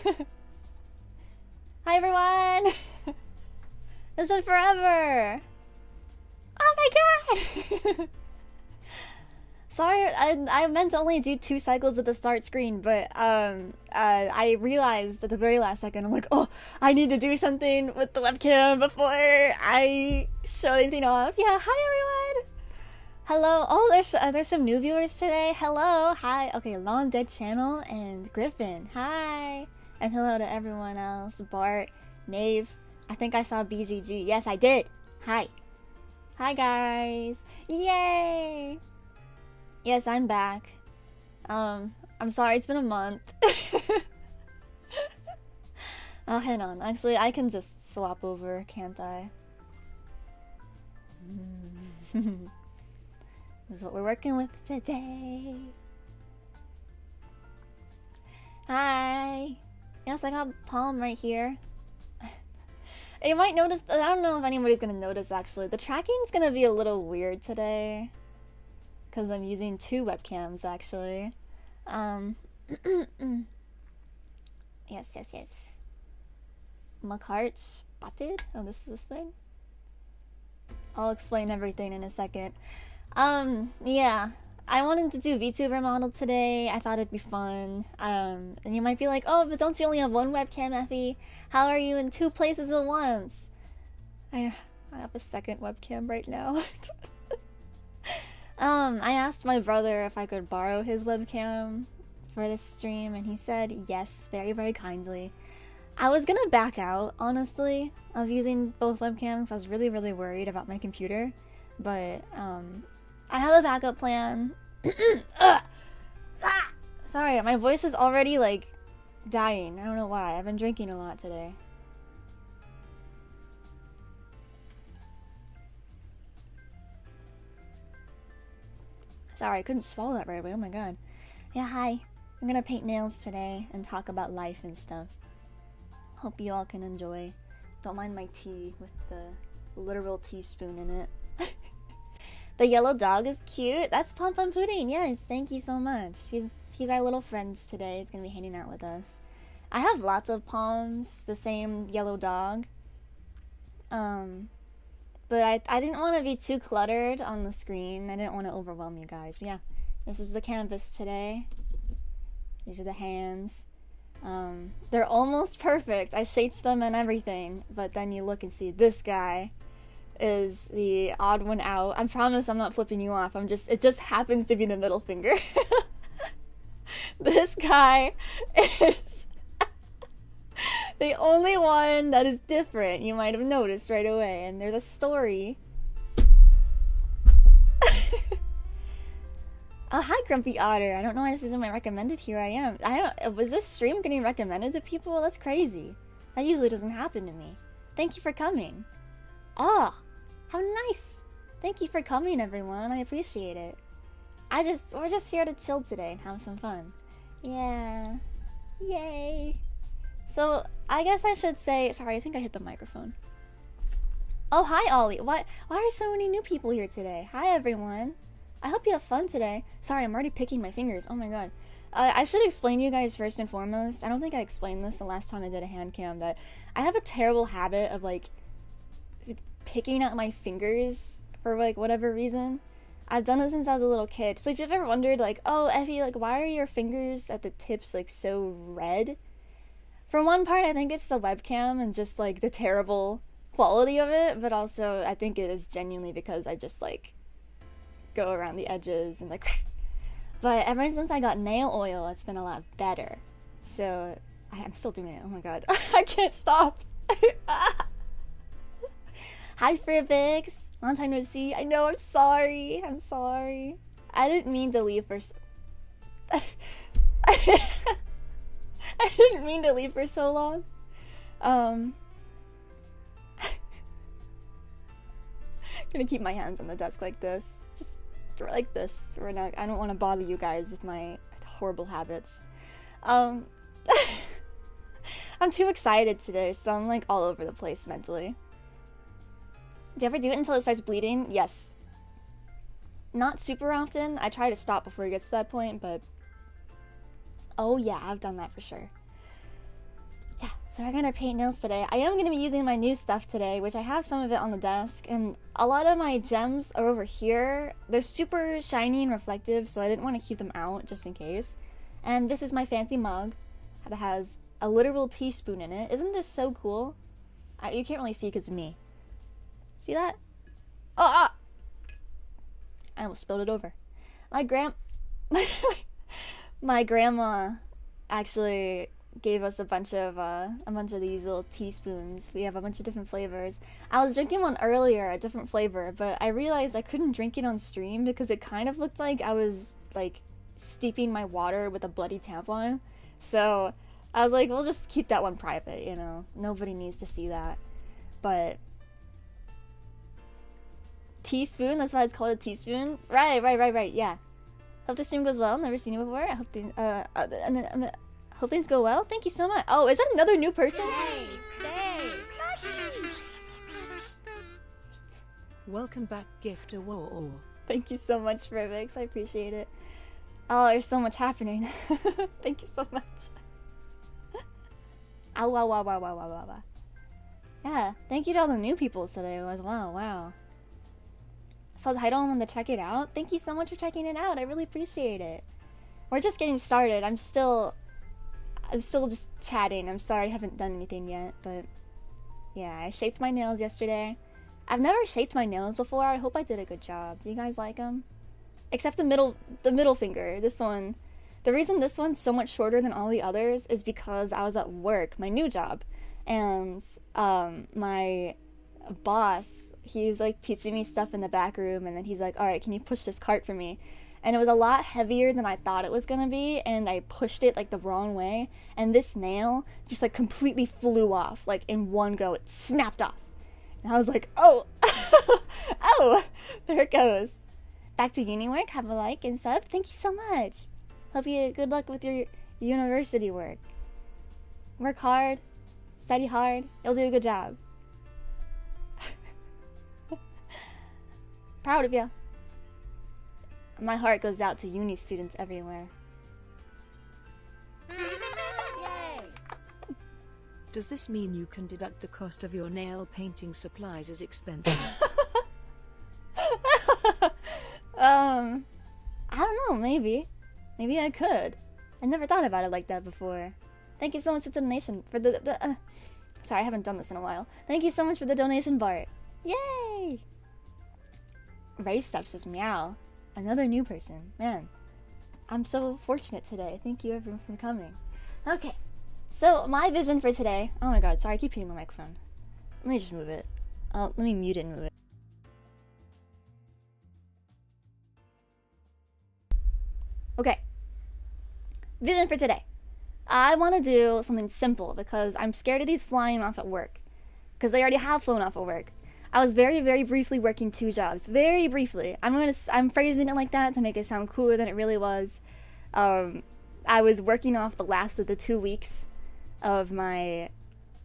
Hi everyone! It's been forever! Oh my god! Sorry, I meant to only do 2 cycles at the start screen, but I realized at the very last second, I'm like, oh, I need to do something with the webcam before I show anything off. Yeah, hi everyone! Hello. Oh, there's some new viewers today. Hello. Hi. Okay, Long Dead Channel and Griffin. Hi. And hello to everyone else. Bart, Nave. I think I saw BGG. Yes, I did. Hi. Hi, guys. Yay. Yes, I'm back. I'm sorry, it's been a month. Oh, hang on. Actually, I can just swap over, can't I? This is what we're working with today. Hi. Yes, I got Palm right here. You might notice, I don't know if anybody's gonna notice actually, the tracking's gonna be a little weird today. Because I'm using 2 webcams actually. Yes. My cart spotted? Oh, this thing? I'll explain everything in a second. Yeah. I wanted to do VTuber model today. I thought it'd be fun. And you might be like, oh, but don't you only have 1 webcam, Ephie? How are you in 2 places at once? I have a 2nd webcam right now. I asked my brother if I could borrow his webcam for this stream, and he said yes, very, very kindly. I was gonna back out, honestly, of using both webcams. I was really, really worried about my computer, but, I have a backup plan. Sorry, my voice is already, like, dying. I don't know why. I've been drinking a lot today. Sorry, I couldn't swallow that right away. Oh my god. Yeah, hi. I'm gonna paint nails today and talk about life and stuff. Hope you all can enjoy. Don't mind my tea with the literal teaspoon in it. The yellow dog is cute. That's Pompompurin. Yes, thank you so much. He's our little friend today. He's gonna be hanging out with us. I have lots of Poms, the same yellow dog. But I didn't want to be too cluttered on the screen. I didn't want to overwhelm you guys. But yeah, this is the canvas today. These are the hands. They're almost perfect. I shaped them and everything. But then you look and see this guy is the odd one out. I promise I'm not flipping you off. It just happens to be the middle finger. This guy is the only one that is different. You might have noticed right away. And there's a story. Oh, hi, Grumpy Otter. I don't know why this isn't my recommended. Here I am. Was this stream getting recommended to people? That's crazy. That usually doesn't happen to me. Thank you for coming. Oh, how nice. Thank you for coming, everyone. I appreciate it. We're just here to chill today and have some fun. Yeah. Yay. So, I guess I should say... Sorry, I think I hit the microphone. Oh, hi, Ollie. Why are so many new people here today? Hi, everyone. I hope you have fun today. Sorry, I'm already picking my fingers. Oh my god. I should explain to you guys first and foremost. I don't think I explained this the last time I did a hand cam, that I have a terrible habit of, like, picking at my fingers for, like, whatever reason. I've done it since I was a little kid. So if you've ever wondered, like, oh, Ephie, like, why are your fingers at the tips, like, so red? For one part, I think it's the webcam and just, like, the terrible quality of it, but also I think it is genuinely because I just, like, go around the edges and, like, but ever since I got nail oil, it's been a lot better. So, I'm still doing it. Oh my god. I can't stop. Hi, Fribbix. Long time no see. I know, I'm sorry. I'm sorry. I didn't mean to leave for... I didn't mean to leave for so long. Gonna keep my hands on the desk like this. Just like this. I don't want to bother you guys with my horrible habits. I'm too excited today, so I'm like all over the place mentally. Do you ever do it until it starts bleeding? Yes. Not super often. I try to stop before it gets to that point, but... Oh yeah, I've done that for sure. So we're gonna paint nails today. I am gonna be using my new stuff today, which I have some of it on the desk, and a lot of my gems are over here. They're super shiny and reflective, so I didn't want to keep them out just in case. And this is my fancy mug that has a literal teaspoon in it. Isn't this so cool? You can't really see because of me. See that? Oh, ah! I almost spilled it over. My grandma actually gave us a bunch of these little teaspoons. We have a bunch of different flavors. I was drinking one earlier, a different flavor, but I realized I couldn't drink it on stream because it kind of looked like I was like steeping my water with a bloody tampon. So I was like, we'll just keep that one private, you know. Nobody needs to see that. But teaspoon, that's why it's called a teaspoon. Right, yeah. Hope the stream goes well. Never seen you before. I hope hope things go well. Thank you so much. Oh, is that another new person? Welcome back, Gifter War. Thank you so much, Rivix. I appreciate it. Oh, there's so much happening. Thank you so much. Ow, wow, wow, wow, wow, wow, wow, wow. Yeah, thank you to all the new people today as well. Wow. Saw the title and wanted to check it out. Thank you so much for checking it out. I really appreciate it. We're just getting started. I'm still just chatting. I'm sorry I haven't done anything yet, but yeah, I shaped my nails yesterday. I've never shaped my nails before. I hope I did a good job. Do you guys like them? Except the middle finger. This one. The reason this one's so much shorter than all the others is because I was at work, my new job, and my boss, he was like teaching me stuff in the back room, and then he's like, all right, can you push this cart for me? And it was a lot heavier than I thought it was gonna be, and I pushed it like the wrong way, and this nail just like completely flew off, like in one go. It snapped off, and I was like, oh. Oh, there it goes. Back to uni work. Have a like and sub. Thank you so much. Hope you good luck with your university work. Work hard, study hard, you'll do a good job. Proud of you. My heart goes out to uni students everywhere. Yay! Does this mean you can deduct the cost of your nail painting supplies as expenses? I don't know, maybe. Maybe I could. I never thought about it like that before. Thank you so much for the donation. Sorry, I haven't done this in a while. Thank you so much for the donation, Bart. Yay! Ray Stuff says meow. Another new person. Man, I'm so fortunate today. Thank you everyone for coming. Okay, so my vision for today. Oh my god, sorry, I keep hitting the microphone. Let me just move it. Let me mute it and move it. Okay. Vision for today. I want to do something simple because I'm scared of these flying off at work. Because they already have flown off at work. I was very, very briefly working 2 jobs. Very briefly. I'm phrasing it like that to make it sound cooler than it really was. I was working off the last of the 2 weeks of my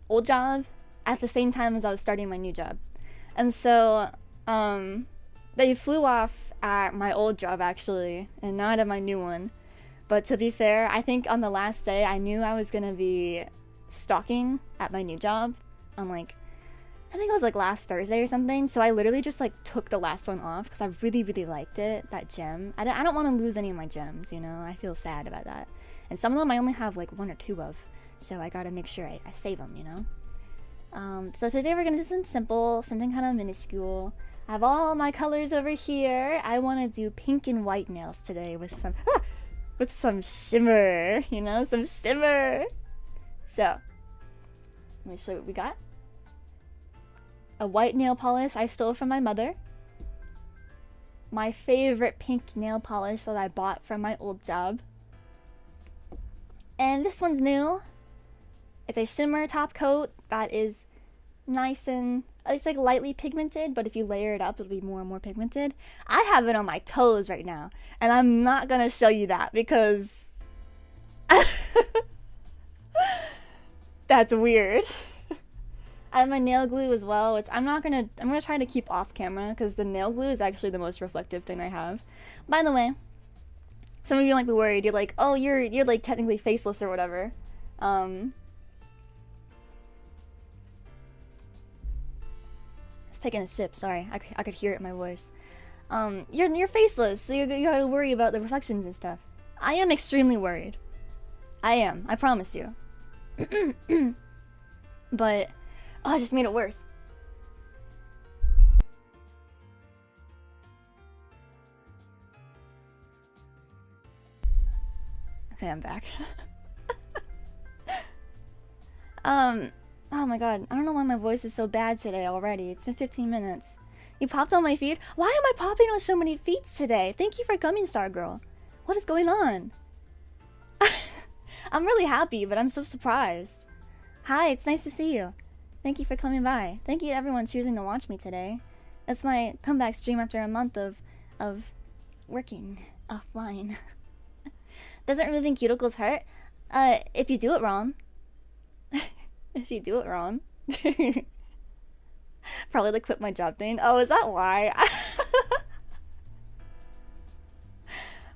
old job at the same time as I was starting my new job. And so, they flew off at my old job actually, and not at my new one. But to be fair, I think on the last day I knew I was gonna be stalking at my new job on like, I think it was like last Thursday or something. So I literally just like took the last one off because I really, really liked it, that gem. I don't want to lose any of my gems, you know. I feel sad about that. And some of them I only have like 1 or 2 of, so I gotta make sure I save them, you know. So today we're gonna do something simple, something kind of minuscule. I have all my colors over here. I want to do pink and white nails today with some shimmer, you know, some shimmer. So, let me show you what we got. A white nail polish I stole from my mother. My favorite pink nail polish that I bought from my old job. And this one's new. It's a shimmer top coat that is nice and it's like lightly pigmented, but if you layer it up it'll be more and more pigmented. I have it on my toes right now, and I'm not gonna show you that because that's weird. I have my nail glue as well, which I'm gonna try to keep off camera because the nail glue is actually the most reflective thing I have. By the way, some of you might be worried. You're like, oh, you're like technically faceless or whatever. taking a sip. Sorry, I could hear it in my voice. You're faceless, so you gotta worry about the reflections and stuff. I am extremely worried. I am. I promise you. But oh, I just made it worse. Okay, I'm back. Oh my god, I don't know why my voice is so bad today already. It's been 15 minutes. You popped on my feed? Why am I popping on so many feeds today? Thank you for coming, Star Girl. What is going on? I'm really happy, but I'm so surprised. Hi, it's nice to see you. Thank you for coming by. Thank you to everyone choosing to watch me today. It's my comeback stream after a month of working offline. Doesn't removing cuticles hurt? If you do it wrong. If you do it wrong. Probably the quit my job thing. Oh, is that why?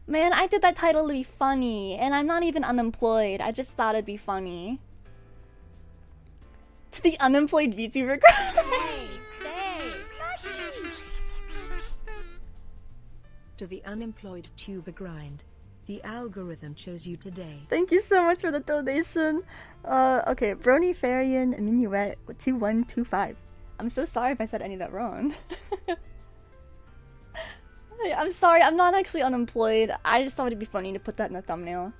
Man, I did that title to be funny, and I'm not even unemployed. I just thought it'd be funny. To the unemployed VTuber. To the unemployed tuber grind. The algorithm chose you today. Thank you so much for the donation. Okay, Brony Farian Minuet 2125. I'm so sorry if I said any of that wrong. I'm sorry, I'm not actually unemployed. I just thought it'd be funny to put that in the thumbnail.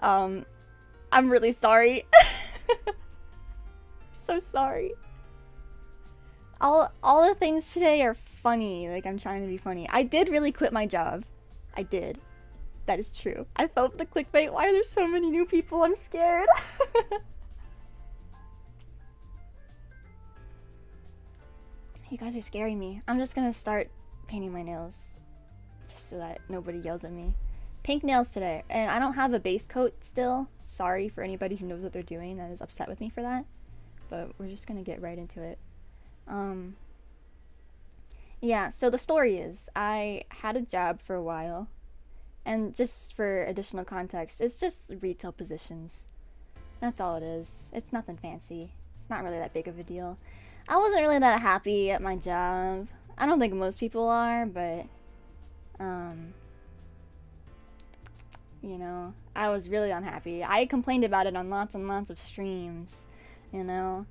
I'm really sorry. So sorry. All the things today are funny. Like, I'm trying to be funny. I did really quit my job. I did. That is true. I felt the clickbait. Why are there so many new people? I'm scared. You guys are scaring me. I'm just gonna start painting my nails. Just so that nobody yells at me. Pink nails today. And I don't have a base coat still. Sorry for anybody who knows what they're doing that is upset with me for that. But we're just gonna get right into it. Yeah, so the story is, I had a job for a while. And just for additional context, it's just retail positions. That's all it is. It's nothing fancy. It's not really that big of a deal. I wasn't really that happy at my job. I don't think most people are, but you know, I was really unhappy. I complained about it on lots and lots of streams, you know.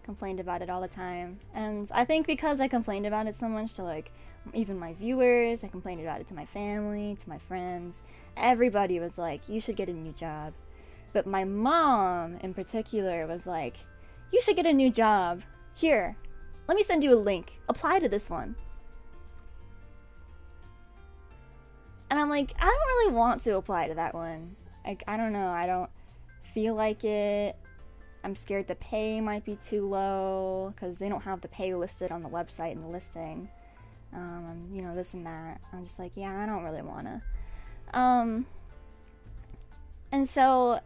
Complained about it all the time. And I think because I complained about it so much to, like, even my viewers, I complained about it to my family, to my friends. Everybody was like, you should get a new job. But my mom, in particular, was like, you should get a new job. Here, let me send you a link. Apply to this one. And I'm like, I don't really want to apply to that one. Like, I don't know. I don't feel like it. I'm scared the pay might be too low because they don't have the pay listed on the website in the listing. You know, this and that. I'm just like, yeah, I don't really wanna. And so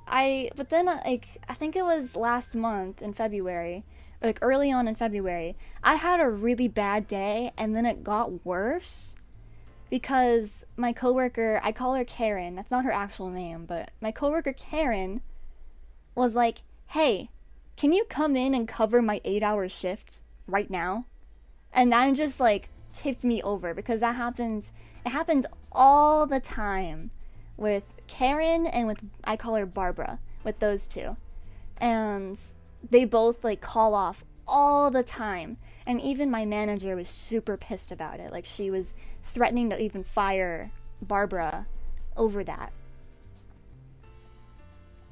but then, like, I think it was last month in February, like early on in February, I had a really bad day and then it got worse because my coworker, I call her Karen, that's not her actual name, but my coworker Karen was like, hey, can you come in and cover my 8-hour shift right now? And that just, like, tipped me over because it happens all the time with Karen and with, I call her Barbara, with those two. And they both, like, call off all the time. And even my manager was super pissed about it. Like, she was threatening to even fire Barbara over that.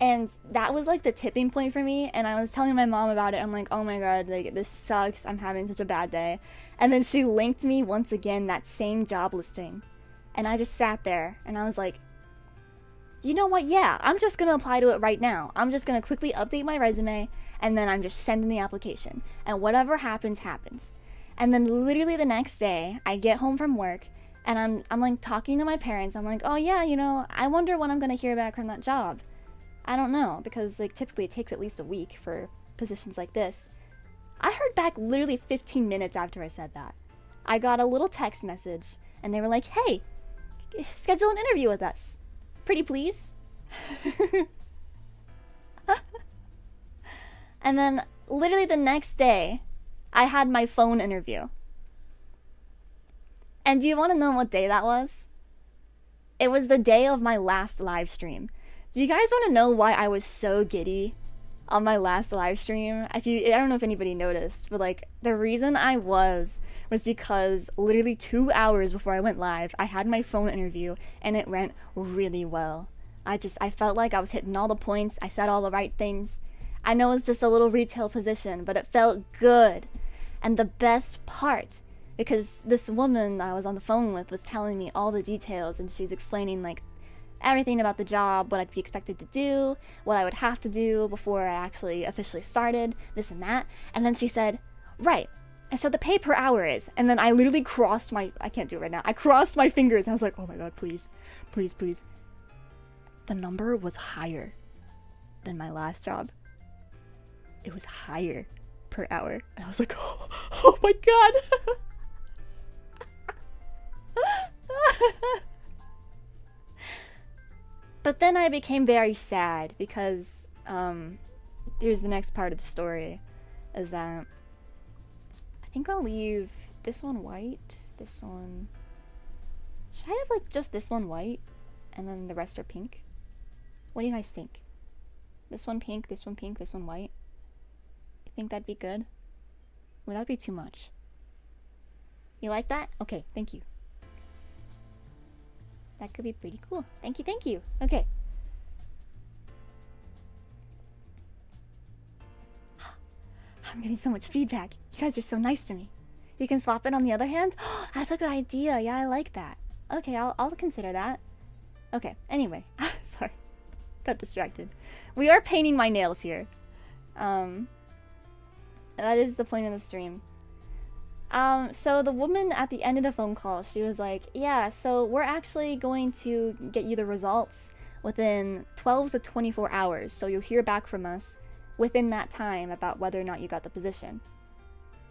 And that was, like, the tipping point for me, and I was telling my mom about it. I'm like, oh my god, like, this sucks, I'm having such a bad day. And then she linked me once again that same job listing. And I just sat there, and I was like, you know what, yeah, I'm just gonna apply to it right now. I'm just gonna quickly update my resume, and then I'm just sending the application. And whatever happens, happens. And then literally the next day, I get home from work, and I'm like, talking to my parents. I'm like, oh yeah, you know, I wonder when I'm gonna hear back from that job. I don't know, because, like, typically it takes at least a week for positions like this. I heard back literally 15 minutes after I said that. I got a little text message, and they were like, hey, schedule an interview with us. Pretty please? And then literally the next day, I had my phone interview. And do you want to know what day that was? It was the day of my last live stream. Do you guys want to know why I was so giddy on my last live stream? I don't know if anybody noticed, but like the reason I was because literally 2 hours before I went live, I had my phone interview and it went really well. I felt like I was hitting all the points. I said all the right things. I know it's just a little retail position, but it felt good. And the best part, because this woman I was on the phone with was telling me all the details, and she was explaining like everything about the job, what I'd be expected to do, what I would have to do before I actually officially started, this and that. And then she said, right, and so the pay per hour is, and then I literally crossed my, I can't do it right now, I crossed my fingers and I was like, oh my god, please, please, please. The number was higher than my last job. It was higher per hour. And I was like, oh my god. But then I became very sad because here's the next part of the story, is that I think I'll leave this one white, this one, should I have like just this one white and then the rest are pink? What do you guys think? This one pink, this one pink, this one white? You think that'd be good? Would that be too much? You like that? Okay, thank you. That could be pretty cool. Thank you, thank you. Okay. I'm getting so much feedback. You guys are so nice to me. You can swap it on the other hand? That's a good idea. Yeah, I like that. Okay, I'll consider that. Okay, anyway. Sorry. Got distracted. We are painting my nails here. That is the point of the stream. So the woman at the end of the phone call, she was like, yeah, so we're actually going to get you the results within 12 to 24 hours. So you'll hear back from us within that time about whether or not you got the position.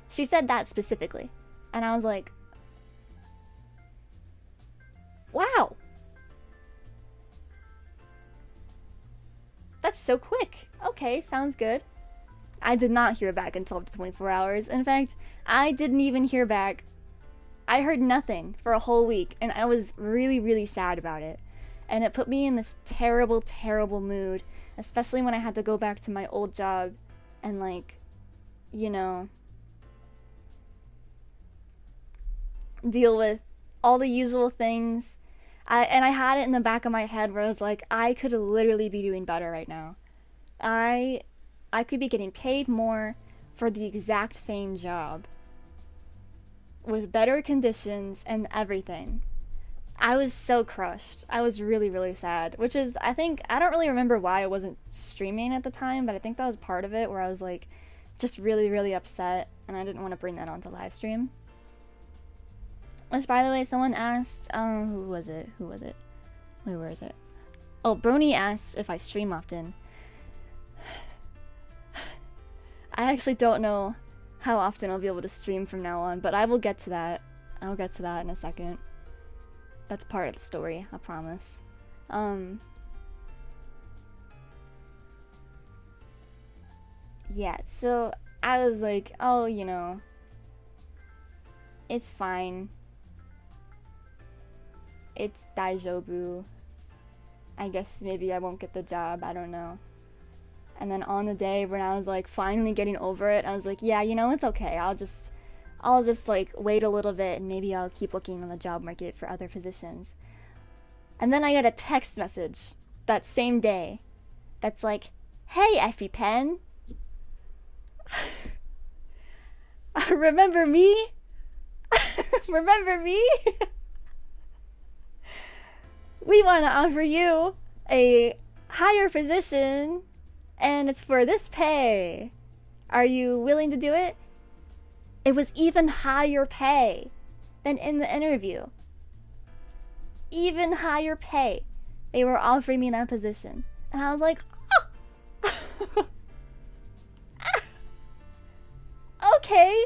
She said that specifically. And I was like, wow. That's so quick. Okay, sounds good. I did not hear back in 12 to 24 hours. In fact, I didn't even hear back. I heard nothing for a whole week, and I was really, really sad about it. And it put me in this terrible, terrible mood, especially when I had to go back to my old job and, like, you know, deal with all the usual things. And I had it in the back of my head where I was like, I could literally be doing better right now. I could be getting paid more for the exact same job with better conditions and everything. I was so crushed. I was really, really sad, which is, I think, I don't really remember why I wasn't streaming at the time, but I think that was part of it, where I was like just really, really upset and I didn't want to bring that onto live stream. Which, by the way, someone asked, who was it? Where is it? Oh, Brony asked if I stream often. I actually don't know how often I'll be able to stream from now on, but I will get to that. I'll get to that in a second. That's part of the story, I promise. Yeah, so I was like, oh, you know, it's fine. It's daijoubu. I guess maybe I won't get the job, I don't know. And then on the day when I was like finally getting over it, I was like, yeah, you know, it's okay. I'll just like wait a little bit and maybe I'll keep looking on the job market for other positions. And then I got a text message that same day that's like, hey, ephiepen. Remember me? Remember me? We want to offer you a higher position and it's for this pay. Are you willing to do it? It was even higher pay than in the interview. Even higher pay. They were offering me that position. And I was like, oh. Okay.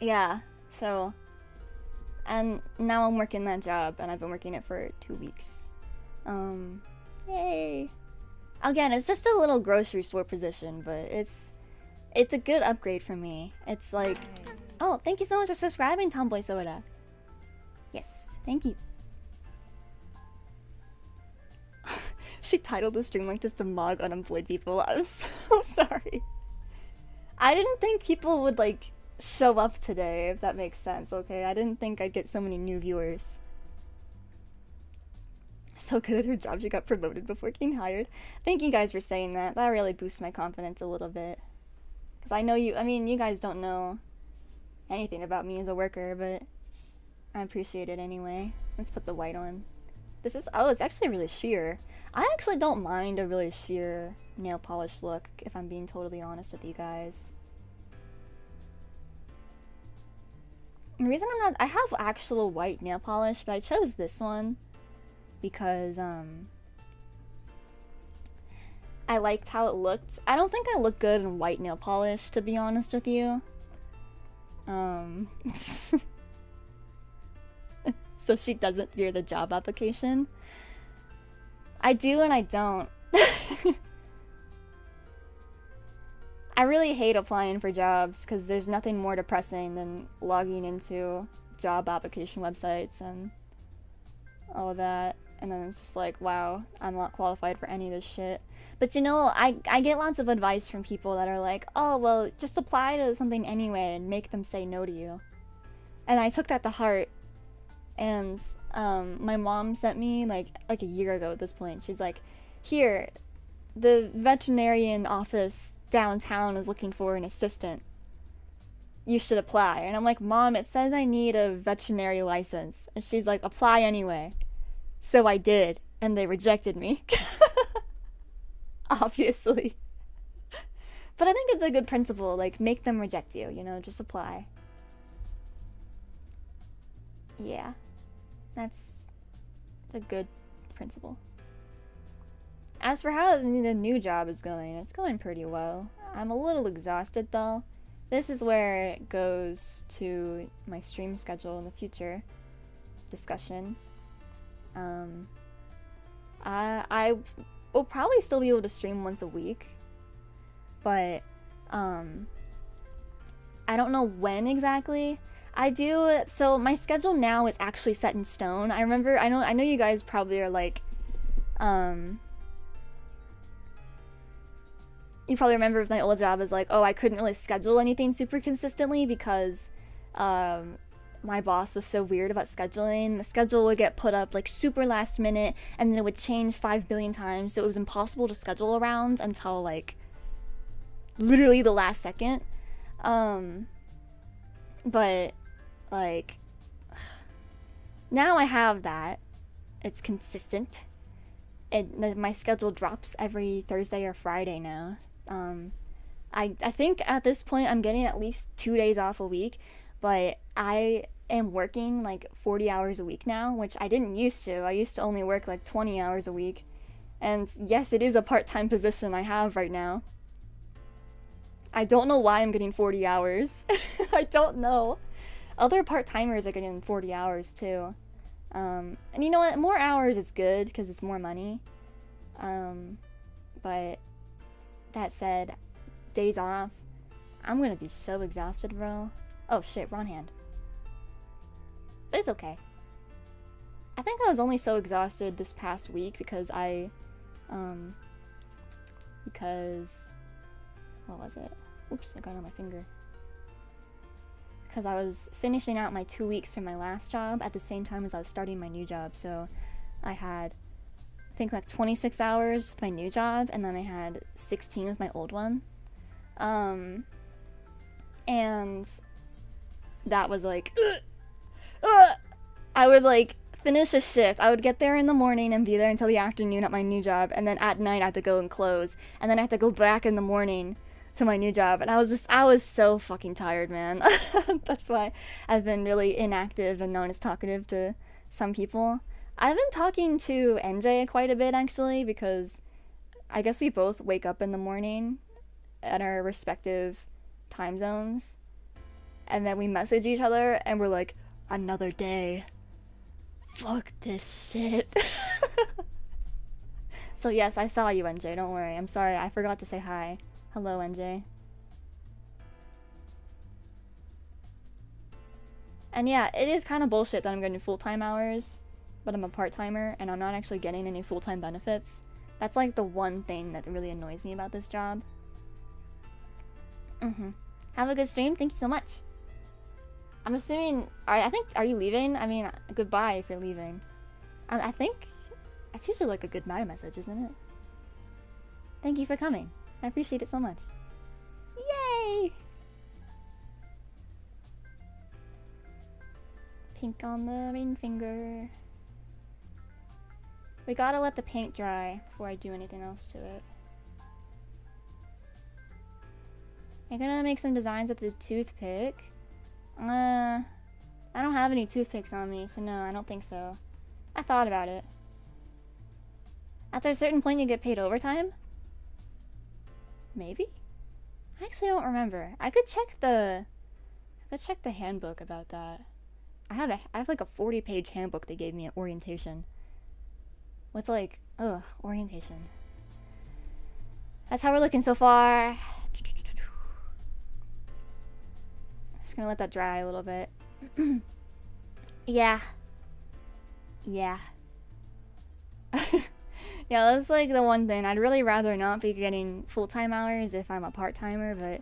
Yeah, so And now I'm working that job, and I've been working it for 2 weeks. Yay. Again, it's just a little grocery store position, but it's a good upgrade for me. It's like, oh, thank you so much for subscribing, Tomboy Soda. Yes, thank you. She titled the stream like this to mog unemployed people. I'm so sorry. I didn't think people would like show up today, if that makes sense, okay? I didn't think I'd get so many new viewers. So good at her job, she got promoted before getting hired. Thank you guys for saying that. That really boosts my confidence a little bit. Because I know you, I mean, you guys don't know anything about me as a worker, but I appreciate it anyway. Let's put the white on. This is, oh, it's actually really sheer. I actually don't mind a really sheer nail polish look, if I'm being totally honest with you guys. And the reason I'm not, I have actual white nail polish, but I chose this one because, I liked how it looked. I don't think I look good in white nail polish, to be honest with you. So she doesn't fear the job application. I do and I don't. I really hate applying for jobs because there's nothing more depressing than logging into job application websites and all of that. And then it's just like, wow, I'm not qualified for any of this shit. But you know, I get lots of advice from people that are like, oh, well, just apply to something anyway and make them say no to you. And I took that to heart. And my mom sent me, like a year ago at this point, she's like, here, the veterinarian office downtown is looking for an assistant. You should apply. And I'm like, Mom, it says I need a veterinary license. And she's like, apply anyway. So I did, and they rejected me. Obviously. But I think it's a good principle, like, make them reject you, you know, just apply. Yeah. It's a good principle. As for how the new job is going, it's going pretty well. I'm a little exhausted though. This is where it goes to my stream schedule in the future discussion. I will probably still be able to stream once a week, but I don't know when exactly. I do, so my schedule now is actually set in stone. I know you guys probably are like, you probably remember with my old job is like, oh, I couldn't really schedule anything super consistently because, my boss was so weird about scheduling. The schedule would get put up like super last minute and then it would change 5 billion times, so it was impossible to schedule around until like, literally the last second. But like, now I have that. It's consistent. My schedule drops every Thursday or Friday now. I think at this point I'm getting at least 2 days off a week, but I am working like 40 hours a week now, which I didn't used to. I used to only work like 20 hours a week. And yes, it is a part-time position I have right now. I don't know why I'm getting 40 hours. I don't know. Other part-timers are getting 40 hours too. And you know what? More hours is good because it's more money. But that said, days off, I'm gonna be so exhausted, bro. Oh shit, wrong hand. But it's okay. I think I was only so exhausted this past week because what was it? Oops, I got it on my finger. Because I was finishing out my 2 weeks from my last job at the same time as I was starting my new job. So I had, I think, like 26 hours with my new job, and then I had 16 with my old one. And that was like, I would like finish a shift. I would get there in the morning and be there until the afternoon at my new job, and then at night I had to go and close, and then I had to go back in the morning to my new job, and I was so fucking tired, man. That's why I've been really inactive and not as talkative to some people. I've been talking to NJ quite a bit, actually, because I guess we both wake up in the morning at our respective time zones, and then we message each other, and we're like, Another day. Fuck this shit. So yes, I saw you, NJ. Don't worry. I'm sorry. I forgot to say hi. Hello, NJ. And yeah, it is kind of bullshit that I'm getting full-time hours, but I'm a part-timer, and I'm not actually getting any full-time benefits. That's like the one thing that really annoys me about this job. Have a good stream. Thank you so much. I'm assuming... I think... Are you leaving? I mean, goodbye if you're leaving. I think... It's usually like a goodbye message, isn't it? Thank you for coming. I appreciate it so much. Yay! Pink on the ring finger. We gotta let the paint dry before I do anything else to it. I'm gonna make some designs with the toothpick. I don't have any toothpicks on me, so no, I don't think so. I thought about it. After a certain point you get paid overtime? Maybe? I actually don't remember. I could check the handbook about that. I have like a 40-page handbook they gave me at orientation. Which like, ugh, orientation. That's how we're looking so far. I'm just gonna let that dry a little bit. Yeah. Yeah. Yeah, that's like the one thing. I'd really rather not be getting full-time hours if I'm a part-timer, but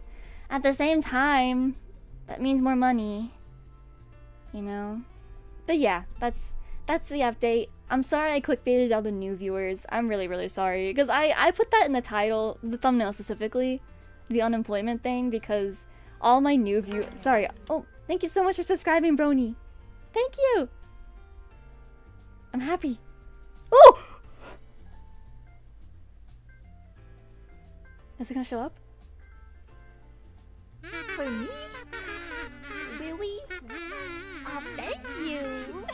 at the same time, that means more money. You know? But yeah, that's the update. I'm sorry I clickbaited all the new viewers. I'm really, really sorry. Because I put that in the title, the thumbnail specifically, the unemployment thing, because all my new viewers... Sorry. Oh, thank you so much for subscribing, Brony. Thank you! I'm happy. Oh! Is it gonna show up? For me? Really? Oh, thank you!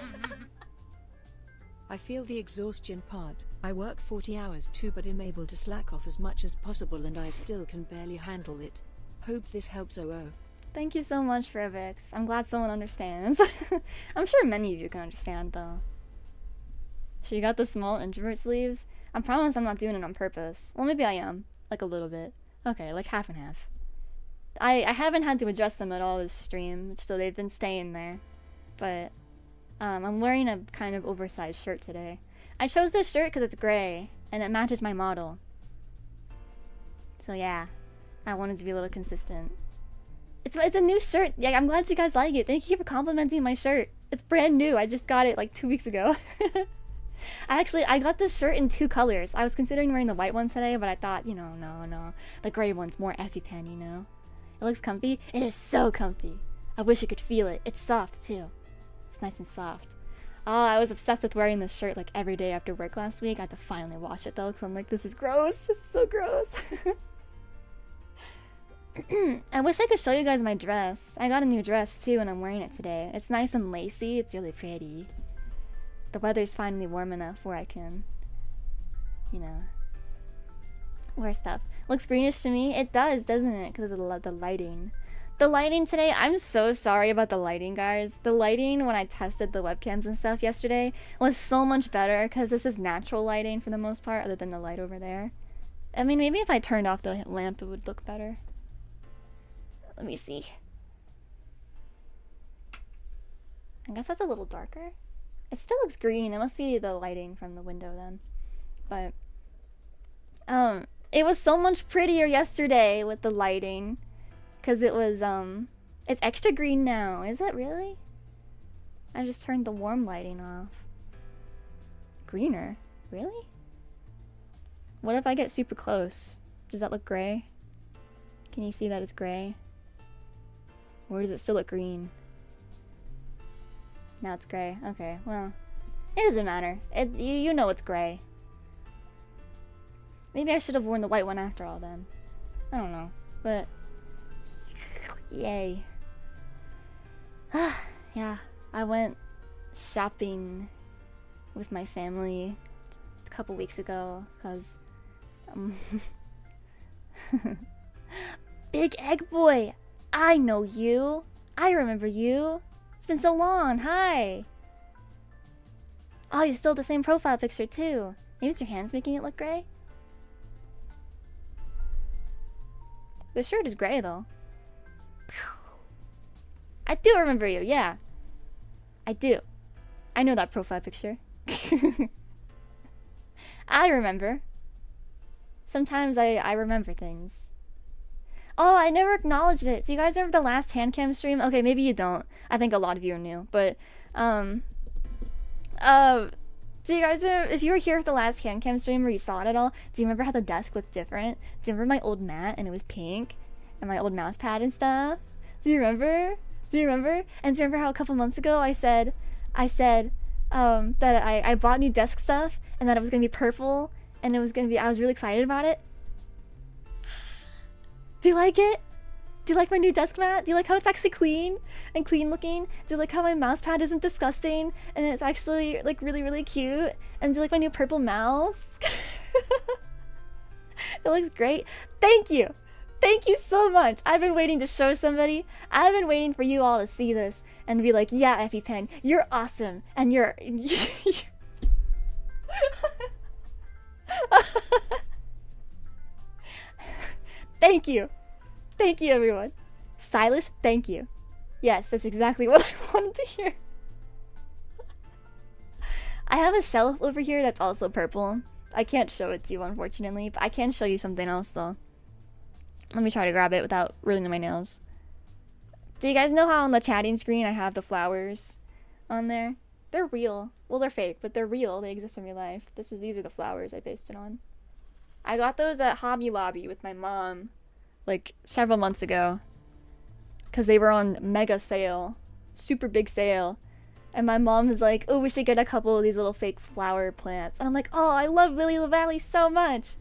I feel the exhaustion part. I work 40 hours too, but am able to slack off as much as possible, and I still can barely handle it. Hope this helps. OO. Thank you so much, Frivix. I'm glad someone understands. I'm sure many of you can understand, though. She got the small introvert sleeves. I promise I'm not doing it on purpose. Well, maybe I am. Like a little bit. Okay, like half and half. I haven't had to adjust them at all this stream, so they've been staying there. But I'm wearing a kind of oversized shirt today. I chose this shirt because it's gray, and it matches my model. So yeah, I wanted to be a little consistent. It's a new shirt. Yeah, I'm glad you guys like it. Thank you for complimenting my shirt. It's brand new. I just got it like 2 weeks ago. I got this shirt in 2 colors. I was considering wearing the white one today, but I thought, you know, no. The gray one's more ephiepen, you know? It looks comfy. It is so comfy. I wish you could feel it. It's soft, too. It's nice and soft. Oh, I was obsessed with wearing this shirt like every day after work last week. I had to finally wash it, though, because I'm like, this is gross. This is so gross. I wish I could show you guys my dress. I got a new dress, too, and I'm wearing it today. It's nice and lacy. It's really pretty. The weather's finally warm enough where I can, you know, wear stuff. Looks greenish to me. It does, doesn't it? Because of the lighting. The lighting today, I'm so sorry about the lighting, guys. The lighting when I tested the webcams and stuff yesterday was so much better because this is natural lighting for the most part, other than the light over there. I mean, maybe if I turned off the lamp, it would look better. Let me see. I guess that's a little darker. It still looks green. It must be the lighting from the window then. But it was so much prettier yesterday with the lighting. Cause it was it's extra green now. Is it really? I just turned the warm lighting off. Greener? Really? What if I get super close? Does that look gray? Can you see that it's gray? Or does it still look green? Now it's gray. Okay, well, it doesn't matter. You know it's gray. Maybe I should have worn the white one after all then. I don't know, but yay. Yeah, I went shopping with my family a couple weeks ago because Big Egg Boy, I know you. I remember you. It's been so long. Hi. Oh, you still have the same profile picture too. Maybe it's your hands making it look gray. The shirt is gray though. I do remember you, yeah. I do. I know that profile picture. I remember. Sometimes I remember things. Oh, I never acknowledged it. So you guys remember the last HANDCAM stream? Okay, maybe you don't. I think a lot of you are new. But, do you guys remember, if you were here for the last HANDCAM stream or you saw it at all, do you remember how the desk looked different? Do you remember my old mat and it was pink? And my old mouse pad and stuff? Do you remember? Do you remember? And do you remember how a couple months ago I said, that I bought new desk stuff and that it was gonna be purple and it was gonna be, I was really excited about it? Do you like it? Do you like my new desk mat? Do you like how it's actually clean and clean looking? Do you like how my mouse pad isn't disgusting and it's actually like really, really cute? And do you like my new purple mouse? It looks great. Thank you. Thank you so much. I've been waiting to show somebody. I've been waiting for you all to see this and be like, yeah, ephiepen, you're awesome. And you're... Thank you. Thank you, everyone. Stylish, thank you. Yes, that's exactly what I wanted to hear. I have a shelf over here that's also purple. I can't show it to you, unfortunately, but I can show you something else, though. Let me try to grab it without ruining my nails. Do you guys know how on the chatting screen I have the flowers on there? They're real. Well, they're fake, but they're real. They exist in real life. These are the flowers I based it on. I got those at Hobby Lobby with my mom, like, several months ago. Because they were on mega sale. Super big sale. And my mom was like, oh, we should get a couple of these little fake flower plants. And I'm like, oh, I love Lily of the Valley so much.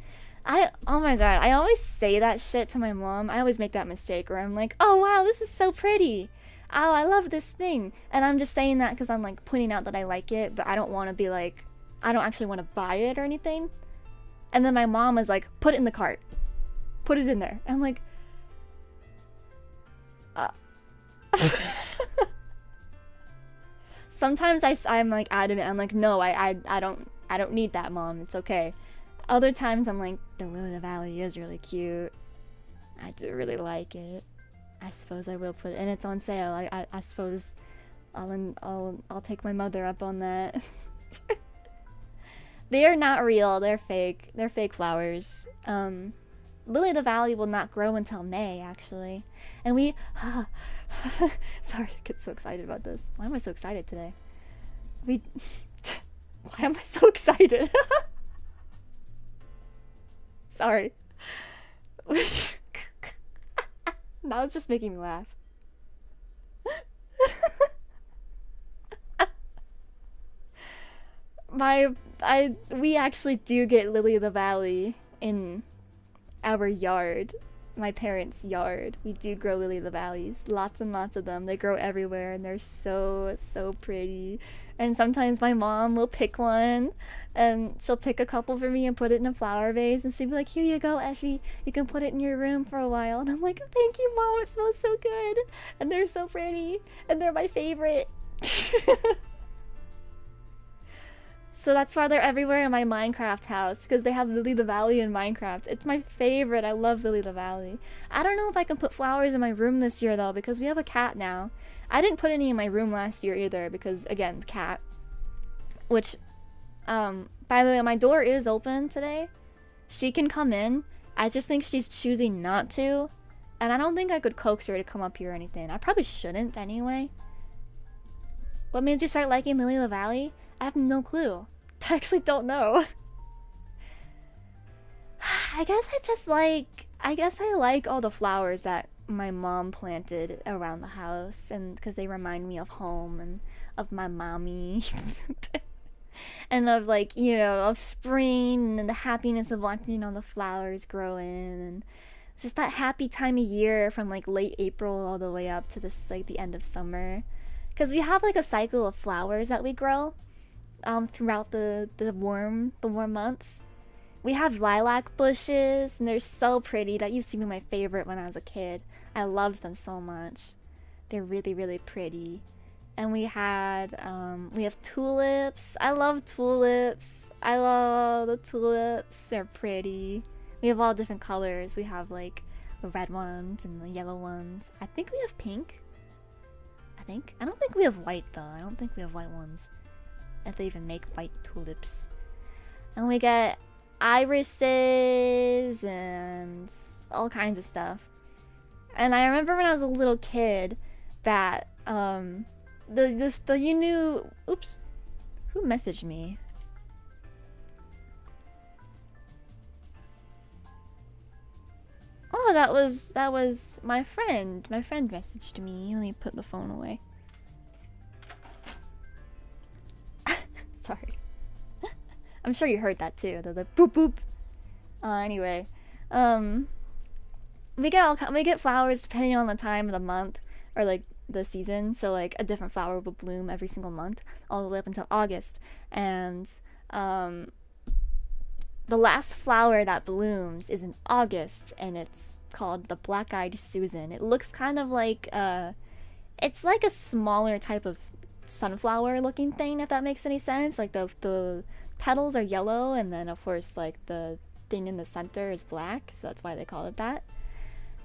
Oh my god, I always say that shit to my mom. I always make that mistake where I'm like, oh wow, this is so pretty. Oh, I love this thing. And I'm just saying that because I'm like pointing out that I like it, but I don't want to be like, I don't actually want to buy it or anything. And then my mom was like, put it in the cart. Put it in there. And I'm like, Sometimes I'm like adamant. I'm like, no, I don't need that, Mom. It's okay. Other times I'm like, the Lily of the Valley is really cute. I do really like it. I suppose I will put it, and it's on sale. I suppose I'll take my mother up on that. They are not real. They're fake. They're fake flowers. Lily of the Valley will not grow until May, actually. And we... Sorry, I get so excited about this. Why am I so excited today? Why am I so excited? Sorry. Now it's just making me laugh. We actually do get Lily of the Valley in our yard. My parents' yard. We do grow Lily of the Valleys. Lots and lots of them. They grow everywhere and they're so pretty. And sometimes my mom will pick one and she'll pick a couple for me and put it in a flower vase and she'll be like, here you go, Effie. You can put it in your room for a while. And I'm like, thank you, Mom. It smells so good. And they're so pretty. And they're my favorite. So that's why they're everywhere in my Minecraft house, because they have Lily the Valley in Minecraft. It's my favorite. I love Lily the Valley. I don't know if I can put flowers in my room this year, though, because we have a cat now. I didn't put any in my room last year either, because, again, the cat. Which, by the way, my door is open today. She can come in. I just think she's choosing not to. And I don't think I could coax her to come up here or anything. I probably shouldn't, anyway. What made you start liking Lily of the Valley? I have no clue. I actually don't know. I guess I like all the flowers that my mom planted around the house, and because they remind me of home and of my mommy. And of, like, you know, of spring and the happiness of watching all the flowers growing, and it's just that happy time of year from like late April all the way up to this, like, the end of summer, because we have like a cycle of flowers that we grow throughout the warm months. We have lilac bushes and they're so pretty. That used to be my favorite when I was a kid. I loved them so much. They're really pretty. And we have tulips. I love tulips. I love the tulips. They're pretty. We have all different colors. We have like the red ones and the yellow ones. I think we have pink. I don't think we have white though. I don't think we have white ones. If they even make white tulips. And we get irises and all kinds of stuff. And I remember when I was a little kid that you knew, oops, who messaged me? Oh, that was my friend. My friend messaged me. Let me put the phone away. Sorry. I'm sure you heard that too. The boop boop. Anyway, we get flowers depending on the time of the month or like the season. So like a different flower will bloom every single month all the way up until August. And the last flower that blooms is in August, and it's called the Black-Eyed Susan. It looks kind of like it's like a smaller type of sunflower looking thing, if that makes any sense. Like the petals are yellow, and then of course like the thing in the center is black, so that's why they call it that.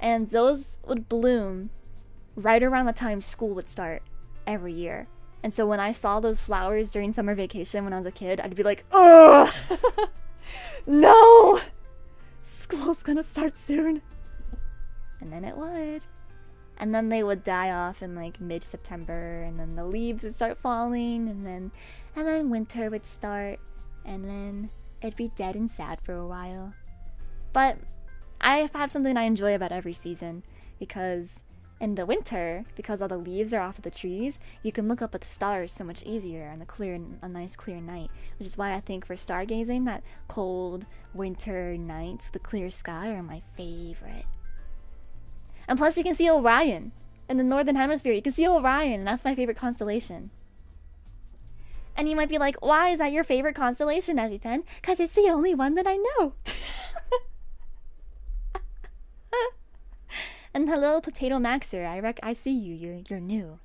And those would bloom right around the time school would start every year. And so when I saw those flowers during summer vacation when I was a kid, I'd be like, ugh! No! School's gonna start soon. And then it would. And then they would die off in like mid-September, and then the leaves would start falling, and then winter would start, and then it'd be dead and sad for a while. But I have something I enjoy about every season, because in the winter, because all the leaves are off of the trees, you can look up at the stars so much easier on a nice clear night, which is why I think for stargazing, that cold winter nights, the clear sky are my favorite. And plus you can see Orion. In the northern hemisphere, you can see Orion, and that's my favorite constellation. And you might be like, why is that your favorite constellation, EphiePen? Because it's the only one that I know. And hello, Potato Maxer. I see you. You're new.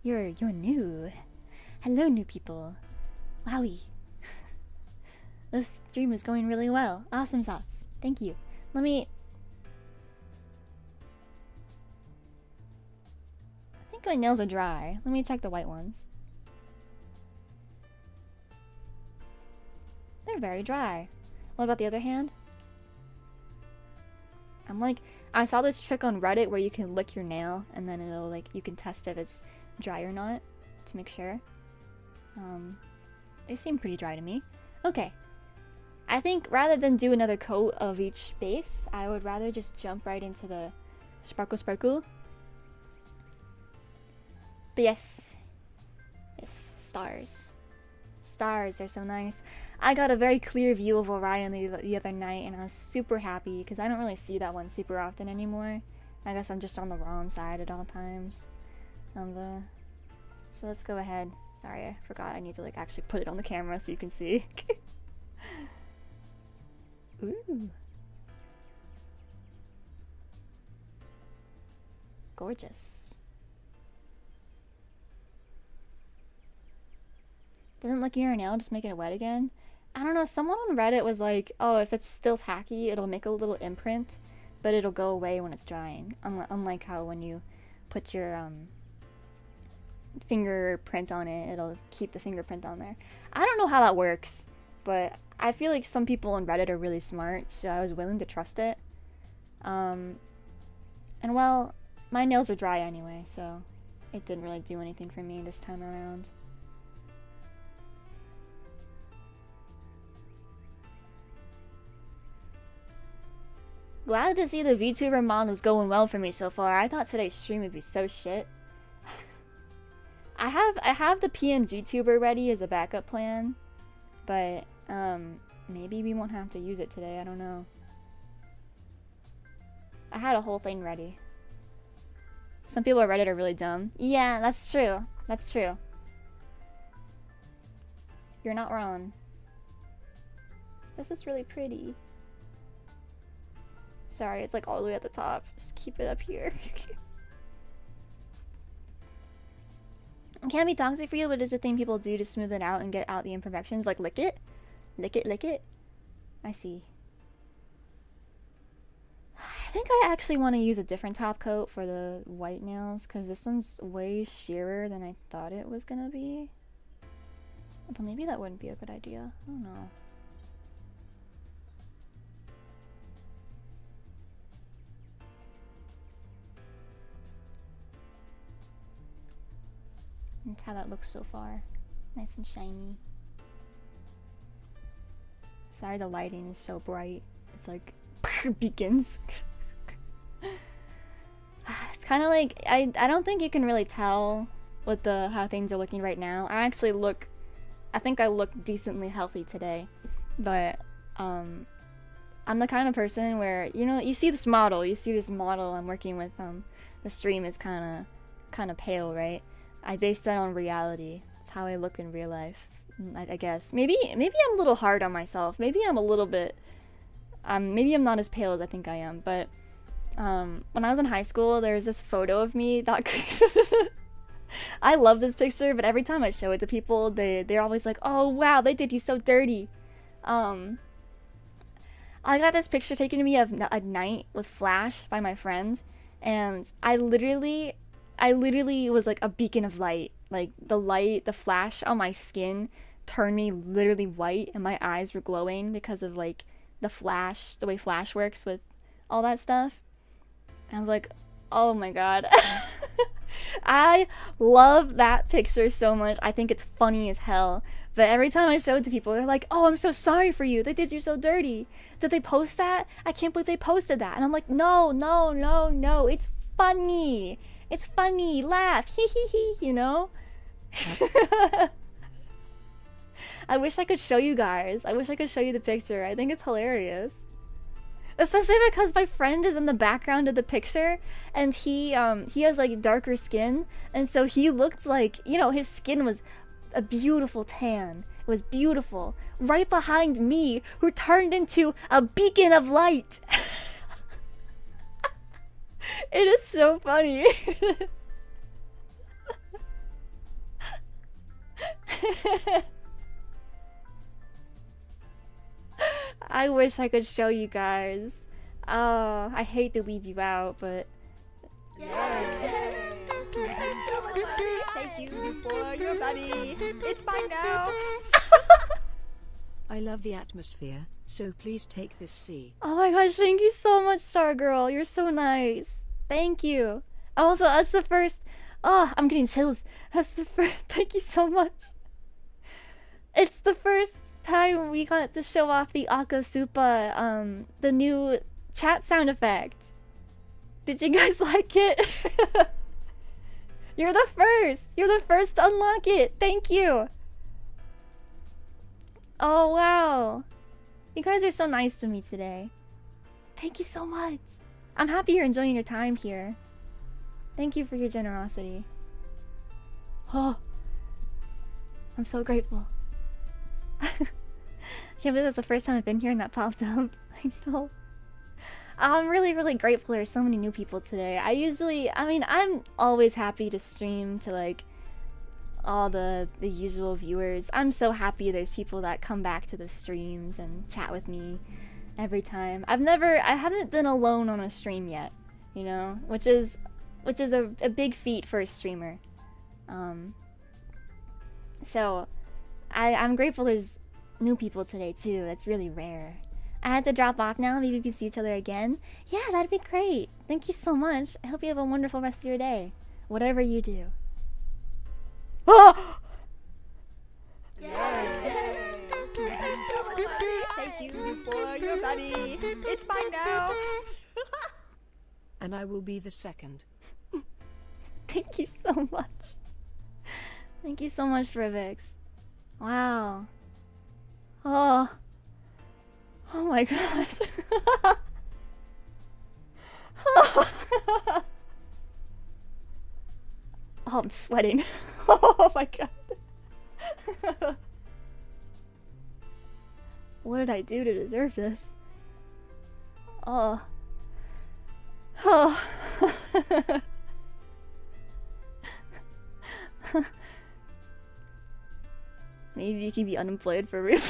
You're new. Hello, new people. Wowie. This stream is going really well. Awesome sauce. Thank you. I think my nails are dry. Let me check the white ones. They're very dry. What about the other hand? I saw this trick on Reddit where you can lick your nail and then it'll like, you can test if it's dry or not to make sure. They seem pretty dry to me. Okay. I think rather than do another coat of each base, I would rather just jump right into the sparkle. But yes, stars. Stars are so nice. I got a very clear view of Orion the other night, and I was super happy because I don't really see that one super often anymore. I guess I'm just on the wrong side at all times. So let's go ahead. Sorry, I forgot I need to like actually put it on the camera so you can see. Ooh. Gorgeous. Doesn't licking your nail just make it wet again? I don't know, someone on Reddit was like, oh, if it's still tacky, it'll make a little imprint, but it'll go away when it's drying. Unlike how when you put your fingerprint on it, it'll keep the fingerprint on there. I don't know how that works, but I feel like some people on Reddit are really smart, so I was willing to trust it. And well, my nails are dry anyway, so it didn't really do anything for me this time around. Glad to see the VTuber models going well for me so far. I thought today's stream would be so shit. I have the PNG tuber ready as a backup plan, but maybe we won't have to use it today. I don't know. I had a whole thing ready. Some people on Reddit are really dumb. Yeah, that's true. That's true. You're not wrong. This is really pretty. Sorry, it's like all the way at the top. Just keep it up here. can be toxic for you, but it's a thing people do to smooth it out and get out the imperfections. Like lick it. Lick it, lick it. I see. I think I actually want to use a different top coat for the white nails, because this one's way sheerer than I thought it was gonna be. But maybe that wouldn't be a good idea. I don't know. That's how that looks so far. Nice and shiny. Sorry the lighting is so bright. It's like beacons. It's kind of like I don't think you can really tell with how things are looking right now. I think I look decently healthy today. But I'm the kind of person where, you know, you see this model I'm working with, the stream is kind of pale, right? I base that on reality. It's how I look in real life, I guess. Maybe I'm a little hard on myself. Maybe I'm a little bit, maybe I'm not as pale as I think I am. But when I was in high school, there's this photo of me that I love this picture, but every time I show it to people, they're always like, "Oh wow, they did you so dirty." I got this picture taken of me at night with flash by my friend, and I literally was like a beacon of light. Like the flash on my skin turned me literally white, and my eyes were glowing because of like the way flash works with all that stuff. And I was like, oh my god. I love that picture so much. I think it's funny as hell. But every time I show it to people, they're like, "Oh, I'm so sorry for you. They did you so dirty. Did they post that? I can't believe they posted that." And I'm like, no. It's funny. It's funny. Laugh. Hee hee hee, you know? I wish I could show you guys. I wish I could show you the picture. I think it's hilarious. Especially because my friend is in the background of the picture, and he has like darker skin, and so he looked like, you know, his skin was a beautiful tan. It was beautiful. Right behind me, who turned into a beacon of light. It is so funny. I wish I could show you guys. Oh, I hate to leave you out, but... Thank you for your money. It's mine now. I love the atmosphere, so please take this C. Oh my gosh, thank you so much, Star Girl. You're so nice. Thank you. Also, that's the first... Oh, I'm getting chills. That's the first... Thank you so much. It's the first time we got to show off the Akasupa, the new chat sound effect. Did you guys like it? You're the first! You're the first to unlock it! Thank you! Oh, wow. You guys are so nice to me today. Thank you so much. I'm happy you're enjoying your time here. Thank you for your generosity. Oh, I'm so grateful. I can't believe that's the first time I've been here and that popped up. I know. I'm really, really grateful there's so many new people today. I'm always happy to stream to like all the usual viewers. I'm so happy there's people that come back to the streams and chat with me every time. I haven't been alone on a stream yet, you know, which is a big feat for a streamer. So I'm grateful there's new people today too. That's really rare. I had to drop off now. Maybe we can see each other again. Yeah, that'd be great. Thank you so much. I hope you have a wonderful rest of your day. Whatever you do. Oh! Thank you for your money. It's mine now. And I will be the second. Thank you so much. Thank you so much, Rivix. Wow. Oh. Oh my gosh. Oh, I'm sweating. Oh my god. What did I do to deserve this? Oh. Oh. Maybe you can be unemployed for real.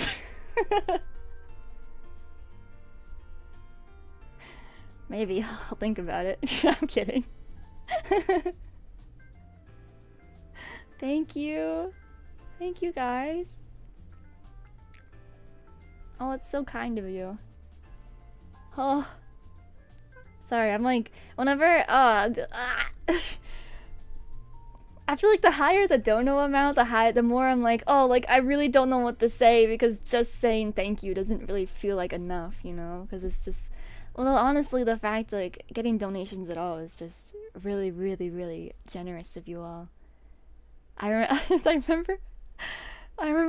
Maybe I'll think about it. I'm kidding. Thank you. Thank you guys. Oh, it's so kind of you. Oh. Sorry, I'm like, whenever, I feel like the higher the dono amount, the more I'm like, oh, like, I really don't know what to say, because just saying thank you doesn't really feel like enough, you know? Because it's just, well, honestly, the fact, like, getting donations at all is just really, really, really generous of you all. I remember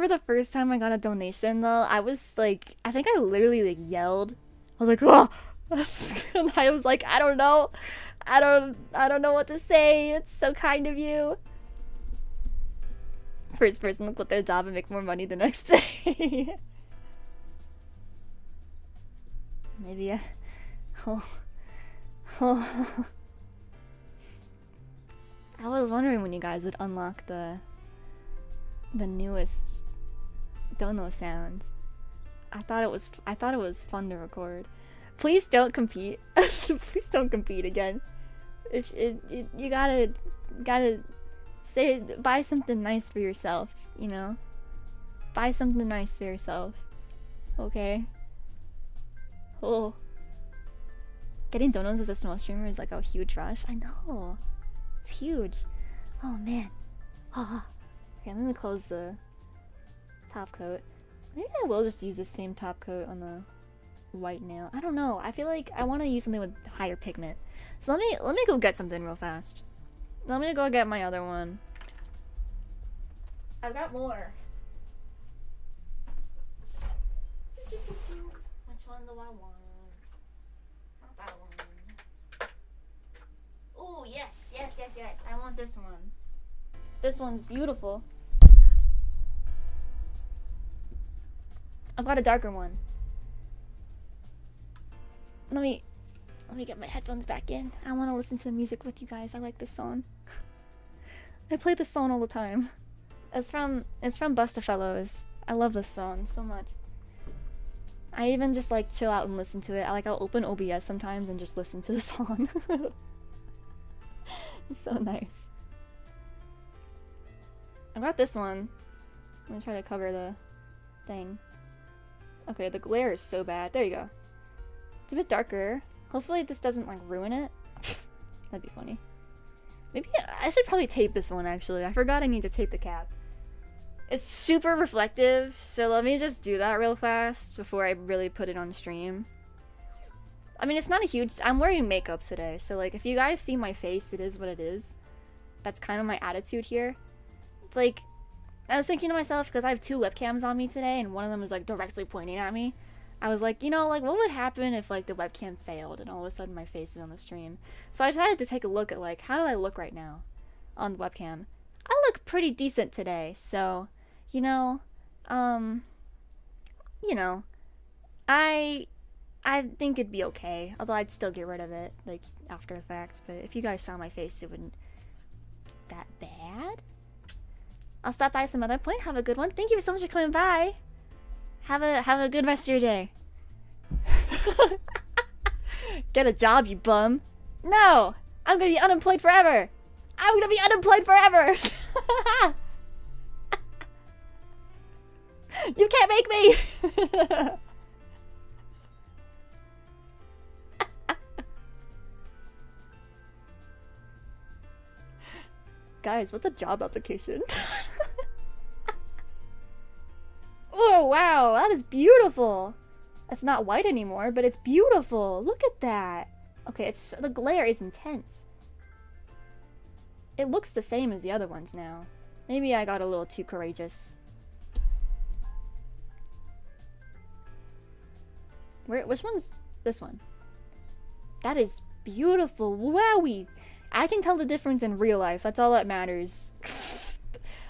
the first time I got a donation, though, I was, like, I think I literally, like, yelled. I was like, oh! And I was like, I don't know. I don't know what to say. It's so kind of you. First person to quit their job and make more money the next day. Maybe oh. I was wondering when you guys would unlock the newest dono sounds. I thought it was fun to record. Please don't compete. Please don't compete again. You gotta say, buy something nice for yourself, you know? Buy something nice for yourself. Okay? Oh. Getting donos as a small streamer is like a huge rush. I know. It's huge. Oh man. Oh. Okay, let me close the top coat. Maybe I will just use the same top coat on the white nail. I don't know. I feel like I want to use something with higher pigment. So let me go get something real fast. Let me go get my other one. I've got more. Which one do I want? Not that one. Oh, yes. I want this one. This one's beautiful. I've got a darker one. Let me get my headphones back in. I want to listen to the music with you guys. I like this song. I play this song all the time. It's from Bustafellows. I love this song so much. I even just like chill out and listen to it. I'll open OBS sometimes and just listen to the song. It's so nice. I got this one. I'm gonna try to cover the thing. Okay, the glare is so bad. There you go. It's a bit darker. Hopefully this doesn't like ruin it. That'd be funny. Maybe I should probably tape this one actually. I forgot I need to tape the cap. It's super reflective, so let me just do that real fast before I really put it on stream. I mean, it's not a huge... I'm wearing makeup today, so like if you guys see my face, it is what it is. That's kind of my attitude here. It's like, I was thinking to myself, because I have 2 webcams on me today, and one of them is like directly pointing at me. I was like, you know, like what would happen if like the webcam failed and all of a sudden my face is on the stream? So I decided to take a look at like, how do I look right now on the webcam? I look pretty decent today, so, you know, I think it'd be okay, although I'd still get rid of it, like, after the fact, but if you guys saw my face, it wouldn't be that bad. I'll stop by some other point. Have a good one. Thank you so much for coming by. Have a good rest of your day. Get a job, you bum. No! I'm gonna be unemployed forever! I'm gonna be unemployed forever! You can't make me! Guys, what's a job application? Oh, wow, that is beautiful. It's not white anymore, but it's beautiful. Look at that. Okay, the glare is intense. It looks the same as the other ones now. Maybe I got a little too courageous. Which one's this one? That is beautiful. Wowie. I can tell the difference in real life. That's all that matters.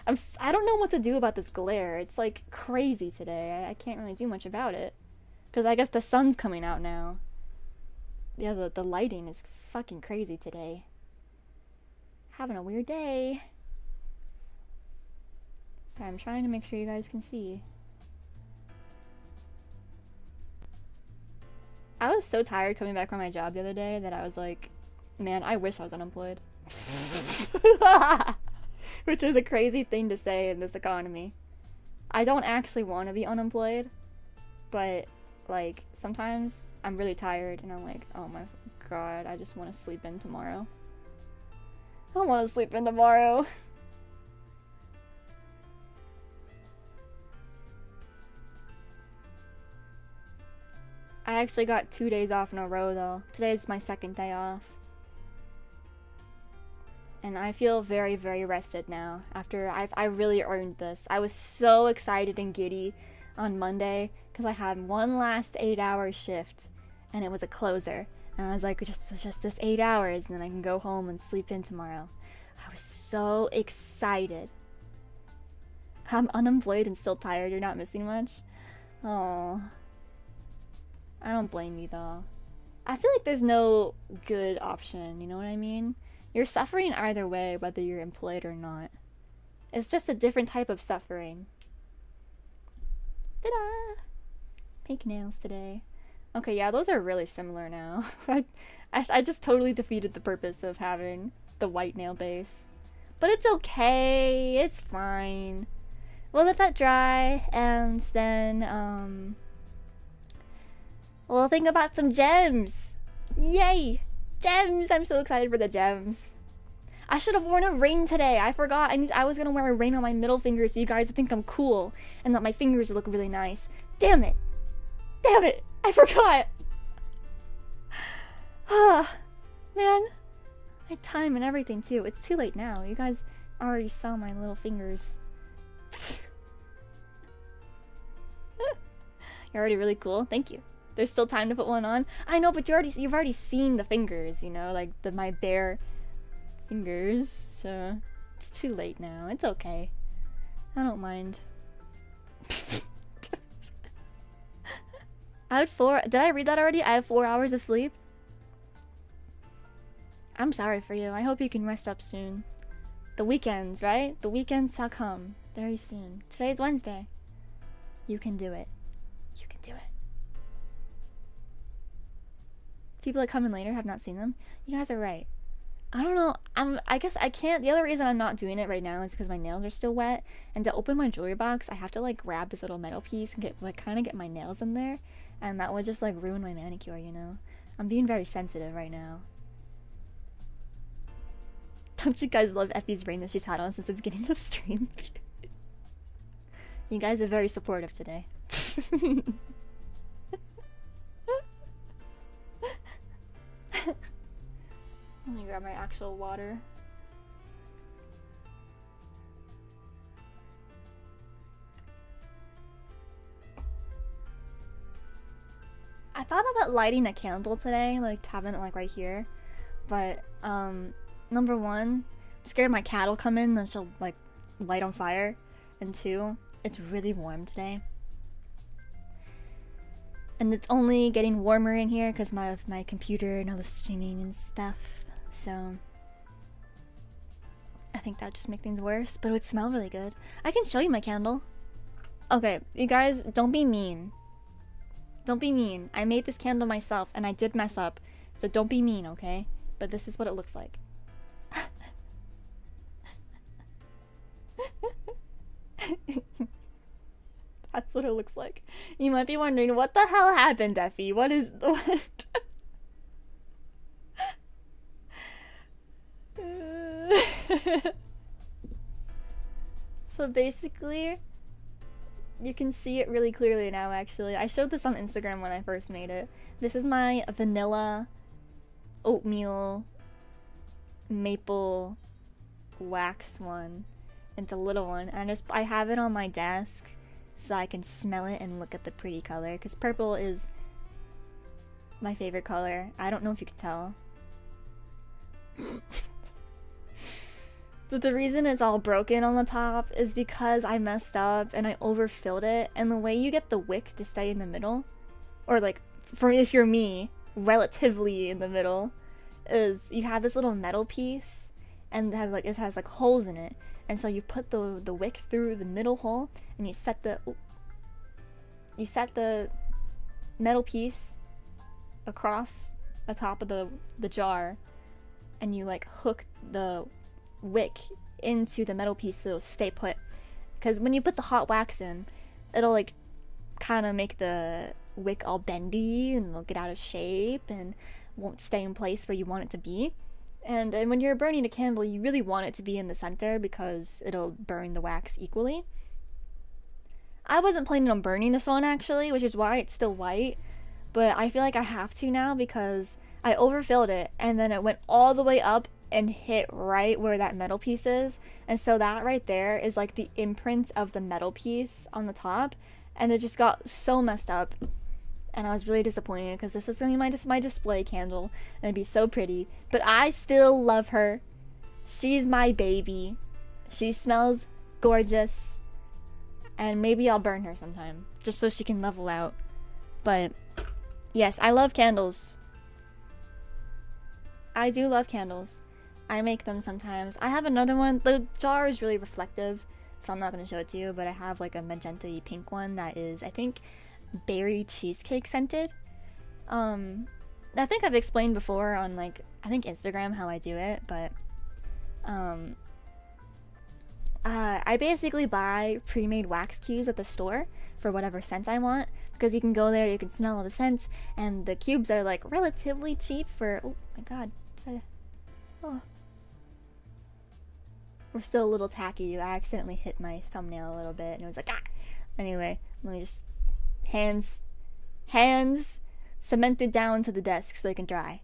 I don't know what to do about this glare. It's like crazy today. I can't really do much about it. Because I guess the sun's coming out now. Yeah, the lighting is fucking crazy today. Having a weird day. So I'm trying to make sure you guys can see. I was so tired coming back from my job the other day that I was like, man, I wish I was unemployed. Which is a crazy thing to say in this economy. I don't actually want to be unemployed, but like sometimes I'm really tired and I'm like, oh my god, I just want to sleep in tomorrow. I want to sleep in tomorrow. I actually got 2 days off in a row though. Today's my second day off. And I feel very, very rested now after I really earned this. I was so excited and giddy on Monday because I had one last 8-hour shift and it was a closer. And I was like, just this 8 hours and then I can go home and sleep in tomorrow. I was so excited. I'm unemployed and still tired. You're not missing much? Oh. I don't blame you though. I feel like there's no good option, you know what I mean? You're suffering either way, whether you're employed or not. It's just a different type of suffering. Ta-da! Pink nails today. Okay, yeah, those are really similar now. I just totally defeated the purpose of having the white nail base. But it's okay, it's fine. We'll let that dry, and then, we'll think about some gems! Yay! Gems! I'm so excited for the gems. I should have worn a ring today. I forgot. I was gonna wear a ring on my middle finger so you guys would think I'm cool and that my fingers look really nice. Damn it! Damn it! I forgot! Ah, man. I had time and everything too. It's too late now. You guys already saw my little fingers. You're already really cool. Thank you. There's still time to put one on. I know, but you've already seen the fingers, you know, like my bare fingers. So it's too late now. It's okay. I don't mind. I had 4. Did I read that already? I have 4 hours of sleep. I'm sorry for you. I hope you can rest up soon. The weekends, right? The weekends shall come very soon. Today's Wednesday. You can do it. You can do it. People that come in later have not seen them. You guys are right. I don't know. I guess I can't. The other reason I'm not doing it right now is because my nails are still wet. And to open my jewelry box, I have to like grab this little metal piece and get like kind of get my nails in there. And that would just like ruin my manicure, you know? I'm being very sensitive right now. Don't you guys love Effie's ring that she's had on since the beginning of the stream? You guys are very supportive today. Let me grab my actual water. I thought about lighting a candle today, like having it like right here. But number one, I'm scared my cat will come in and she'll like light on fire. And 2, it's really warm today. And it's only getting warmer in here because of my computer and all the streaming and stuff. So I think that would just make things worse, but it would smell really good. I can show you my candle. Okay, you guys, don't be mean. Don't be mean. I made this candle myself and I did mess up. So don't be mean, okay? But this is what it looks like. That's what it looks like. You might be wondering, what the hell happened, Ephie? What? So basically, you can see it really clearly now, actually. I showed this on Instagram when I first made it. This is my vanilla oatmeal maple wax one. It's a little one. And I have it on my desk so I can smell it and look at the pretty color. Because purple is my favorite color. I don't know if you can tell. But the reason it's all broken on the top is because I messed up and I overfilled it. And the way you get the wick to stay in the middle, or like, for if you're me, relatively in the middle, is you have this little metal piece and it has like holes in it. And so you put the wick through the middle hole, and you set the metal piece across the top of the jar, and you like hook the wick into the metal piece so it'll stay put. Because when you put the hot wax in, it'll like kind of make the wick all bendy, and it'll get out of shape and won't stay in place where you want it to be. And when you're burning a candle, you really want it to be in the center because it'll burn the wax equally. I wasn't planning on burning this one actually, which is why it's still white, but I feel like I have to now because I overfilled it and then it went all the way up and hit right where that metal piece is. And so that right there is like the imprint of the metal piece on the top, and it just got so messed up. And I was really disappointed because this was going to be my display candle and it'd be so pretty. But I still love her. She's my baby. She smells gorgeous. And maybe I'll burn her sometime just so she can level out. But yes, I love candles. I do love candles. I make them sometimes. I have another one. The jar is really reflective, so I'm not going to show it to you. But I have like a magenta-y pink one that is, I think, berry cheesecake scented. I think I've explained before on like, I think Instagram how I do it, but I basically buy pre-made wax cubes at the store for whatever scent I want, because you can go there, you can smell all the scents, and the cubes are like relatively cheap for, oh my god, oh. We're still a little tacky. I accidentally hit my thumbnail a little bit and it was like, ah! Anyway, let me just, hands cemented down to the desk so they can dry.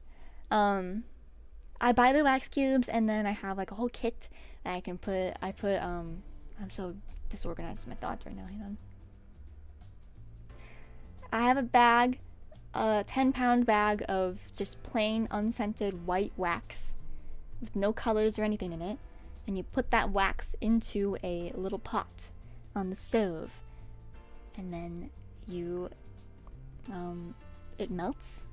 I buy the wax cubes and then I have like a whole kit that I can put, I'm so disorganized with my thoughts right now, hang on. I have a bag, a 10-pound bag of just plain unscented white wax with no colors or anything in it, and you put that wax into a little pot on the stove, and then you, it melts.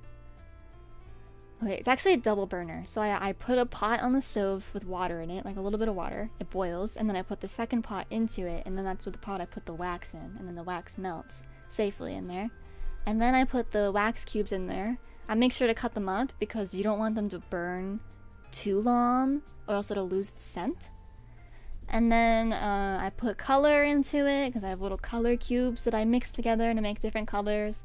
Okay, it's actually a double burner. So I put a pot on the stove with water in it, like a little bit of water. It boils, and then I put the second pot into it, and then that's with the pot I put the wax in, and then the wax melts safely in there. And then I put the wax cubes in there. I make sure to cut them up because you don't want them to burn too long, or else it'll lose its scent. And then I put color into it because I have little color cubes that I mix together to make different colors.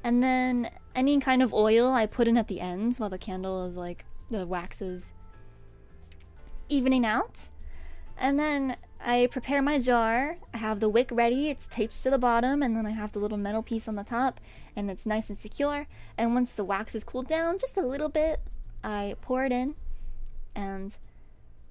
And then any kind of oil I put in at the ends while the candle is like, the wax is evening out. And then I prepare my jar. I have the wick ready, it's taped to the bottom, and then I have the little metal piece on the top, and it's nice and secure. And once the wax is cooled down just a little bit, I pour it in, and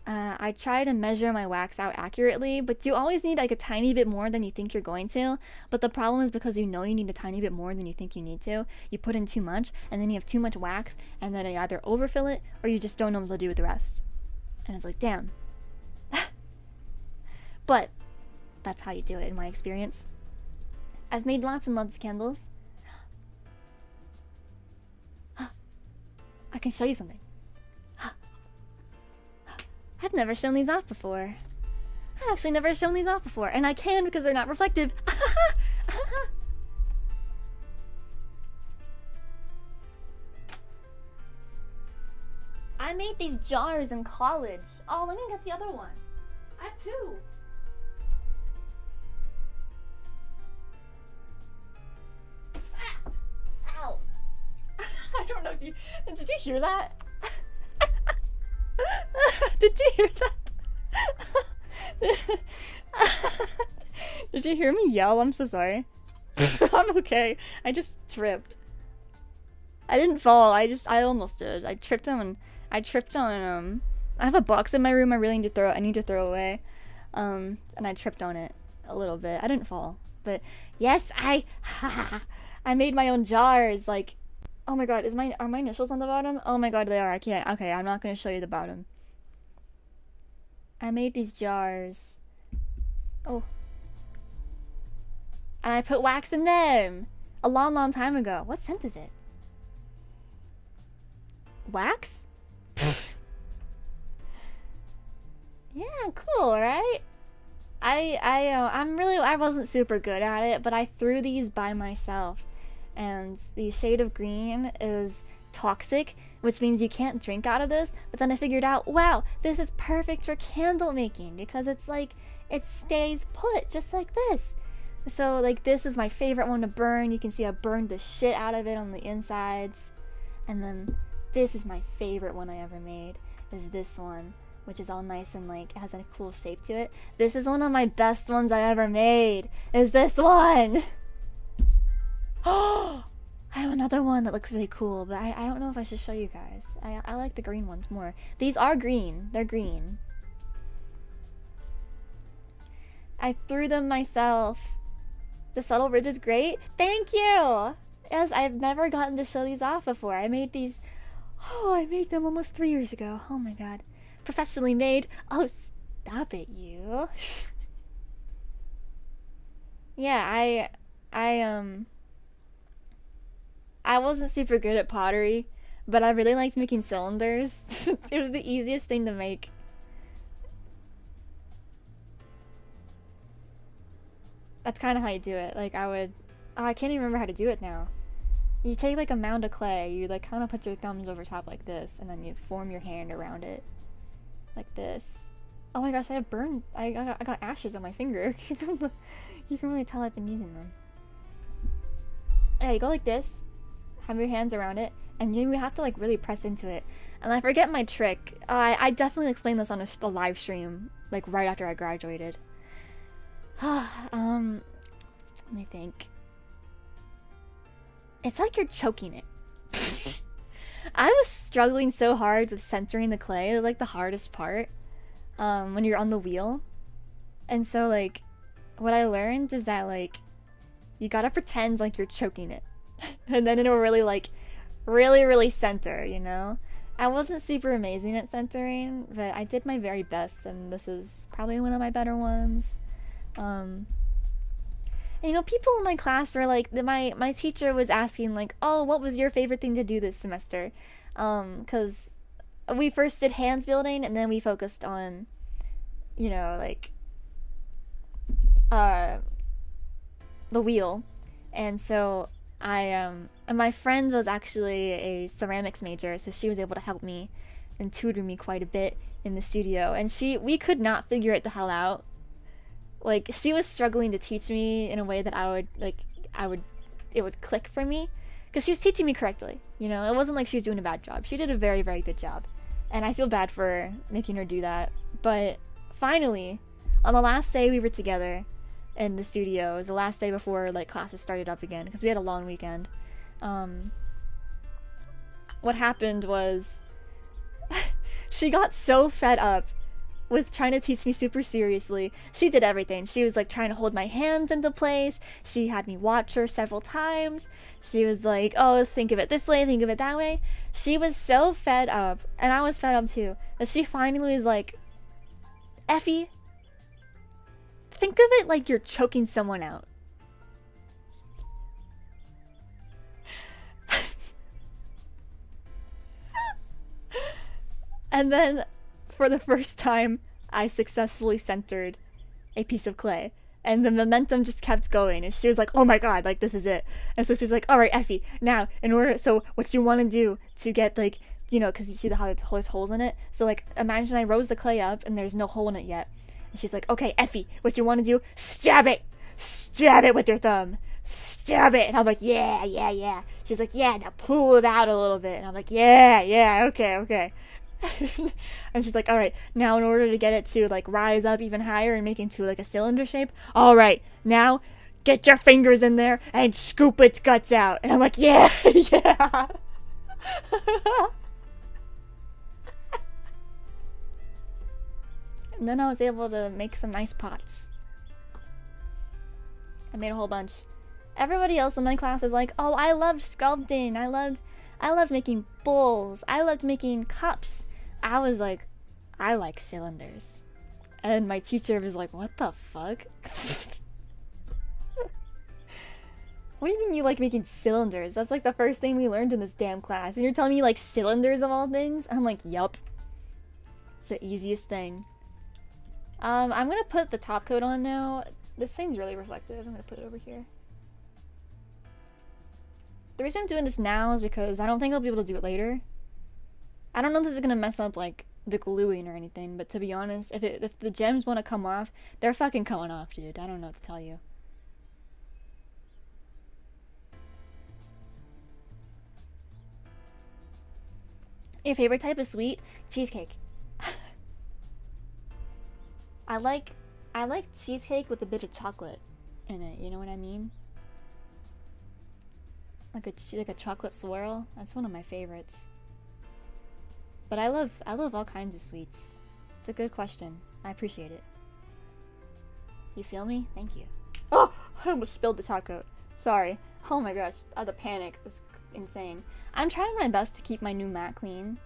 I try to measure my wax out accurately, but you always need like a tiny bit more than you think you're going to. But the problem is because you know you need a tiny bit more than you think you need to, you put in too much, and then you have too much wax, and then you either overfill it or you just don't know what to do with the rest. And it's like, damn. But that's how you do it in my experience. I've made lots and lots of candles. I can show you something. I've never shown these off before. I've actually never shown these off before, and I can because they're not reflective. I made these jars in college. Oh, let me get the other one. I have two. Ah! Ow. I don't know if you... Did you hear that? Did you hear that? Did you hear me yell? I'm so sorry. I'm okay. I just tripped. I didn't fall. I almost did. I tripped on I have a box in my room I really need to throw away. And I tripped on it a little bit. I didn't fall. But yes, I made my own jars. Like, oh my god, are my initials on the bottom? Oh my god, they are. I can't. Okay, I'm not going to show you the bottom. I made these jars. Oh. And I put wax in them. A long, long time ago. What scent is it? Wax? Yeah, kind of cool, right? I wasn't super good at it, but I threw these by myself. And the shade of green is toxic, which means you can't drink out of this. But then I figured out, wow, this is perfect for candle making because it's like, it stays put just like this. So like this is my favorite one to burn. You can see I burned the shit out of it on the insides. And then this is my favorite one I ever made, is this one, which is all nice and like, it has a cool shape to it. This is one of my best ones I ever made, is this one. Oh, I have another one that looks really cool, but I don't know if I should show you guys. I like the green ones more. These are green, they're green. I threw them myself. The subtle ridge is great. Thank you! Yes, I've never gotten to show these off before. I made these, I made them almost 3 years ago. Oh my god. Professionally made. Oh, stop it, you. Yeah, I wasn't super good at pottery, but I really liked making cylinders. It was the easiest thing to make. That's kind of how you do it. Like I can't even remember how to do it now. You take like a mound of clay, you like kind of put your thumbs over top like this, and then you form your hand around it. Like this. Oh my gosh, I have burned, I got ashes on my finger. You can really tell I've been using them. Yeah, you go like this, have your hands around it, and you have to like really press into it. And I forget my trick. I definitely explained this on a live stream, like right after I graduated. Let me think. It's like you're choking it. I was struggling so hard with centering the clay, like the hardest part, when you're on the wheel. And so like, what I learned is that like, you gotta pretend like you're choking it. And then it'll really like, really center, you know? I wasn't super amazing at centering, but I did my very best, and this is probably one of my better ones. And, you know, people in my class were like, my teacher was asking like, oh, what was your favorite thing to do this semester? Because we first did hands building, and then we focused on, you know, like, the wheel. And so and my friend was actually a ceramics major, so she was able to help me and tutor me quite a bit in the studio, and we could not figure it the hell out. Like, she was struggling to teach me in a way that it would click for me, because she was teaching me correctly, you know? It wasn't like she was doing a bad job. She did a very good job, and I feel bad for making her do that. But finally, on the last day we were together in the studio, it was the last day before like classes started up again, because we had a long weekend. What happened was she got so fed up with trying to teach me super seriously. She did everything. She was like trying to hold my hands into place. She had me watch her several times. She was like, oh, think of it this way, think of it that way. She was so fed up, and I was fed up too, that she finally was like, Ephie, think of it like you're choking someone out. And then, for the first time, I successfully centered a piece of clay. And the momentum just kept going. And she was like, oh my god, like, this is it. And so she's like, alright, Ephie, now, so what you want to do to get, like, you know, because you see how there's holes in it? So, like, imagine I rose the clay up and there's no hole in it yet. And she's like, okay, Ephie, what you want to do? Stab it! Stab it with your thumb! Stab it! And I'm like, yeah. She's like, yeah, now pull it out a little bit. And I'm like, yeah, okay. And she's like, alright, now in order to get it to like rise up even higher and make it into like a cylinder shape, alright, now get your fingers in there and scoop its guts out. And I'm like, yeah. And then I was able to make some nice pots. I made a whole bunch. Everybody else in my class is like, oh, I loved sculpting, I loved making bowls, I loved making cups. I was like, I like cylinders. And my teacher was like, what the fuck? What do you mean you like making cylinders? That's like the first thing we learned in this damn class. And you're telling me you like cylinders of all things? And I'm like, yup. It's the easiest thing. I'm gonna put the top coat on now. This thing's really reflective. I'm gonna put it over here. The reason I'm doing this now is because I don't think I'll be able to do it later. I don't know if this is gonna mess up like the gluing or anything, but to be honest, if the gems want to come off, they're fucking coming off, dude. I don't know what to tell you. Your favorite type of sweet? Cheesecake. I like cheesecake with a bit of chocolate in it. You know what I mean? Like a chocolate swirl. That's one of my favorites. But I love all kinds of sweets. It's a good question. I appreciate it. You feel me? Thank you. Oh, I almost spilled the top coat. Sorry. Oh my gosh, the panic was insane. I'm trying my best to keep my new mat clean,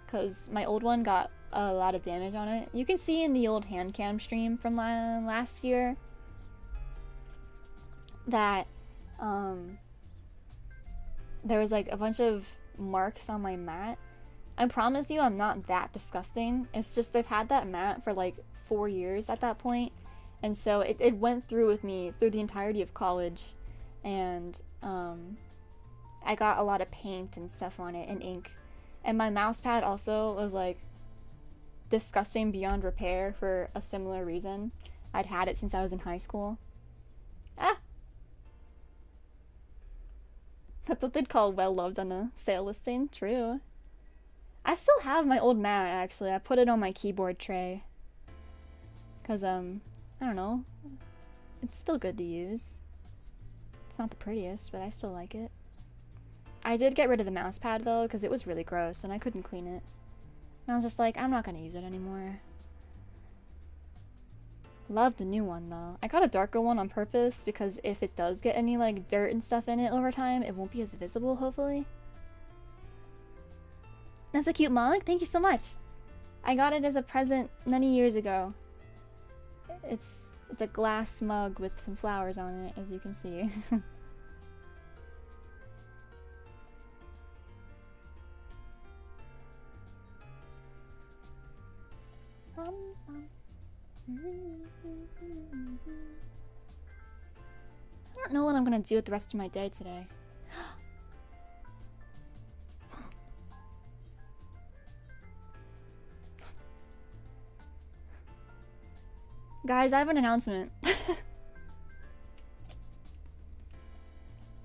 because my old one got a lot of damage on it. You can see in the old HANDCAM stream from last year that there was like a bunch of marks on my mat. I promise you I'm not that disgusting. It's just they've had that mat for like 4 years at that point, and so it went through with me through the entirety of college, and I got a lot of paint and stuff on it and ink. And my mouse pad also was like disgusting beyond repair for a similar reason. I'd had it since I was in high school. Ah! That's what they'd call well loved on a sale listing. True. I still have my old mat actually. I put it on my keyboard tray. Cause I don't know. It's still good to use. It's not the prettiest, but I still like it. I did get rid of the mouse pad though, because it was really gross and I couldn't clean it. And I was just like, I'm not gonna use it anymore. Love the new one though. I got a darker one on purpose because if it does get any like dirt and stuff in it over time, it won't be as visible, hopefully. That's a cute mug. Thank you so much. I got it as a present many years ago. It's a glass mug with some flowers on it, as you can see. I don't know what I'm gonna do with the rest of my day today. Guys, I have an announcement.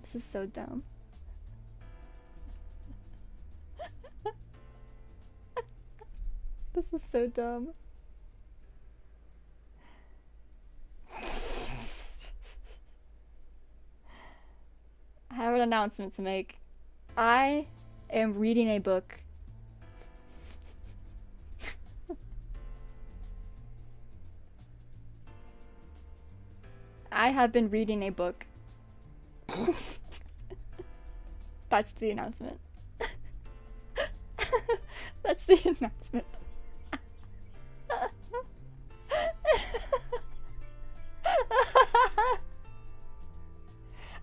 This is so dumb. This is so dumb. I have an announcement to make. I am reading a book. I have been reading a book. That's the announcement. That's the announcement.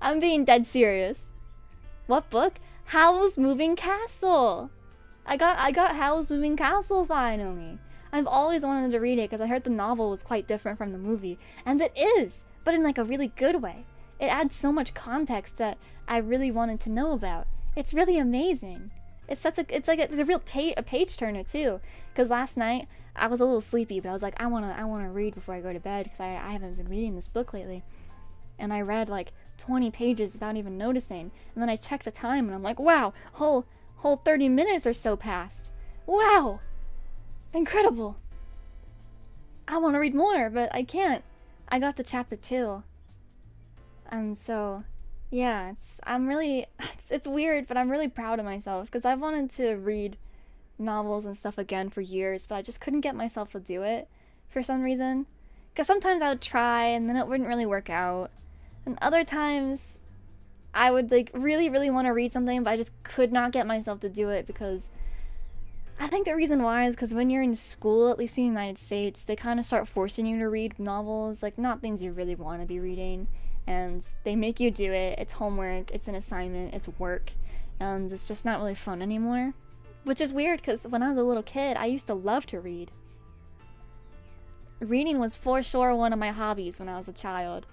I'm being dead serious. What book? Howl's Moving Castle. I got Howl's Moving Castle finally. I've always wanted to read it because I heard the novel was quite different from the movie, and it is, but in like a really good way. It adds so much context that I really wanted to know about. It's really amazing. It's like a real page turner too. Because last night I was a little sleepy, but I was like, I wanna read before I go to bed because I haven't been reading this book lately. And I read like 20 pages without even noticing. And then I checked the time and I'm like, wow, whole 30 minutes or so passed. Wow, incredible. I want to read more, but I can't. I got to chapter 2. And so, yeah, it's weird, but I'm really proud of myself because I've wanted to read novels and stuff again for years, but I just couldn't get myself to do it for some reason. Because sometimes I would try and then it wouldn't really work out. And other times I would like really, really want to read something, but I just could not get myself to do it because I think the reason why is because when you're in school, at least in the United States, they kind of start forcing you to read novels, like not things you really want to be reading. And they make you do it. It's homework, it's an assignment, it's work. And it's just not really fun anymore. Which is weird because when I was a little kid, I used to love to read. Reading was for sure one of my hobbies when I was a child.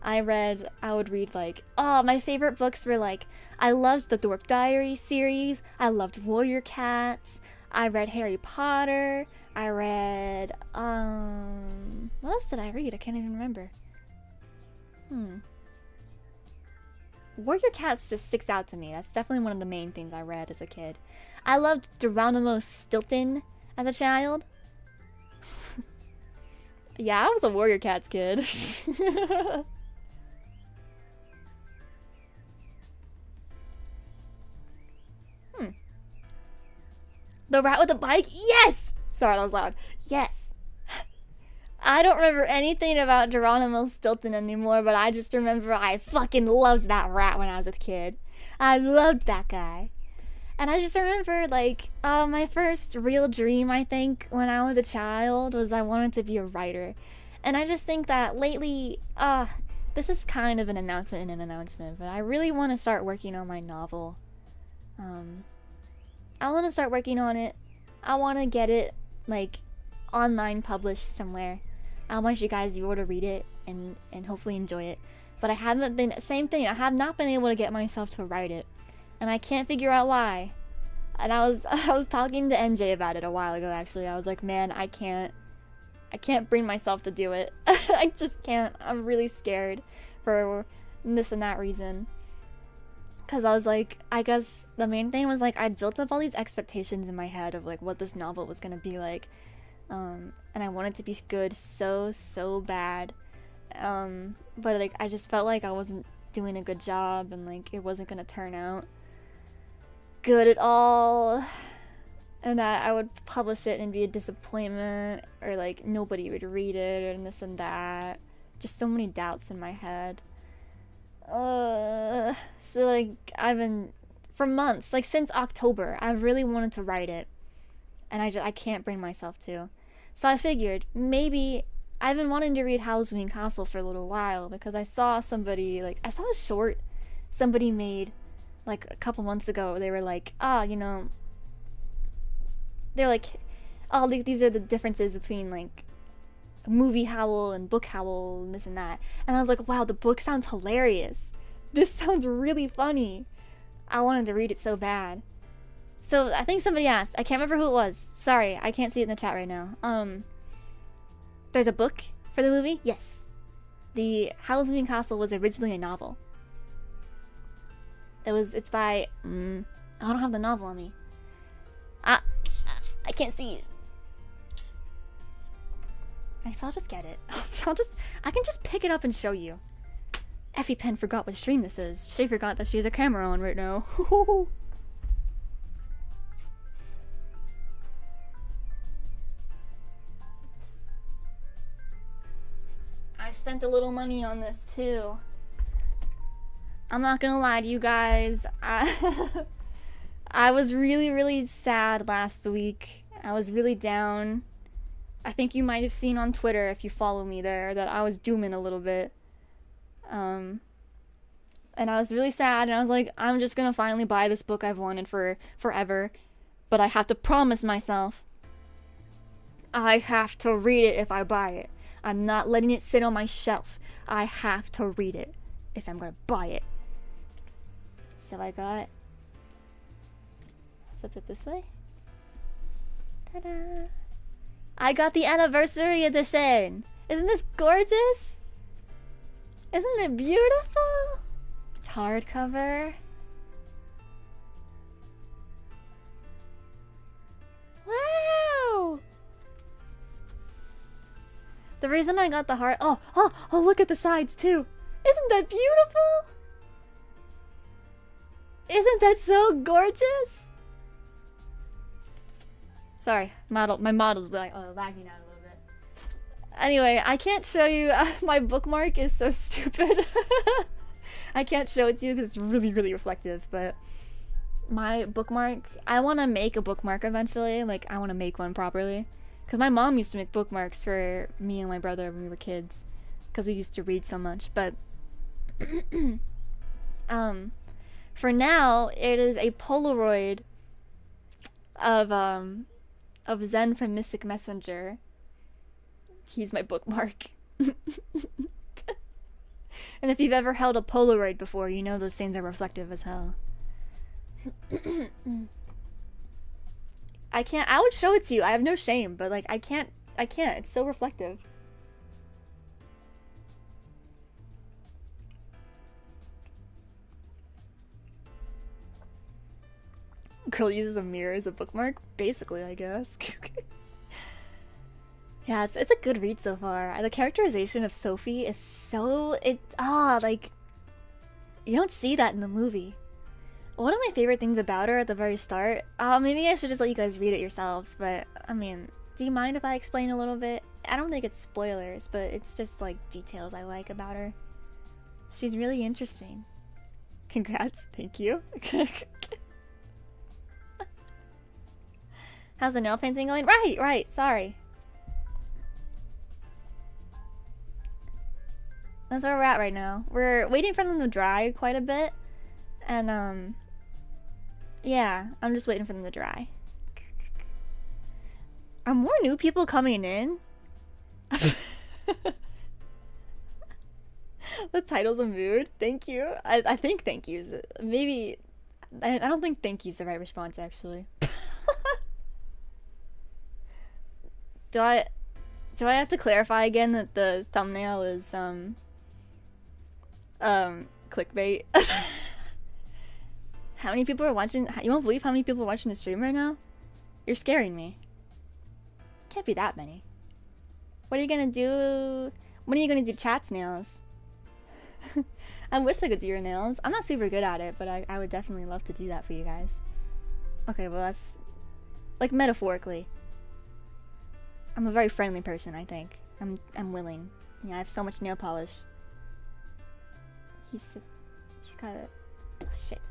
I would read like, oh, my favorite books were like, I loved the Dork Diary series, I loved Warrior Cats, I read Harry Potter, I read, what else did I read? I can't even remember. Warrior Cats just sticks out to me. That's definitely one of the main things I read as a kid. I loved Geronimo Stilton as a child. Yeah, I was a Warrior Cats kid. The rat with the bike? Yes! Sorry, that was loud. Yes! I don't remember anything about Geronimo Stilton anymore, but I just remember I fucking loved that rat when I was a kid. I loved that guy. And I just remember, like, my first real dream, I think, when I was a child, was I wanted to be a writer. And I just think that lately, this is kind of an announcement in an announcement, but I really want to start working on my novel. I want to start working on it. I want to get it, like, online published somewhere. I want you guys to be able to read it and hopefully enjoy it. But I haven't been, same thing, I have not been able to get myself to write it. And I can't figure out why. And I was talking to NJ about it a while ago, actually. I was like, man, I can't bring myself to do it. I just can't. I'm really scared for this and that reason. Because I was like, I guess the main thing was like, I'd built up all these expectations in my head of like what this novel was going to be like. And I wanted to be good so bad. But like, I just felt like I wasn't doing a good job and like, it wasn't going to turn out good at all. And that I would publish it and be a disappointment, or like nobody would read it, and this and that. Just so many doubts in my head. So like I've been, for months, like since October, I've really wanted to write it, and I can't bring myself to. So I figured maybe I've been wanting to read Halloween Castle for a little while because I saw somebody, like I saw a short somebody made like a couple months ago. They were like, you know, they're like, oh, these are the differences between like movie Howl and book Howl and this and that. And I was like, wow, the book sounds hilarious. This sounds really funny. I wanted to read it so bad. So I think somebody asked. I can't remember who it was. Sorry, I can't see it in the chat right now. There's a book for the movie? Yes. The Halloween Castle was originally a novel. It's by, I don't have the novel on me. I can't see it. Actually, I'll just get it. I can just pick it up and show you. ephiepen forgot what stream this is. She forgot that she has a camera on right now. I spent a little money on this too. I'm not gonna lie to you guys. I was really sad last week. I was really down. I think you might have seen on Twitter, if you follow me there, that I was dooming a little bit. And I was really sad, and I was like, I'm just gonna finally buy this book I've wanted for forever. But I have to promise myself, I have to read it if I buy it. I'm not letting it sit on my shelf. I have to read it if I'm gonna buy it. So I got, flip it this way. Ta-da! I got the anniversary edition! Isn't this gorgeous? Isn't it beautiful? It's hardcover. Wow! The reason I got the heart, oh, look at the sides too. Isn't that beautiful? Isn't that so gorgeous? Sorry, my model's like lagging out a little bit. Anyway, I can't show you. My bookmark is so stupid. I can't show it to you because it's really reflective. But my bookmark, I want to make a bookmark eventually. Like I want to make one properly. Because my mom used to make bookmarks for me and my brother when we were kids. Because we used to read so much. But for now, it is a Polaroid of Zen from Mystic Messenger. He's my bookmark. And if you've ever held a Polaroid before, you know those things are reflective as hell. I would show it to you. I have no shame, but like I can't. It's so reflective. Girl uses a mirror as a bookmark? Basically, I guess. Yeah, it's a good read so far. The characterization of Sophie is so... like... You don't see that in the movie. One of my favorite things about her at the very start... maybe I should just let you guys read it yourselves, but, I mean, do you mind if I explain a little bit? I don't think it's spoilers, but it's just, like, details I like about her. She's really interesting. Congrats, thank you. How's the nail painting going? Right, sorry. That's where we're at right now. We're waiting for them to dry quite a bit. And, yeah, I'm just waiting for them to dry. Are more new people coming in? The title's a mood. Thank you. I think thank you's... Maybe... I don't think thank you's the right response, actually. Do I have to clarify again that the thumbnail is, clickbait? How many people are watching? You won't believe how many people are watching the stream right now? You're scaring me. Can't be that many. What are you gonna do? When are you gonna do chat's nails? I wish I could do your nails. I'm not super good at it, but I would definitely love to do that for you guys. Okay, well that's... like, metaphorically. I'm a very friendly person, I think. I'm willing. Yeah, I have so much nail polish. He's got a... oh, shit.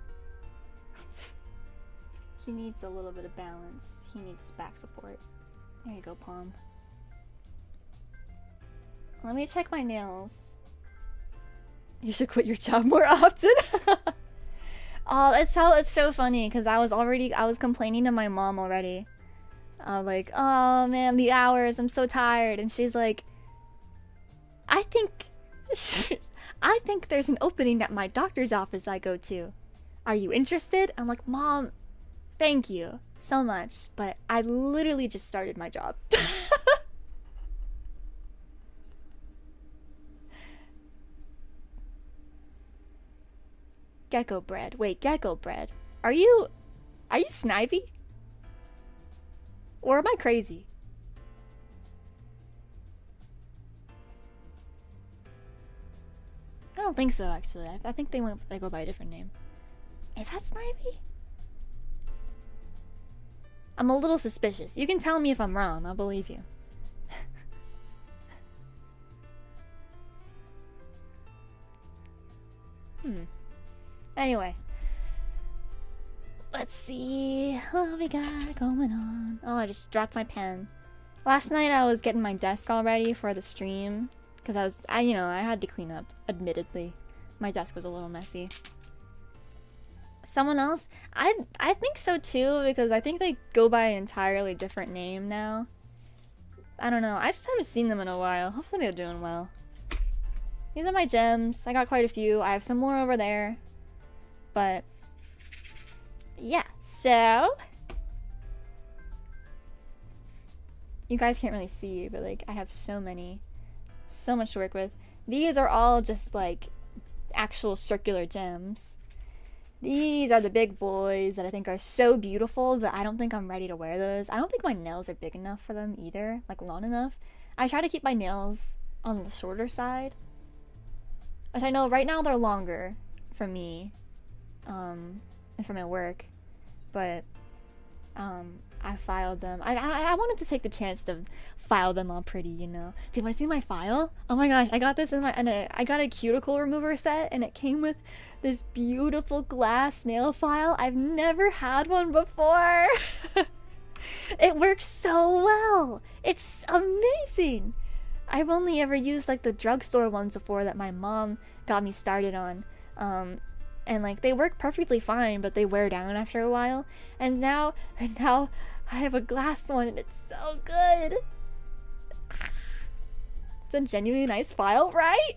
He needs a little bit of balance. He needs back support. There you go, Palm. Let me check my nails. You should quit your job more often. Oh, it's so funny because I was complaining to my mom already. Like, oh man, the hours, I'm so tired. And she's like, I think there's an opening at my doctor's office I go to. Are you interested? I'm like, Mom, thank you so much, but I literally just started my job. Gecko bread. Wait, gecko bread. Are you Snivy? Or am I crazy? I don't think so, actually. I think they go by a different name. Is that Snivy? I'm a little suspicious. You can tell me if I'm wrong. I'll believe you. Anyway. Let's see what we got going on. Oh, I just dropped my pen. Last night I was getting my desk all ready for the stream. Because I had to clean up, admittedly. My desk was a little messy. Someone else? I think so too, because I think they go by an entirely different name now. I don't know. I just haven't seen them in a while. Hopefully they're doing well. These are my gems. I got quite a few. I have some more over there. But yeah, so you guys can't really see, but like I have so much to work with. These are all just like actual circular gems. These are the big boys that I think are so beautiful, but I don't think I'm ready to wear those. I don't think my nails are big enough for them either, like long enough. I try to keep my nails on the shorter side, which I know right now they're longer for me, and for my work, but I filed them. I wanted to take the chance to file them all pretty, you know. Do you want to see my file? Oh my gosh, I got this I got a cuticle remover set, and it came with this beautiful glass nail file. I've never had one before. It works so well. It's amazing. I've only ever used like the drugstore ones before that my mom got me started on. And like they work perfectly fine, but they wear down after a while. And now I have a glass one, and it's so good. It's a genuinely nice file, right?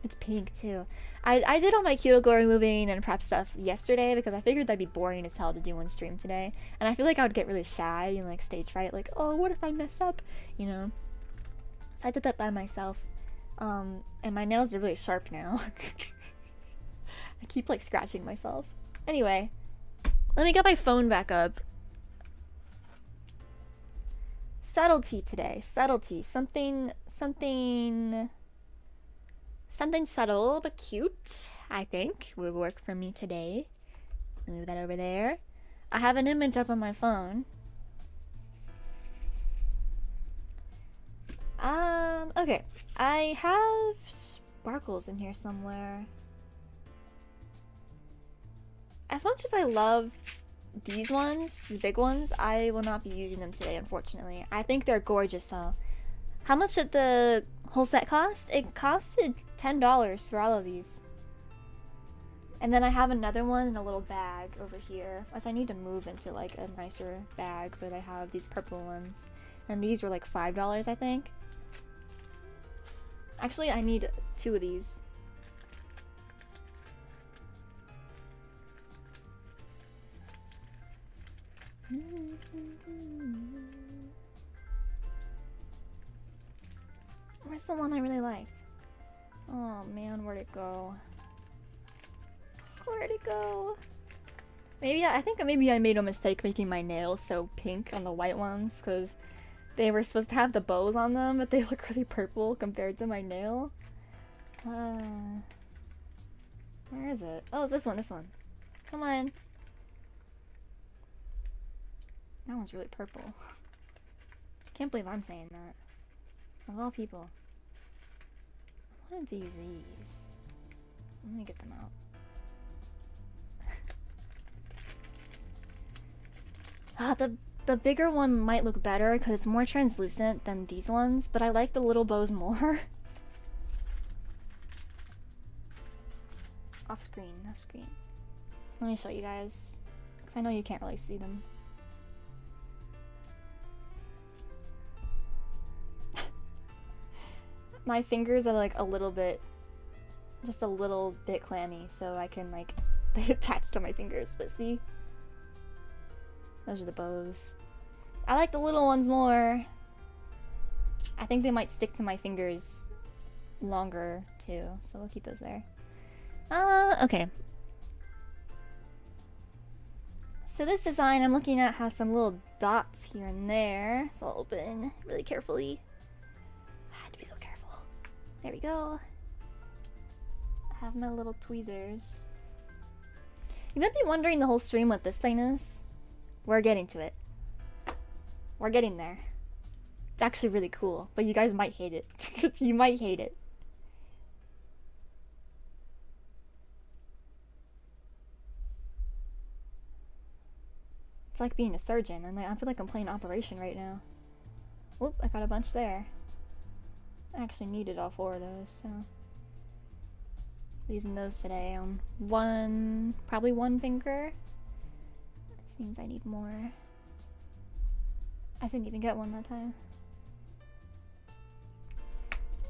It's pink too. I did all my cuticle removing and prep stuff yesterday because I figured that'd be boring as hell to do on stream today. And I feel like I would get really shy and like stage fright, like, oh, what if I mess up? You know? So I did that by myself. And my nails are really sharp now. I keep like scratching myself. Anyway, let me get my phone back up. Subtlety today. Subtlety. Something subtle but cute, I think, would work for me today. Move that over there. I have an image up on my phone. Okay. I have sparkles in here somewhere. As much as I love these ones, the big ones, I will not be using them today, unfortunately. I think they're gorgeous, though. How much did the whole set cost? It costed $10 for all of these. And then I have another one in a little bag over here, which I need to move into like a nicer bag, but I have these purple ones. And these were like $5, I think. Actually, I need 2 of these. Where's the one I really liked? Oh man, where'd it go? Where'd it go? Maybe I think maybe I made a mistake making my nails so pink on the white ones, because they were supposed to have the bows on them, but they look really purple compared to my nail. Where is it? Oh, it's this one, this one. Come on. That one's really purple. Can't believe I'm saying that. Of all people. I wanted to use these. Let me get them out. The bigger one might look better because it's more translucent than these ones, but I like the little bows more. Off screen, off screen. Let me show you guys, because I know you can't really see them. My fingers are like a little bit, just a little bit clammy, so I can like, they attach to my fingers, but see? Those are the bows. I like the little ones more. I think they might stick to my fingers longer too, so we'll keep those there. Okay. So this design I'm looking at has some little dots here and there, so I'll open really carefully. I have to be so careful. There we go. I have my little tweezers. You might be wondering the whole stream what this thing is. We're getting to it. We're getting there. It's actually really cool, but you guys might hate it. You might hate it. It's like being a surgeon, and I feel like I'm playing Operation right now. Whoop, I got a bunch there. I actually needed all 4 of those, so using those today on probably one finger. It seems I need more. I didn't even get one that time.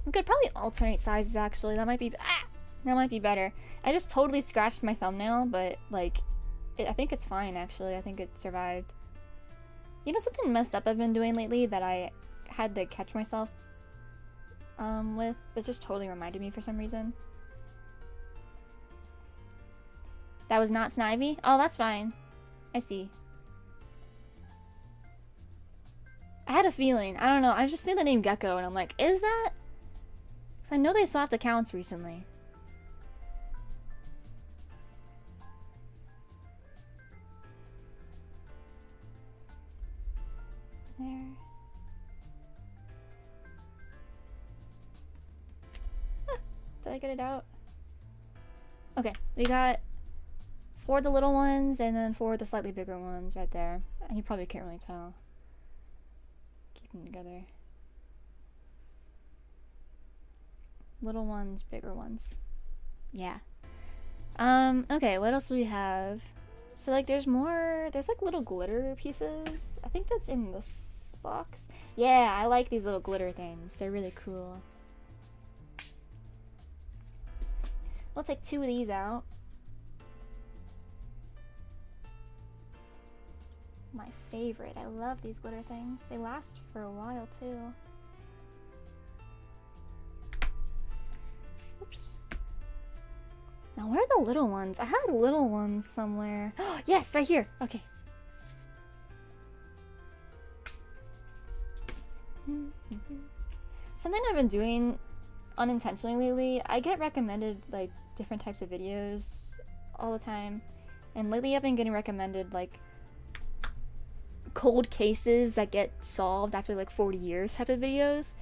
We could probably alternate sizes actually. That might be that might be better. I just totally scratched my thumbnail, but like I think it's fine actually. I think it survived. You know something messed up I've been doing lately that I had to catch myself with, that just totally reminded me for some reason. That was not Snivy? Oh, that's fine. I see. I had a feeling. I don't know. I just see the name Gecko and I'm like, is that? Because I know they swapped accounts recently. There. Did I get it out? Okay, we got 4 of the little ones and then 4 of the slightly bigger ones right there. And you probably can't really tell. Keep them together. Little ones, bigger ones. Yeah. Okay, what else do we have? So like there's like little glitter pieces. I think that's in this box. Yeah, I like these little glitter things. They're really cool. We'll take 2 of these out. My favorite. I love these glitter things. They last for a while too. Oops. Now where are the little ones? I had little ones somewhere. Yes, right here. Okay. Something I've been doing unintentionally lately, I get recommended like different types of videos all the time. And lately I've been getting recommended like cold cases that get solved after like 40 years type of videos.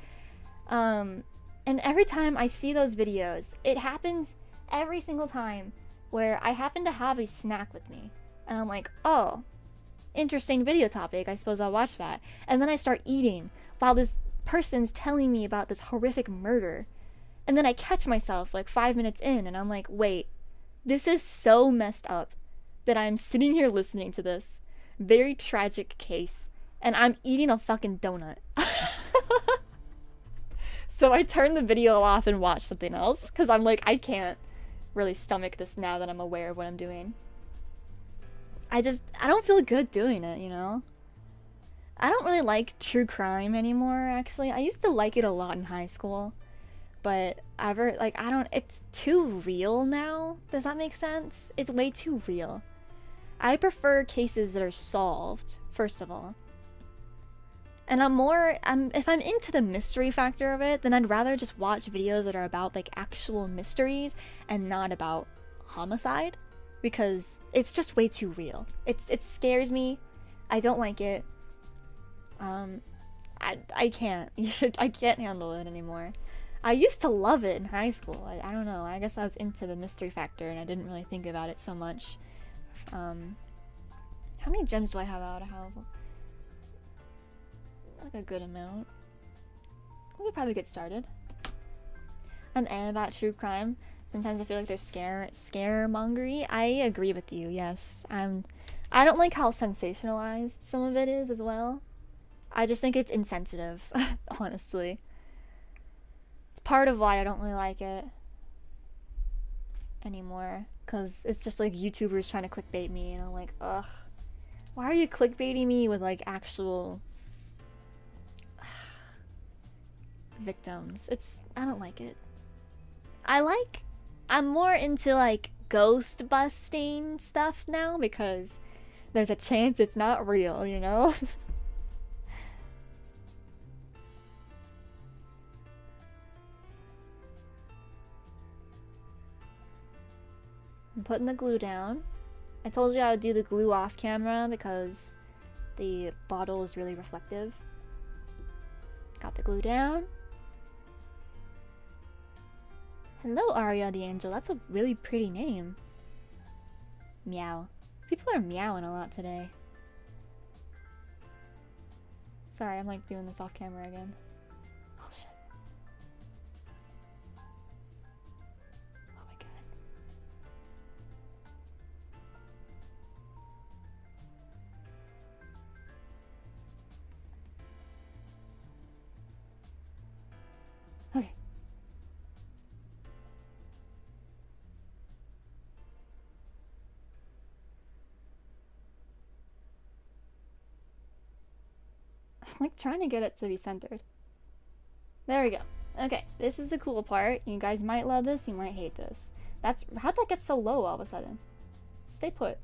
And every time I see those videos, it happens every single time where I happen to have a snack with me. And I'm like, oh, interesting video topic. I suppose I'll watch that. And then I start eating while this person's telling me about this horrific murder. And then I catch myself like 5 minutes in and I'm like, wait, this is so messed up that I'm sitting here listening to this very tragic case and I'm eating a fucking donut. So I turn the video off and watch something else because I'm like, I can't really stomach this now that I'm aware of what I'm doing. I don't feel good doing it, you know? I don't really like true crime anymore, actually. I used to like it a lot in high school, but it's too real now. Does that make sense? It's way too real. I prefer cases that are solved, first of all. And if I'm into the mystery factor of it, then I'd rather just watch videos that are about like actual mysteries and not about homicide, because it's just way too real. It scares me. I don't like it. I can't. I can't handle it anymore. I used to love it in high school. I don't know. I guess I was into the mystery factor and I didn't really think about it so much. How many gems do I have out? I have like a good amount. We could probably get started. I'm about true crime. Sometimes I feel like they're scaremongery. I agree with you. Yes. I don't like how sensationalized some of it is as well. I just think it's insensitive, honestly. It's part of why I don't really like it anymore, because it's just like YouTubers trying to clickbait me, and I'm like, ugh, why are you clickbaiting me with like actual victims? I don't like it. I'm more into like ghost busting stuff now because there's a chance it's not real, you know? I'm putting the glue down. I told you I would do the glue off camera because the bottle is really reflective. Got the glue down. Hello, Aria the Angel. That's a really pretty name. Meow. People are meowing a lot today. Sorry, I'm like doing this off camera again. Oh shit. Oh my god. Okay. I'm like trying to get it to be centered. There we go. Okay, this is the cool part. You guys might love this, you might hate this. How'd that get so low all of a sudden? Stay put.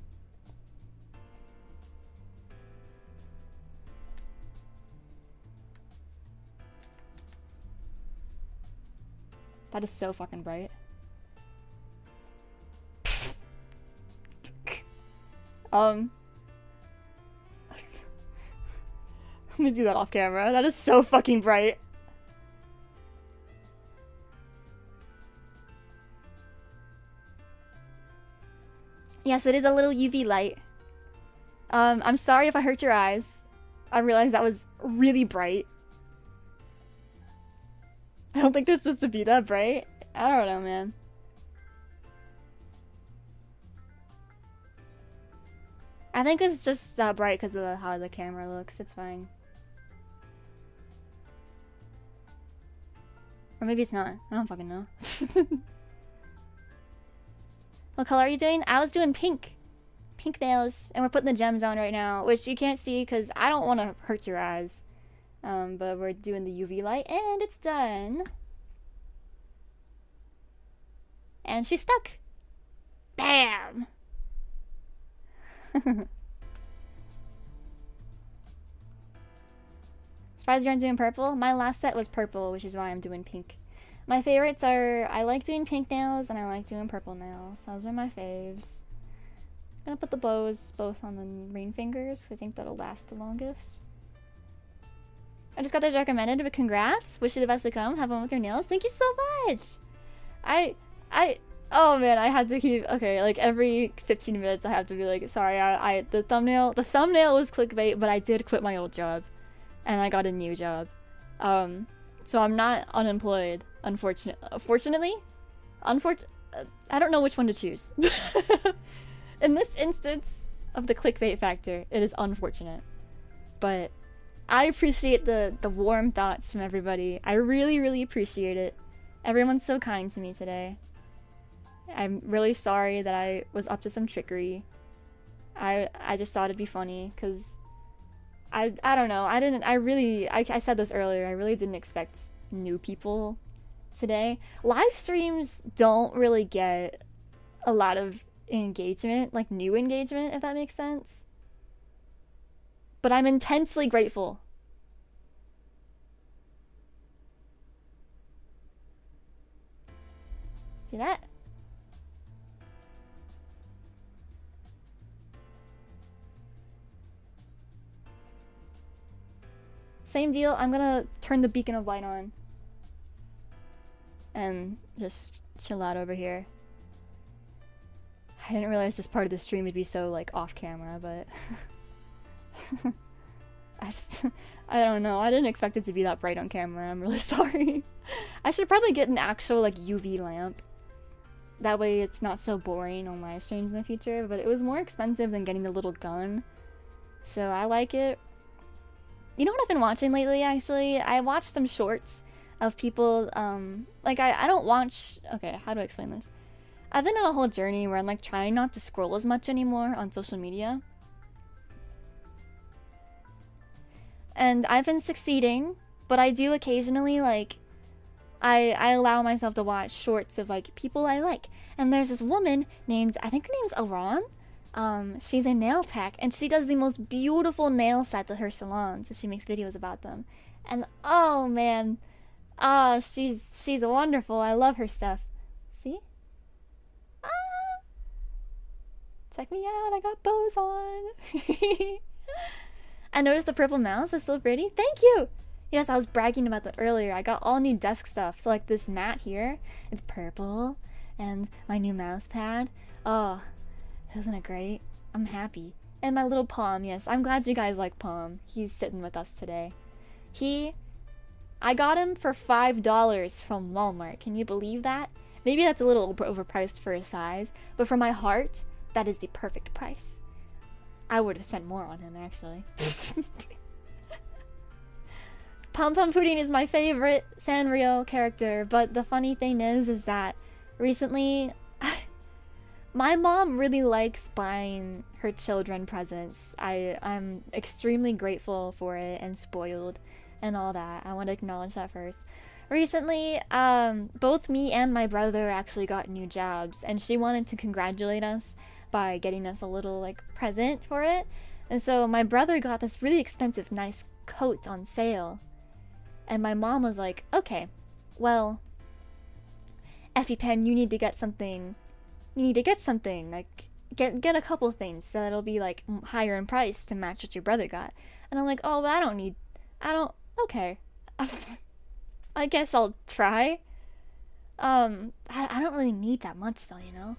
That is so fucking bright. Let me do that off camera. That is so fucking bright. Yes, it is a little UV light. I'm sorry if I hurt your eyes. I realized that was really bright. I don't think they're supposed to be that bright. I don't know, man. I think it's just that bright because of how the camera looks. It's fine. Or maybe it's not. I don't fucking know. What color are you doing? I was doing pink. Pink nails. And we're putting the gems on right now, which you can't see because I don't want to hurt your eyes. But we're doing the UV light and it's done. And she's stuck. Bam! Surprised you aren't doing purple? My last set was purple, which is why I'm doing pink. My favorites are, I like doing pink nails and I like doing purple nails. Those are my faves. I'm gonna put the bows both on the ring fingers. I think that'll last the longest. I just got those recommended, but congrats. Wish you the best to come. Have fun with your nails. Thank you so much. Oh man, I had to keep, okay, like every 15 minutes I have to be like, sorry, the thumbnail was clickbait, but I did quit my old job. And I got a new job. So I'm not unemployed, unfortunately. I don't know which one to choose. In this instance of the clickbait factor, it is unfortunate. But I appreciate the warm thoughts from everybody. I really, really appreciate it. Everyone's so kind to me today. I'm really sorry that I was up to some trickery. I just thought it'd be funny, because I don't know. I said this earlier. I really didn't expect new people today. Live streams don't really get a lot of engagement, like new engagement, if that makes sense. But I'm intensely grateful. See that? Same deal, I'm gonna turn the beacon of light on. And just chill out over here. I didn't realize this part of the stream would be so, like, off camera, but... I don't know, I didn't expect it to be that bright on camera, I'm really sorry. I should probably get an actual, like, UV lamp. That way it's not so boring on live streams in the future, but it was more expensive than getting the little gun. So I like it. You know what I've been watching lately, actually? I watched some shorts of people, like, I don't watch... Okay, how do I explain this? I've been on a whole journey where I'm, like, trying not to scroll as much anymore on social media. And I've been succeeding, but I do occasionally, like... I allow myself to watch shorts of, like, people I like. And there's this woman named... I think her name's Aran? She's a nail tech, and she does the most beautiful nail sets at her salon, so she makes videos about them. And oh man, she's wonderful. I love her stuff. See? Check me out, I got bows on. I noticed the purple mouse is so pretty. Thank you! Yes, I was bragging about that earlier. I got all new desk stuff. So like this mat here, it's purple, and my new mouse pad. Oh. Isn't it great? I'm happy. And my little Pom, yes. I'm glad you guys like Pom. He's sitting with us today. I got him for $5 from Walmart. Can you believe that? Maybe that's a little overpriced for his size, but for my heart, that is the perfect price. I would have spent more on him, actually. Pompompurin is my favorite Sanrio character, but the funny thing is that recently... My mom really likes buying her children presents. I'm extremely grateful for it and spoiled and all that. I want to acknowledge that first. Recently, both me and my brother actually got new jobs, and she wanted to congratulate us by getting us a little, like, present for it. And so my brother got this really expensive, nice coat on sale. And my mom was like, okay, well, ephiepen, you need to get something... like, get a couple things so that it'll be, like, higher in price to match what your brother got. And I'm like, oh, but okay. I guess I'll try. I don't really need that much though, you know?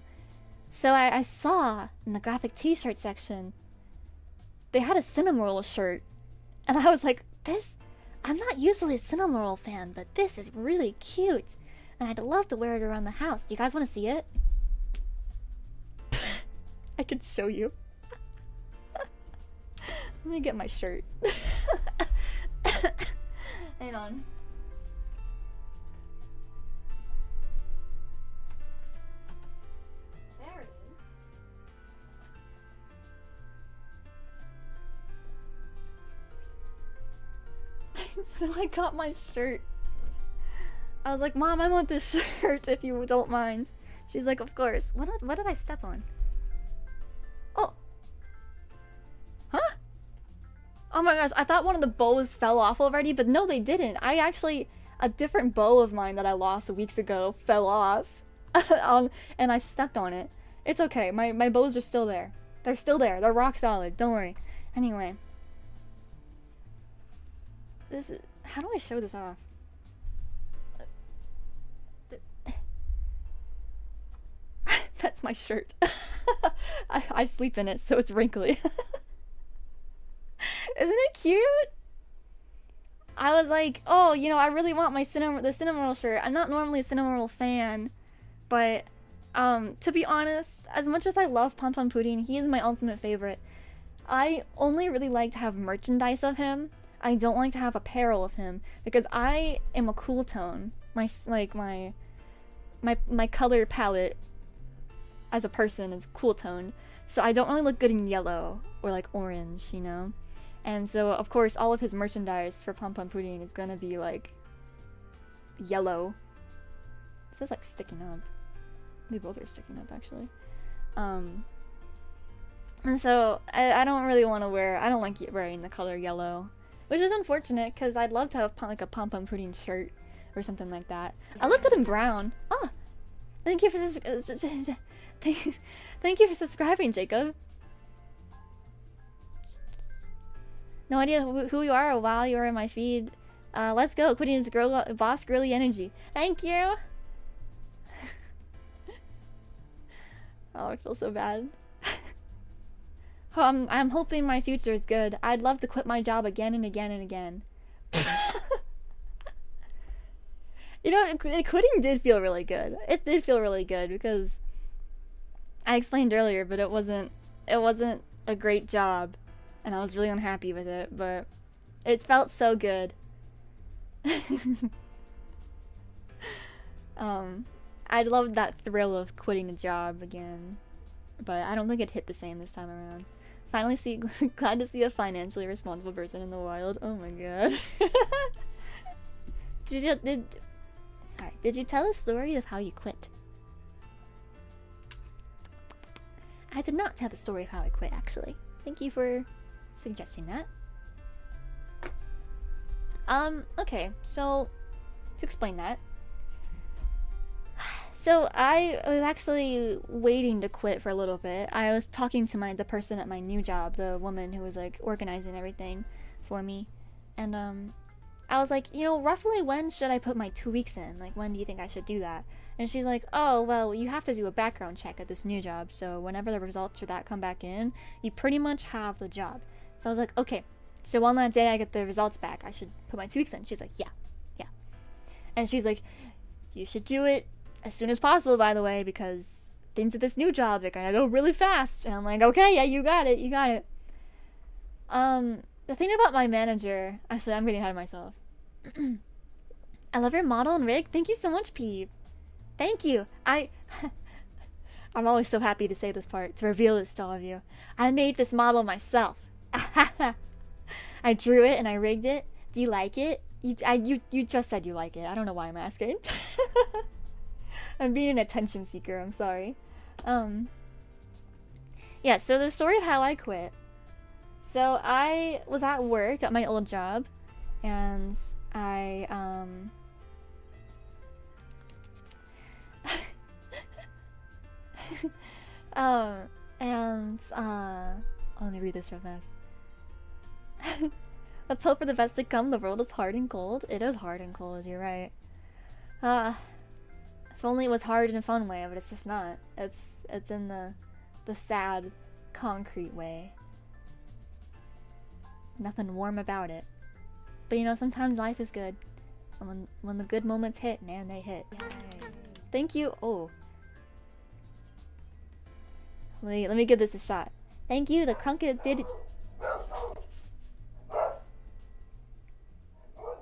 So I saw in the graphic t-shirt section, they had a Cinnamoroll shirt. And I was like, I'm not usually a Cinnamoroll fan, but this is really cute. And I'd love to wear it around the house. Do you guys want to see it? I could show you. Let me get my shirt. Hang on. So I got my shirt. I was like, Mom, I want this shirt if you don't mind. She's like, of course. What did I step on? Oh. Huh? Oh my gosh, I thought one of the bows fell off already, but no, they didn't. A different bow of mine that I lost weeks ago fell off. And I stepped on it. It's okay, my bows are still there. They're still there, they're rock solid, don't worry. Anyway. How do I show this off? That's my shirt. I sleep in it, so it's wrinkly. Isn't it cute? I was like, oh, you know, I really want the Cinnamoroll shirt. I'm not normally a Cinnamoroll fan, but to be honest, as much as I love Pompompurin, he is my ultimate favorite. I only really like to have merchandise of him. I don't like to have apparel of him because I am a cool tone. My color palette as a person is cool toned, so I don't really look good in yellow or like orange, you know. And so of course all of his merchandise for Pompompurin is gonna be like yellow. This is like sticking up. They both are sticking up actually. And so I don't really want to I don't like wearing the color yellow, which is unfortunate because I'd love to have like a Pompompurin shirt or something like that. I look good in brown. Ah, thank you for thank you for subscribing, Jacob. No idea who you are or why you are in my feed. Let's go. Quitting is boss girly energy. Thank you. Oh, I feel so bad. I'm hoping my future is good. I'd love to quit my job again and again and again. You know, quitting did feel really good. It did feel really good because I explained earlier, but it wasn't a great job, and I was really unhappy with it, but it felt so good. I'd love that thrill of quitting a job again, but I don't think it hit the same this time around. Finally glad to see a financially responsible person in the wild. Oh my god. Did you tell a story of how you quit? I did not tell the story of how I quit, actually. Thank you for suggesting that. Okay, so to explain that. So I was actually waiting to quit for a little bit. I was talking to the person at my new job, the woman who was like organizing everything for me, and I was like, you know, roughly when should I put my 2 weeks in? Like, when do you think I should do that? And she's like, oh, well, you have to do a background check at this new job, so whenever the results for that come back in, you pretty much have the job. So I was like, okay, so on that day I get the results back, I should put my 2 weeks in. She's like, yeah. And she's like, you should do it as soon as possible, by the way, because things at this new job, they're gonna go really fast. And I'm like, okay, yeah, you got it. The thing about my manager, actually, I'm getting ahead of myself. I love your model and rig. Thank you so much, Peep. Thank you. I'm always so happy to say this part, to reveal this to all of you. I made this model myself. I drew it and I rigged it. Do you like it? You just said you like it. I don't know why I'm asking. I'm being an attention seeker. I'm sorry. Yeah, so the story of how I quit. So I was at work at my old job, and I let me read this real fast. Let's hope for the best to come. The world is hard and cold. It is hard and cold, you're right. If only it was hard in a fun way, but it's just not. It's in the sad, concrete way. Nothing warm about it. But you know, sometimes life is good. And when the good moments hit, man, they hit. Yay. Thank you. Oh. Let me give this a shot. Thank you, the Crunket did...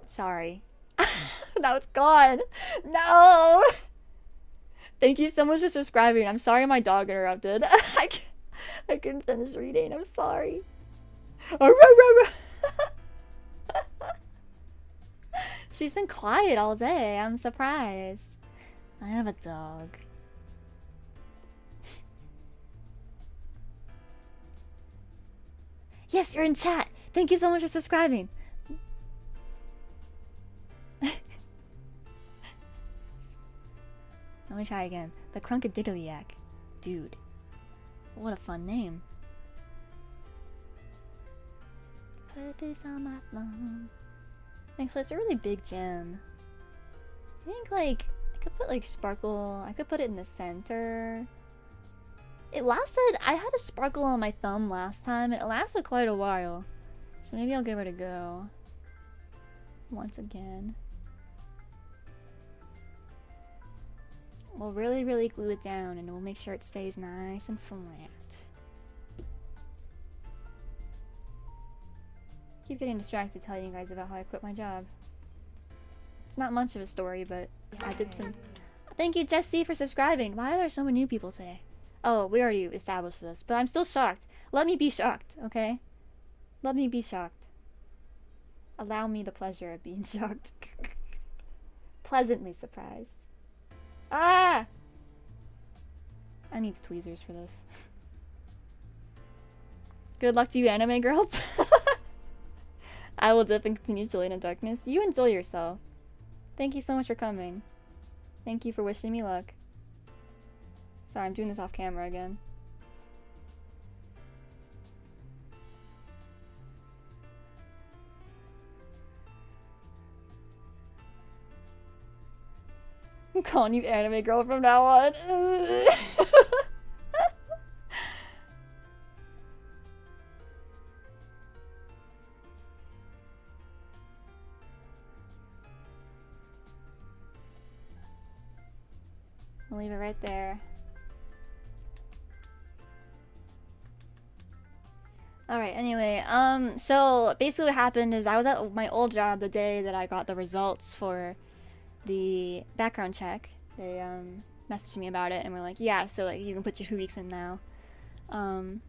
Sorry. Now it's gone. No! Thank you so much for subscribing. I'm sorry my dog interrupted. I couldn't finish reading. I'm sorry. She's been quiet all day. I'm surprised. I have a dog. Yes, you're in chat. Thank you so much for subscribing. Let me try again. The Crunkadidiliac. Dude. What a fun name. Put this on my thumb. Actually, it's a really big gem. I think, like, I could put, like, sparkle. I could put it in the center. It lasted. I had a sparkle on my thumb last time. It lasted quite a while. So maybe I'll give it a go. Once again. We'll really, really glue it down and we'll make sure it stays nice and flat. Keep getting distracted telling you guys about how I quit my job. It's not much of a story, but I did some... Thank you, Jesse, for subscribing. Why are there so many new people today? Oh, we already established this, but I'm still shocked. Let me be shocked, okay? Let me be shocked. Allow me the pleasure of being shocked. Pleasantly surprised. Ah! I need the tweezers for this. Good luck to you, anime girl. I will dip and continue chilling in darkness. You enjoy yourself. Thank you so much for coming. Thank you for wishing me luck. Sorry, I'm doing this off camera again. I'm calling you anime girl from now on. I'll leave it right there. Alright, anyway, so basically what happened is I was at my old job the day that I got the results for the background check. They messaged me about it and were like, yeah, so like you can put your 2 weeks in now. And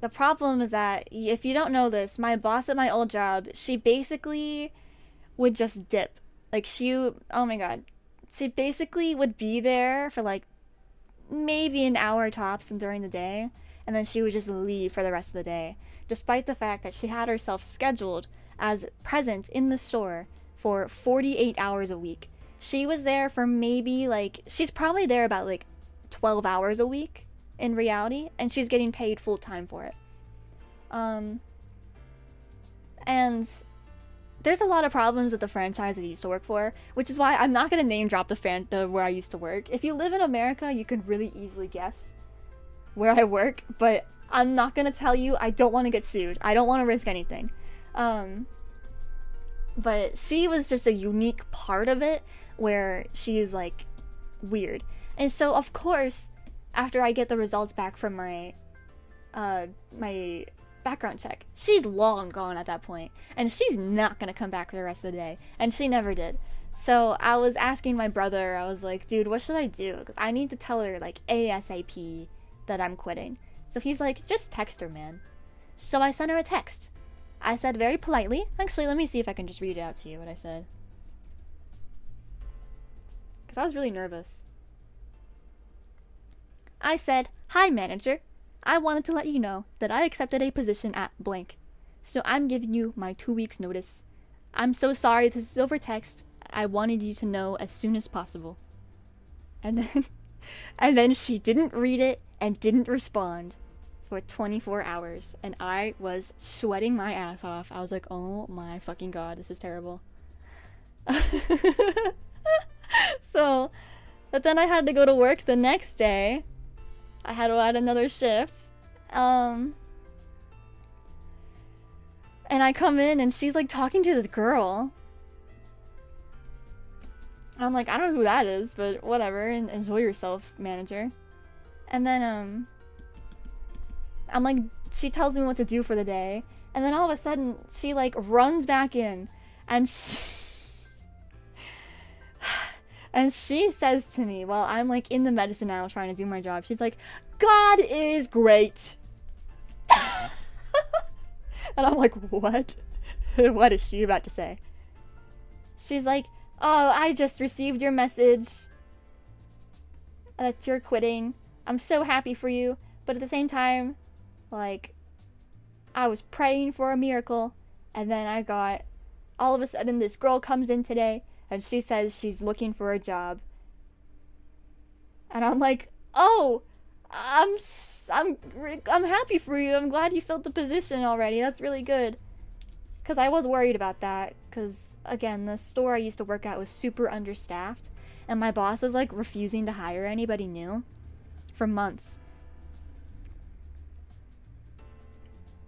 the problem is that if you don't know this, my boss at my old job, she basically would just dip. Like oh my god. She basically would be there for like maybe an hour tops and during the day, and then she would just leave for the rest of the day, despite the fact that she had herself scheduled as present in the store for 48 hours a week. She was there for maybe like, she's probably there about like 12 hours a week in reality, and she's getting paid full time for it. And there's a lot of problems with the franchise that I used to work for, which is why I'm not going to name drop the where I used to work. If you live in America, you can really easily guess where I work, but I'm not going to tell you. I don't want to get sued. I don't want to risk anything. But she was just a unique part of it where she is like weird. And so of course, after I get the results back from my my background check, she's long gone at that point, and she's not gonna come back for the rest of the day, and she never did. So I was asking my brother, I was like, dude, what should I do? Because I need to tell her like ASAP that I'm quitting. So he's like, just text her, man. So I sent her a text. I said very politely, actually let me see if I can just read it out to you what I said, because I was really nervous. I said, hi manager, I wanted to let you know that I accepted a position at blank. So I'm giving you my 2 weeks notice. I'm so sorry this is over text. I wanted you to know as soon as possible. And then she didn't read it and didn't respond for 24 hours. And I was sweating my ass off. I was like, oh my fucking god, this is terrible. So, but then I had to go to work the next day. I had to add another shift. And I come in and she's like talking to this girl. I'm like, I don't know who that is, but whatever, and enjoy yourself, manager. And then I'm like, she tells me what to do for the day, and then all of a sudden she like runs back in and and she says to me, while I'm like in the medicine aisle trying to do my job, she's like, God is great. And I'm like, what? What is she about to say? She's like, oh, I just received your message that you're quitting. I'm so happy for you. But at the same time, like, I was praying for a miracle. And then I got, all of a sudden, this girl comes in today. And she says she's looking for a job. And I'm like, oh, I'm happy for you. I'm glad you filled the position already. That's really good. Because I was worried about that. Because, again, the store I used to work at was super understaffed. And my boss was, like, refusing to hire anybody new for months.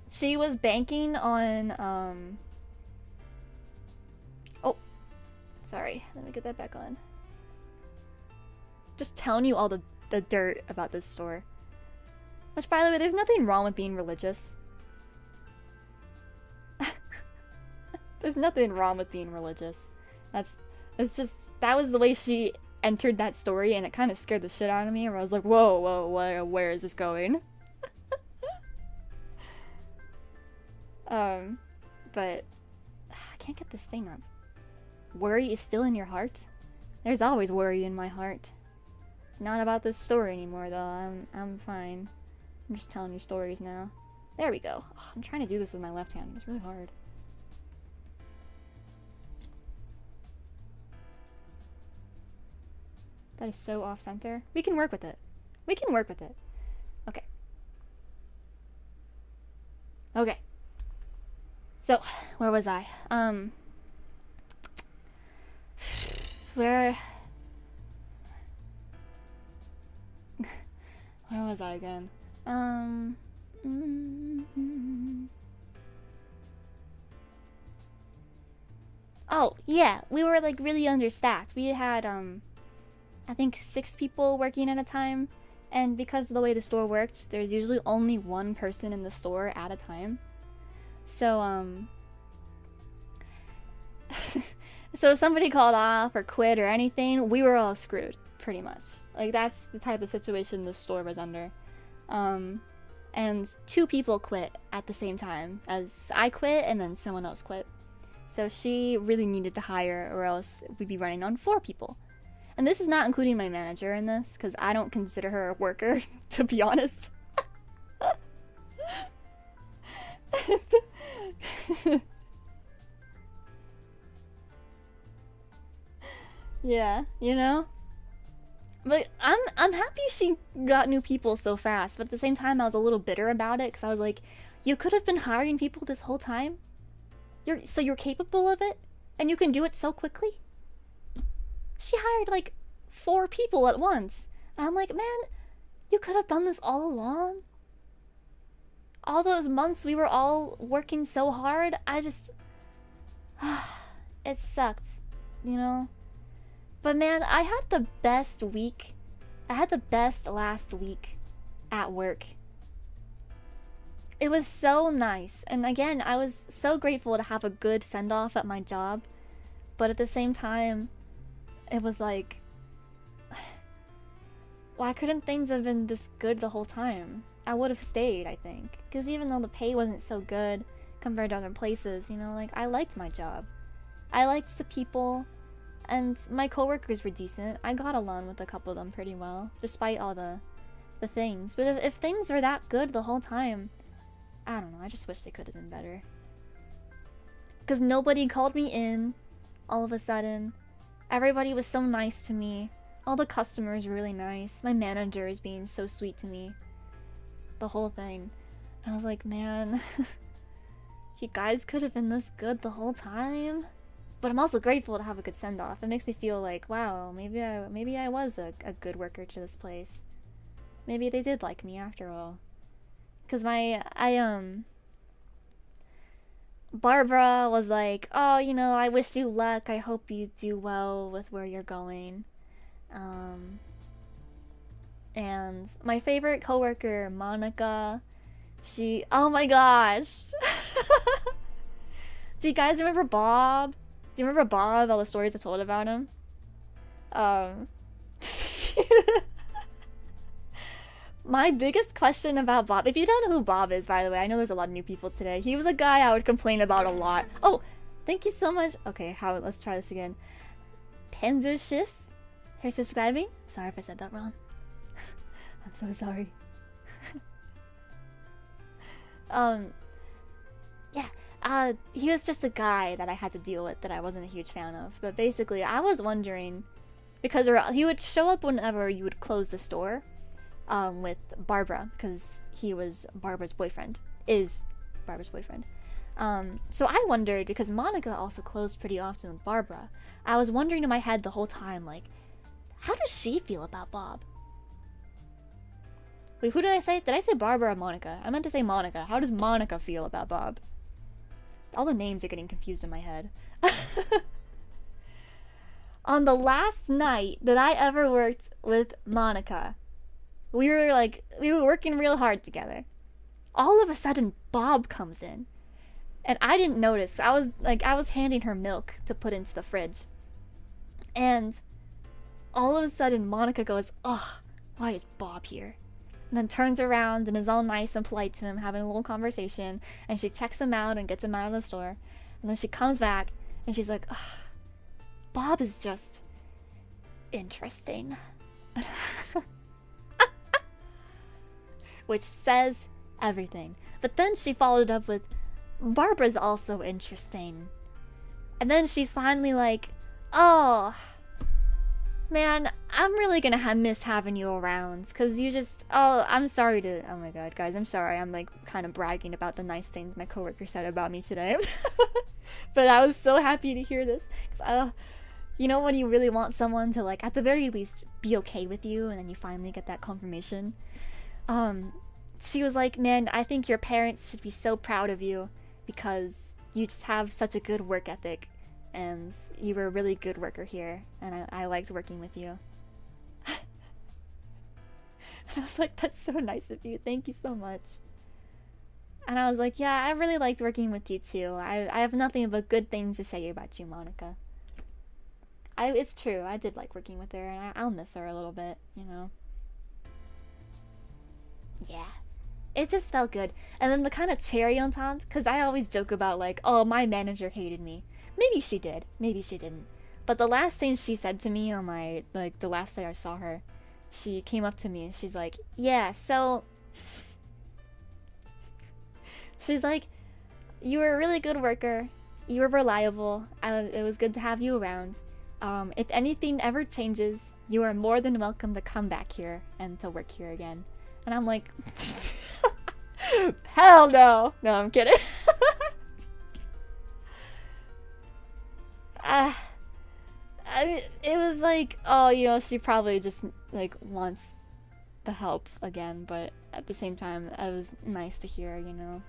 She was banking on, oh, sorry. Let me get that back on. Just telling you all the dirt about this store. Which, by the way, there's nothing wrong with being religious. There's nothing wrong with being religious. It's just, that was the way she entered that story, and it kind of scared the shit out of me, where I was like, whoa, where is this going? But I can't get this thing up. Worry is still in your heart? There's always worry in my heart. Not about this story anymore, though. I'm fine. I'm just telling you stories now. There we go. Oh, I'm trying to do this with my left hand. It's really hard. That is so off-center. We can work with it. We can work with it. Okay. Okay. So, where was I? Where was I again? Oh, yeah, we were like really understaffed. We had, I think 6 people working at a time. And because of the way the store worked, there's usually only one person in the store at a time. So, so if somebody called off or quit or anything, we were all screwed, pretty much. Like, that's the type of situation this store was under. And 2 people quit at the same time as I quit, and then someone else quit. So she really needed to hire, or else we'd be running on 4 people. And this is not including my manager in this, because I don't consider her a worker, to be honest. Yeah, you know? But I'm happy she got new people so fast, but at the same time I was a little bitter about it, because I was like, you could have been hiring people this whole time? So you're capable of it? And you can do it so quickly? She hired like 4 people at once. And I'm like, man, you could have done this all along. All those months we were all working so hard, I just... it sucked, you know? But man, I had the best week. I had the best last week at work. It was so nice. And again, I was so grateful to have a good send-off at my job. But at the same time, it was like... why couldn't things have been this good the whole time? I would have stayed, I think. Because even though the pay wasn't so good compared to other places, you know, like, I liked my job. I liked the people, and my coworkers were decent. I got along with a couple of them pretty well, despite all the things. But if things were that good the whole time, I don't know, I just wish they could have been better. Because nobody called me in all of a sudden. Everybody was so nice to me. All the customers were really nice. My manager is being so sweet to me. The whole thing. And I was like, man, you guys could have been this good the whole time. But I'm also grateful to have a good send-off. It makes me feel like, wow, maybe I was a good worker to this place. Maybe they did like me after all. Cause Barbara was like, oh, you know, I wish you luck. I hope you do well with where you're going. And my favorite coworker, Monica, she, oh my gosh. Do you guys remember Bob? Do you remember Bob, all the stories I told about him? My biggest question about Bob, if you don't know who Bob is, by the way, I know there's a lot of new people today. He was a guy I would complain about a lot. Oh, thank you so much. Okay, let's try this again. Panzerschiff, for subscribing. Sorry if I said that wrong. I'm so sorry. Yeah, he was just a guy that I had to deal with that I wasn't a huge fan of. But basically, I was wondering, because he would show up whenever you would close the store, with Barbara, because he was Barbara's boyfriend, is Barbara's boyfriend. So I wondered, because Monica also closed pretty often with Barbara, I was wondering in my head the whole time, like, how does she feel about Bob? Wait, who did I say? Did I say Barbara or Monica? I meant to say Monica. How does Monica feel about Bob? All the names are getting confused in my head. On the last night that I ever worked with Monica, we were working real hard together. All of a sudden, Bob comes in. And I didn't notice. I was handing her milk to put into the fridge. And all of a sudden, Monica goes, "Ugh, why is Bob here?" And then turns around and is all nice and polite to him, having a little conversation. And she checks him out and gets him out of the store. And then she comes back and she's like, "Ugh, Bob is just interesting." Which says everything. But then she followed up with, "Barbara's also interesting." And then she's finally like, "Oh, man, I'm really gonna miss having you around, cause you just, oh, I'm sorry to, oh my god, guys, I'm sorry, I'm like kind of bragging about the nice things my coworker said about me today." But I was so happy to hear this, cause you know when you really want someone to, like, at the very least be okay with you, and then you finally get that confirmation. She was like, "Man, I think your parents should be so proud of you, because you just have such a good work ethic, and you were a really good worker here, and I liked working with you." And I was like, "That's so nice of you, thank you so much." And I was like, "Yeah, I really liked working with you too. I have nothing but good things to say about you, Monica." It's true, I did like working with her, and I'll miss her a little bit, you know. Yeah. It just felt good. And then the kind of cherry on top, because I always joke about, like, oh, my manager hated me. Maybe she did. Maybe she didn't. But the last thing she said to me on my, like, the last day I saw her, she came up to me and she's like, "Yeah, so..." She's like, "You were a really good worker. You were reliable. It was good to have you around. If anything ever changes, you are more than welcome to come back here and to work here again." And I'm like, hell no. No, I'm kidding. I mean, it was like, oh, you know, she probably just, like, wants the help again, but at the same time, it was nice to hear, you know.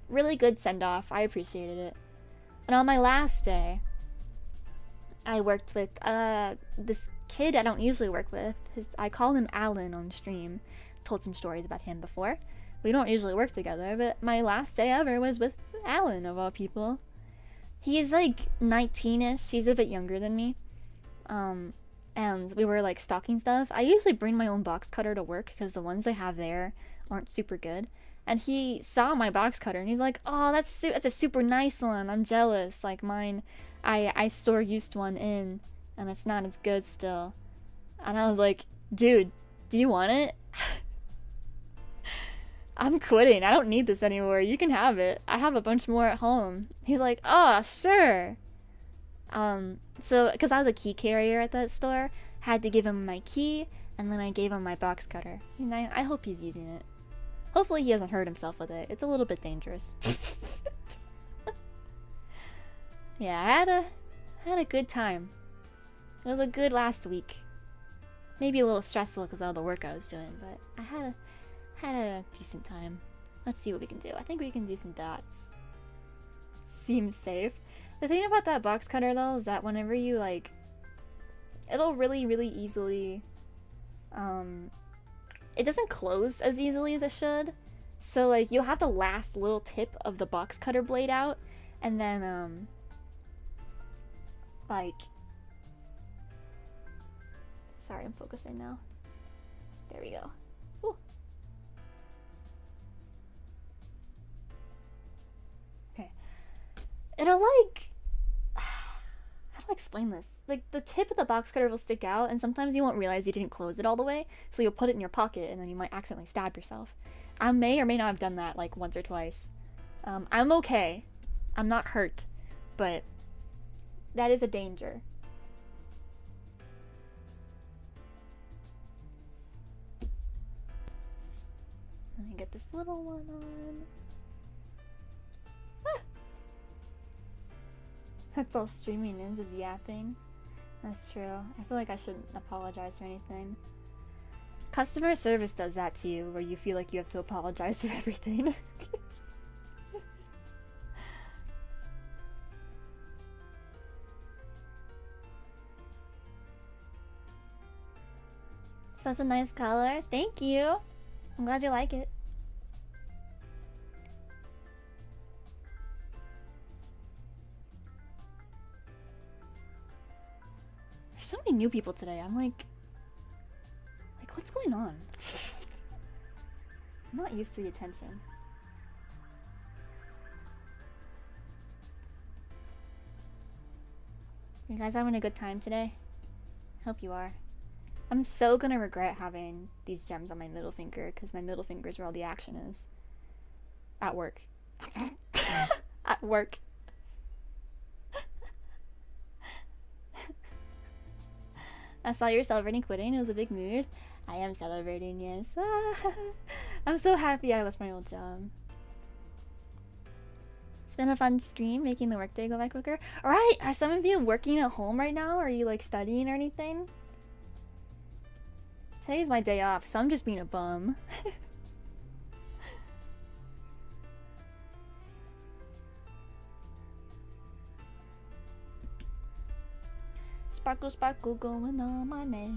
Really good send-off. I appreciated it. And on my last day, I worked with this kid I don't usually work with. I call him Alan on stream. Told some stories about him before. We don't usually work together, but my last day ever was with Alan, of all people. He's like 19ish. He's a bit younger than me. And we were like stocking stuff. I usually bring my own box cutter to work because the ones they have there aren't super good. And he saw my box cutter and he's like, "Oh, that's a super nice one. I'm jealous. Like mine, I store used one in and it's not as good still." And I was like, "Dude, do you want it?" "I'm quitting. I don't need this anymore. You can have it. I have a bunch more at home." He's like, "Oh, sure." So, because I was a key carrier at that store, had to give him my key, and then I gave him my box cutter. And I hope he's using it. Hopefully he hasn't hurt himself with it. It's a little bit dangerous. Yeah, I had a good time. It was a good last week. Maybe a little stressful because of all the work I was doing, but I had a decent time. Let's see what we can do. I think we can do some dots. Seems safe. The thing about that box cutter though is that whenever you like, it'll really, really easily, it doesn't close as easily as it should. So like you'll have the last little tip of the box cutter blade out, and then like, sorry, I'm focusing now. There we go. Ooh, It'll like, how do I explain this? Like the tip of the box cutter will stick out, and sometimes you won't realize you didn't close it all the way, so you'll put it in your pocket, and then you might accidentally stab yourself. I may or may not have done that like once or twice. I'm okay. I'm not hurt, but that is a danger. Let me get this little one on. Ah! That's all streaming is yapping. That's true. I feel like I shouldn't apologize for anything. Customer service does that to you, where you feel like you have to apologize for everything. Such a nice color. Thank you. I'm glad you like it. There's so many new people today. I'm like what's going on? I'm not used to the attention. You guys having a good time today? Hope you are. I'm so gonna regret having these gems on my middle finger, because my middle finger is where all the action is. At work. At work. I saw you were celebrating quitting. It was a big mood. I am celebrating, yes. I'm so happy I left my old job. It's been a fun stream, making the workday go by quicker. Alright, are some of you working at home right now? Are you like studying or anything? Today's my day off, so I'm just being a bum. Sparkle, sparkle going on my nail.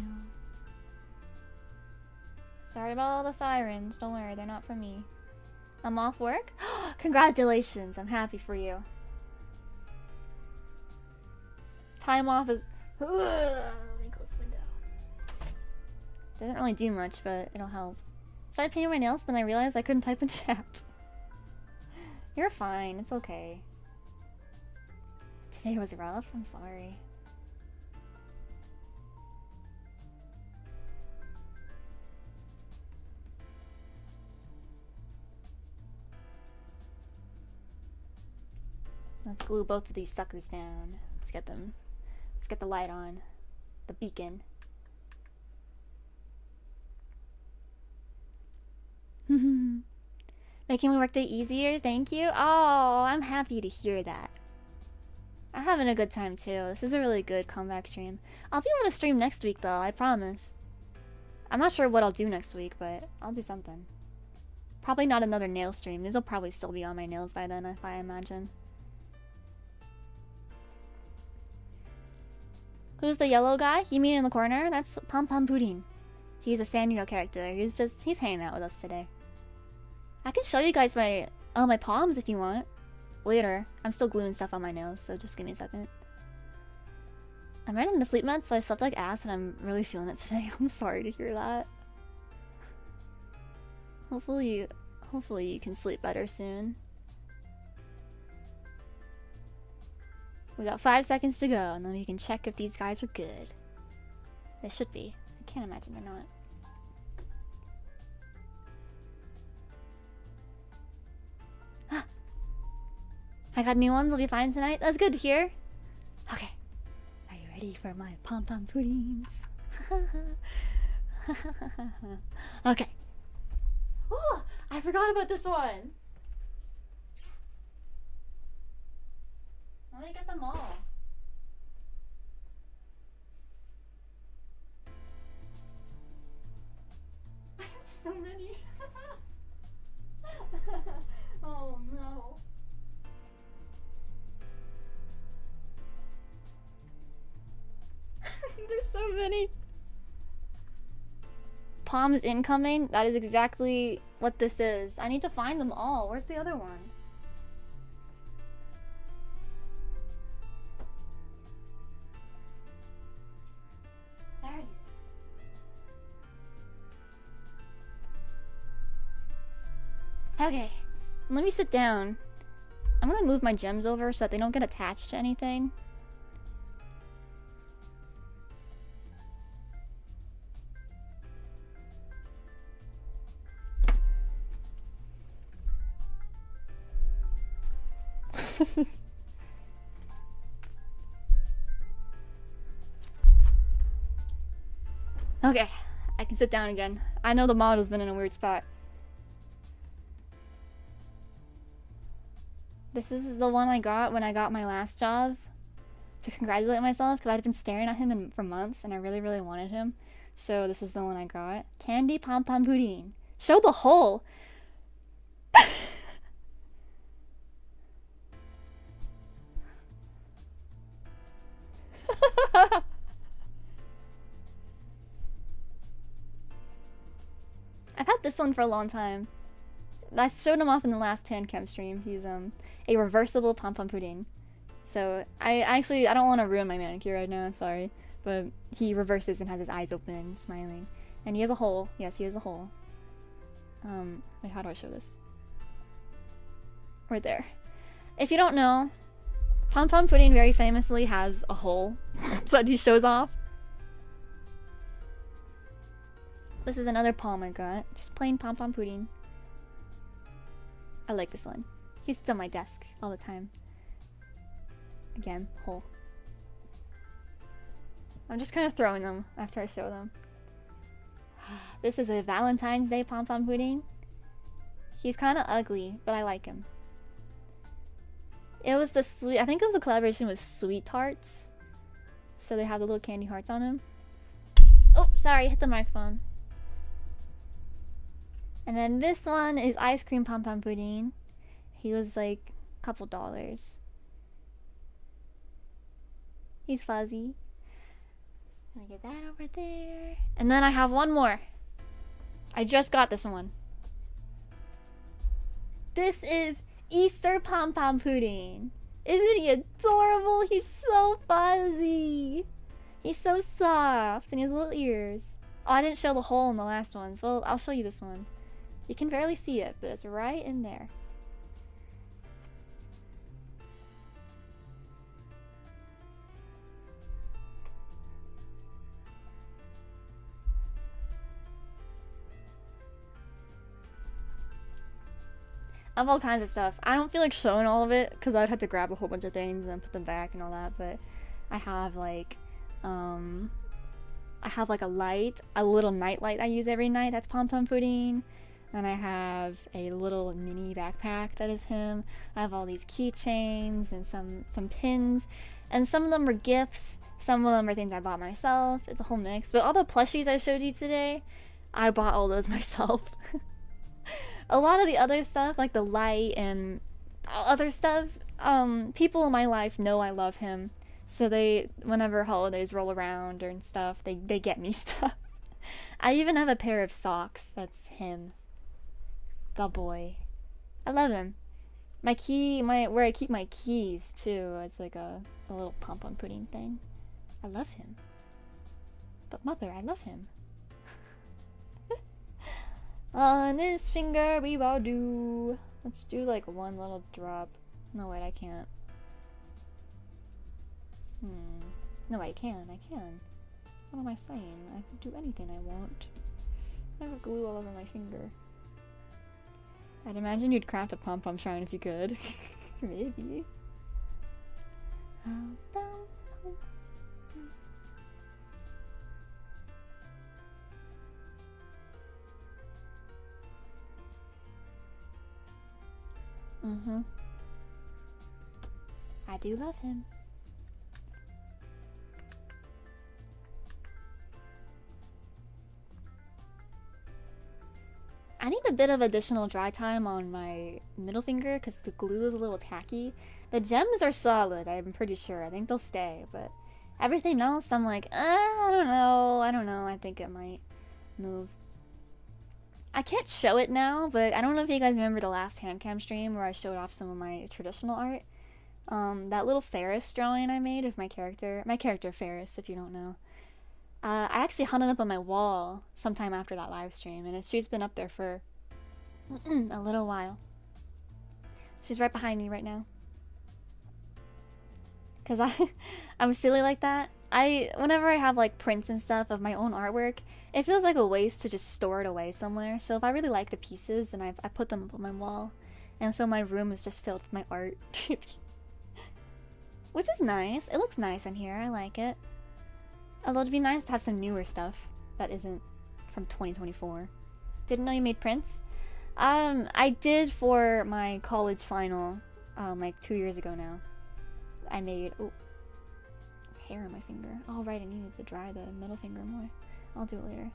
Sorry about all the sirens. Don't worry, they're not for me. I'm off work? Congratulations, I'm happy for you. Time off is... Let me close the window. Doesn't really do much, but it'll help. Started painting my nails, then I realized I couldn't type in chat. You're fine, it's okay. Today was rough, I'm sorry. Let's glue both of these suckers down. Let's get them. Let's get the light on. The beacon. Making my workday easier, thank you. Oh, I'm happy to hear that. I'm having a good time too. This is a really good comeback stream. I'll be able to stream next week though, I promise. I'm not sure what I'll do next week, but I'll do something. Probably not another nail stream. These will probably still be on my nails by then, if I imagine. Who's the yellow guy? You mean in the corner? That's Pompompurin. He's a Sanrio character. He's hanging out with us today. I can show you guys my palms if you want. Later. I'm still gluing stuff on my nails, so just give me a second. I'm right into sleep meds, so I slept like ass and I'm really feeling it today. I'm sorry to hear that. Hopefully you can sleep better soon. We got 5 seconds to go, and then we can check if these guys are good. They should be. I can't imagine they're not. I got new ones. I'll be fine tonight. That's good to hear. Okay. Are you ready for my pom-pom-purins? Okay. Oh, I forgot about this one. Let me get them all. I have so many. Oh no. There's so many. Palms incoming? That is exactly what this is. I need to find them all. Where's the other one? There it is. Okay. Let me sit down. I'm I'm gonna move my gems over so that they don't get attached to anything. Okay, I can sit down again. I know the model's been in a weird spot. This is the one I got when I got my last job to congratulate myself because I'd been staring at him for months and I really, really wanted him. So this is the one I got. Candy Pompompurin. Show the hole! I've had this one for a long time. I showed him off in the last HANDCAM stream. He's a reversible Pompompurin. So I don't want to ruin my manicure right now, I'm sorry. But he reverses and has his eyes open and smiling. And he has a hole. Yes, he has a hole. Wait, how do I show this? Right there. If you don't know, Pompompurin very famously has a hole that he shows off. This is another palm I got. Just plain Pompompurin. I like this one. He sits on my desk all the time. Again, hole. I'm just kind of throwing them after I show them. This is a Valentine's Day Pompompurin. He's kind of ugly, but I like him. It was the sweet. I think it was a collaboration with Sweet Tarts. So they have the little candy hearts on him. Oh, sorry, hit the microphone. And then this one is Ice Cream Pompompurin. He was like a couple dollars. He's fuzzy. Let me get that over there. And then I have one more. I just got this one. This is Easter Pompompurin. Isn't he adorable? He's so fuzzy. He's so soft and he has little ears. Oh, I didn't show the hole in the last one, so I'll show you this one. You can barely see it, but it's right in there. I have all kinds of stuff. I don't feel like showing all of it because I'd have to grab a whole bunch of things and then put them back and all that, but I have like a light, a little night light I use every night that's Pompompurin. And I have a little mini backpack that is him. I have all these keychains and some pins. And some of them are gifts. Some of them are things I bought myself. It's a whole mix. But all the plushies I showed you today, I bought all those myself. A lot of the other stuff, like the light and other stuff, people in my life know I love him. So they, whenever holidays roll around and stuff, they get me stuff. I even have a pair of socks that's him. The boy. I love him. My key, where I keep my keys too, it's like a little Pompompurin thing. I love him. But mother, I love him. On this finger we will do. Let's do like one little drop. No, wait, I can't. No, I can. What am I saying? I can do anything I want. I have glue all over my finger. I'd imagine you'd craft a pom-pom shrine if you could. Maybe. I do love him. I need a bit of additional dry time on my middle finger because the glue is a little tacky. The gems are solid, I'm pretty sure. I think they'll stay, but everything else, I'm like, I don't know. I think it might move. I can't show it now, but I don't know if you guys remember the last HANDCAM stream where I showed off some of my traditional art. That little Ferris drawing I made of my character Ferris, if you don't know. I actually hung it up on my wall sometime after that live stream, and she's been up there for a little while. She's right behind me right now. Cause I'm silly like that. Whenever I have like prints and stuff of my own artwork, it feels like a waste to just store it away somewhere. So if I really like the pieces, then I put them up on my wall, and so my room is just filled with my art, which is nice. It looks nice in here. I like it. Although it'd be nice to have some newer stuff that isn't from 2024. Didn't know you made prints. I did for my college final, like 2 years ago now. I made, oh, there's hair on my finger. Oh right, I needed to dry the middle finger more. I'll do it later.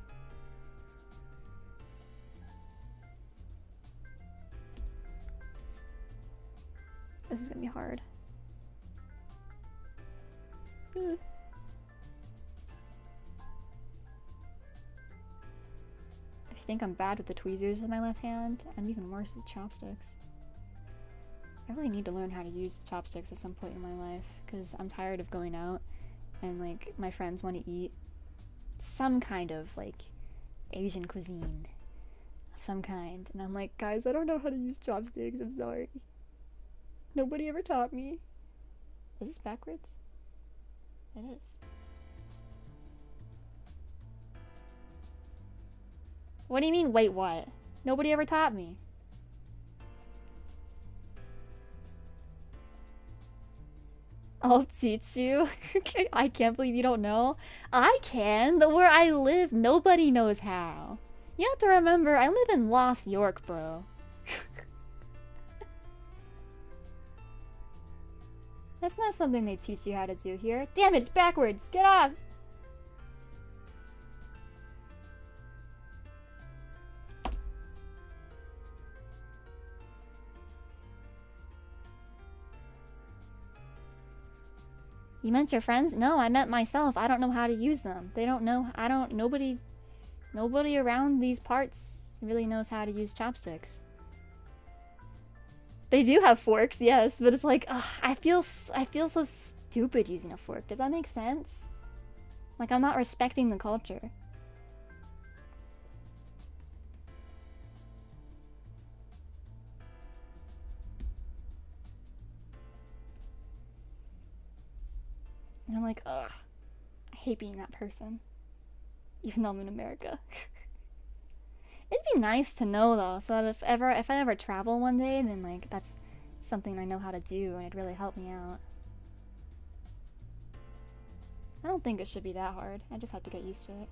This is gonna be hard. If you think I'm bad with the tweezers with my left hand, I'm even worse with chopsticks. I really need to learn how to use chopsticks at some point in my life, because I'm tired of going out and like my friends want to eat some kind of like Asian cuisine of some kind, and I'm like, guys, I don't know how to use chopsticks, I'm sorry. Nobody ever taught me. Is this backwards? It is. What do you mean, wait, what? Nobody ever taught me. I'll teach you. I can't believe you don't know. I can. Where I live, nobody knows how. You have to remember, I live in Lost York, bro. That's not something they teach you how to do here. Damn it, it's backwards. Get off. You meant your friends? No, I meant myself. I don't know how to use them. They don't know. Nobody around these parts really knows how to use chopsticks. They do have forks, yes, but it's like, ugh, I feel so stupid using a fork. Does that make sense? Like, I'm not respecting the culture. And I'm like, ugh, I hate being that person. Even though I'm in America. It'd be nice to know though, so that if I ever travel one day, then like that's something I know how to do and it'd really help me out. I don't think it should be that hard. I just have to get used to it.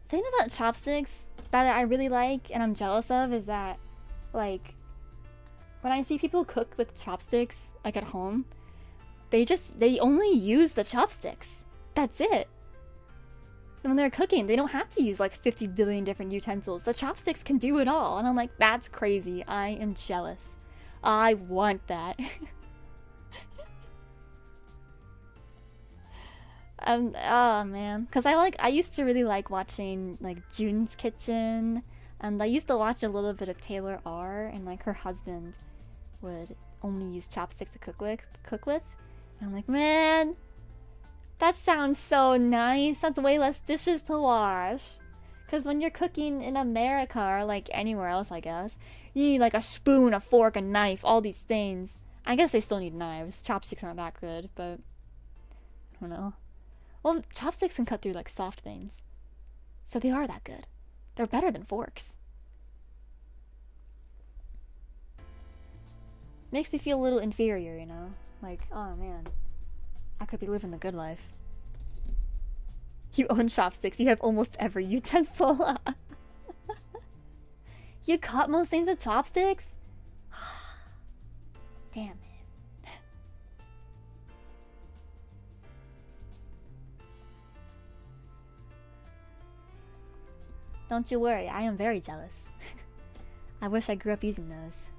The thing about chopsticks that I really like and I'm jealous of is that, like, when I see people cook with chopsticks, like at home, they only use the chopsticks. That's it. And when they're cooking, they don't have to use like 50 billion different utensils. The chopsticks can do it all. And I'm like, that's crazy. I am jealous. I want that. Oh man, because I used to really like watching like June's Kitchen, and I used to watch a little bit of Taylor R, and like her husband would only use chopsticks to cook with. And I'm like, man, that sounds so nice. That's way less dishes to wash. Because when you're cooking in America or like anywhere else, I guess, you need like a spoon, a fork, a knife, all these things. I guess they still need knives. Chopsticks aren't that good, but I don't know. Well, chopsticks can cut through like soft things. So they are that good. They're better than forks. Makes me feel a little inferior, you know? Like, oh man, I could be living the good life. You own chopsticks, you have almost every utensil. You cut most things with chopsticks? Damn it. Don't you worry, I am very jealous. I wish I grew up using those.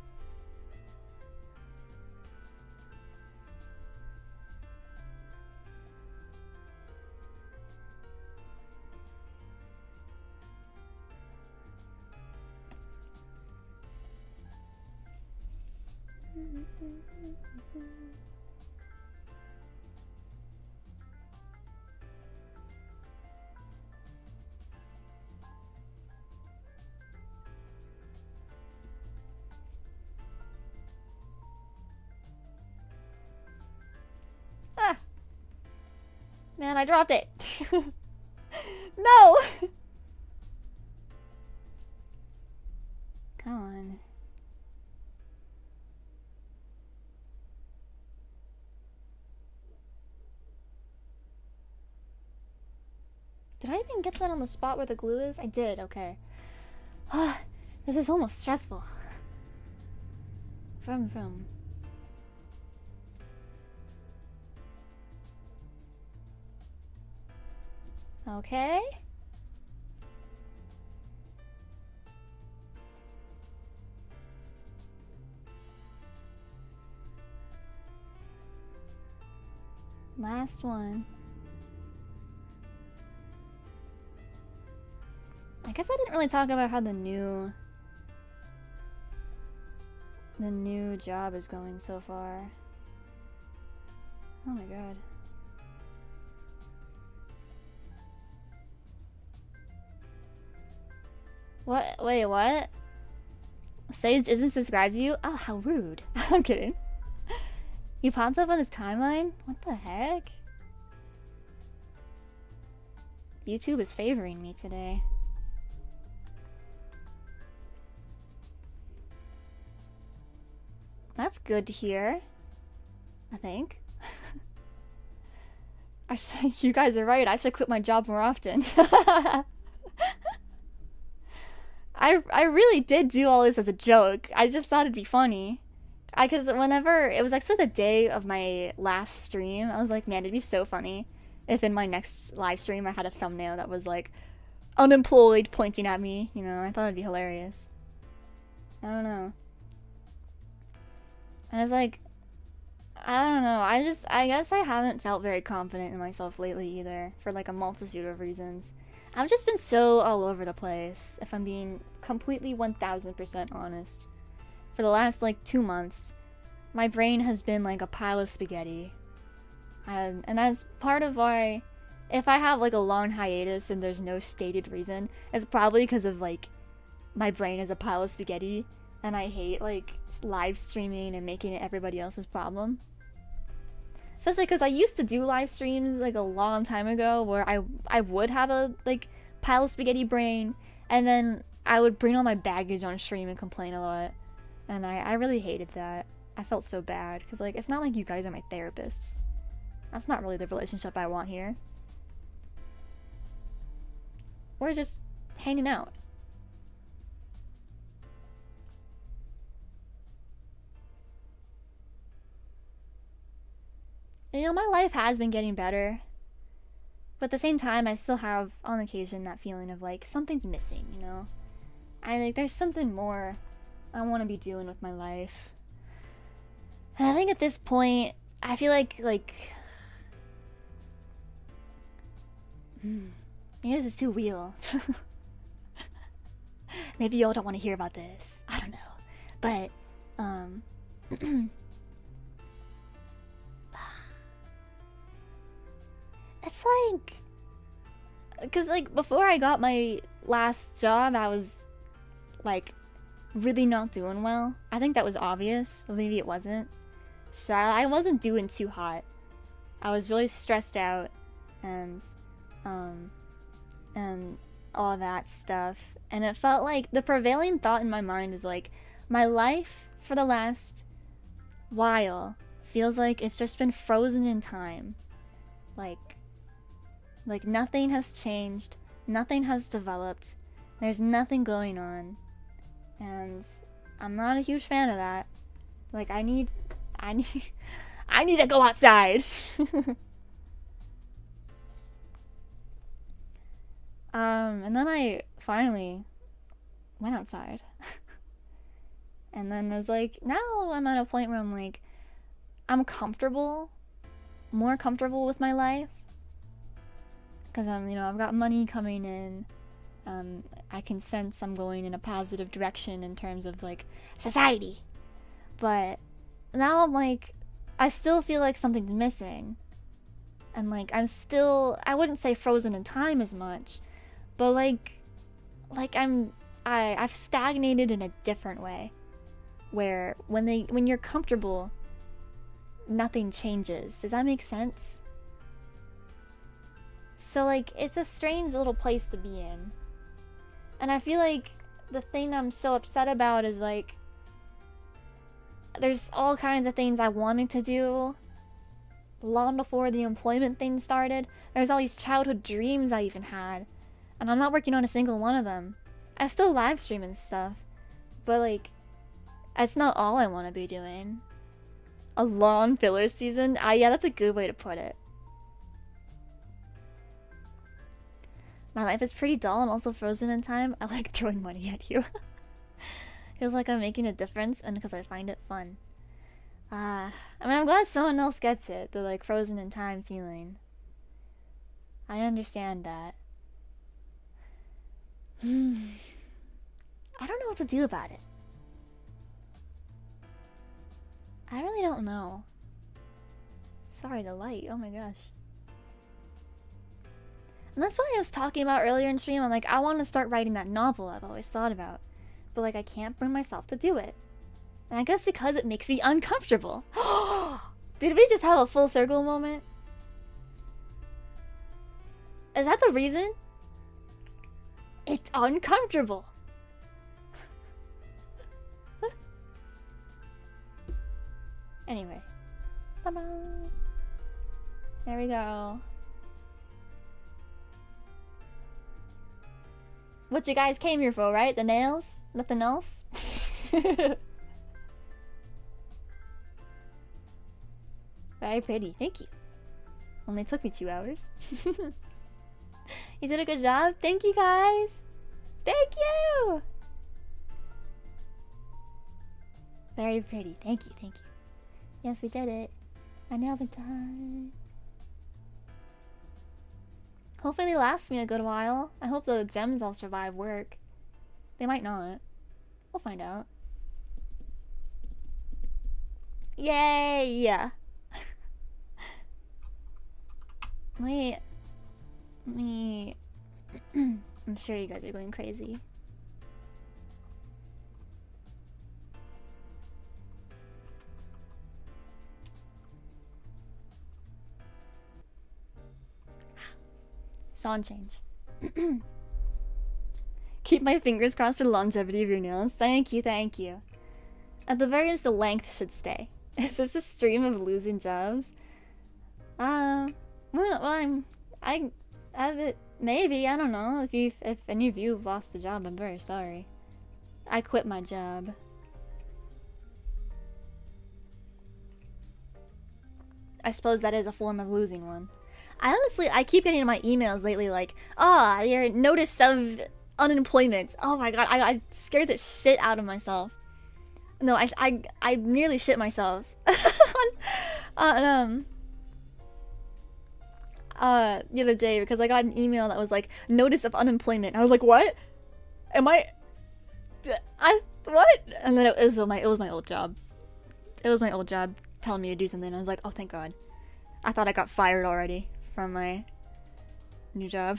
Man, I dropped it. No! Come on. Did I even get that on the spot where the glue is? I did, okay. Ah, this is almost stressful. Vroom. Okay. Last one. I guess I didn't really talk about how the new job is going so far. Oh my god. What? Wait, what? Sage isn't subscribed to you? Oh, how rude. I'm kidding. He pops up on his timeline? What the heck? YouTube is favoring me today. That's good to hear. I think. You guys are right. I should quit my job more often. I really did do all this as a joke. I just thought it'd be funny. Because whenever... It was actually the day of my last stream. I was like, man, it'd be so funny if in my next live stream I had a thumbnail that was like, unemployed pointing at me. You know, I thought it'd be hilarious. I don't know. And I was like, I don't know. I guess I haven't felt very confident in myself lately either. For like a multitude of reasons. I've just been so all over the place, if I'm being completely 1000% honest. For the last like 2 months, my brain has been like a pile of spaghetti. And that's part of why, if I have like a long hiatus and there's no stated reason, it's probably because of like, my brain is a pile of spaghetti. And I hate like live streaming and making it everybody else's problem. Especially because I used to do live streams like a long time ago where I would have a like pile of spaghetti brain, and then I would bring all my baggage on stream and complain a lot. And I really hated that. I felt so bad because like it's not like you guys are my therapists. That's not really the relationship I want here. We're just hanging out. You know, my life has been getting better. But at the same time, I still have, on occasion, that feeling of, like, something's missing, you know? There's something more I want to be doing with my life. And I think at this point, I feel like, maybe this is too real. Maybe y'all don't want to hear about this. I don't know. But, it's like, because like before I got my last job, I was like really not doing well. I think that was obvious, but maybe it wasn't. So I wasn't doing too hot. I was really stressed out and all that stuff. And it felt like the prevailing thought in my mind was like, my life for the last while feels like it's just been frozen in time. Like nothing has changed, nothing has developed, there's nothing going on. And I'm not a huge fan of that. Like I need to go outside. And then I finally went outside. And then I was like, now I'm at a point where I'm like, I'm comfortable, more comfortable with my life. Because I've got money coming in. I can sense I'm going in a positive direction in terms of like society. But now I'm like, I still feel like something's missing. And like I'm still, I wouldn't say frozen in time as much, but like I've stagnated in a different way. Where when you're comfortable, nothing changes. Does that make sense? So like it's a strange little place to be in. And I feel like the thing I'm so upset about is like there's all kinds of things I wanted to do long before the employment thing started. There's all these childhood dreams I even had, and I'm not working on a single one of them. I still live stream and stuff, but like that's not all I want to be doing. A long filler season? Yeah, that's a good way to put it. My life is pretty dull and also frozen in time. I like throwing money at you. Feels like I'm making a difference, and because I find it fun. I mean, I'm glad someone else gets it, the like frozen in time feeling. I understand that. I don't know what to do about it. I really don't know. Sorry, the light. Oh my gosh. And that's why I was talking about earlier in stream. I'm like, I want to start writing that novel I've always thought about. But like, I can't bring myself to do it. And I guess because it makes me uncomfortable. Did we just have a full circle moment? Is that the reason? It's uncomfortable. Anyway. Bye-bye. There we go. What you guys came here for, right? The nails? Nothing else? Very pretty, thank you. Only took me 2 hours. You did a good job. Thank you guys. Thank you. Very pretty. Thank you, thank you. Yes, we did it. My nails are done. Hopefully they last me a good while. I hope the gems all survive work. They might not. We'll find out. Yay! Let me I'm sure you guys are going crazy. Song change. Keep my fingers crossed for the longevity of your nails. Thank you, thank you. At the very least, the length should stay. Is this a stream of losing jobs? Well, I have it. Maybe, I don't know. If any of you have lost a job, I'm very sorry. I quit my job. I suppose that is a form of losing one. I keep getting in my emails lately like, your notice of unemployment. Oh my god, I scared the shit out of myself. No, I nearly shit myself. The other day because I got an email that was like, notice of unemployment. I was like, what? What? And then it was my old job. It was my old job telling me to do something. I was like, oh, thank God. I thought I got fired already from my new job.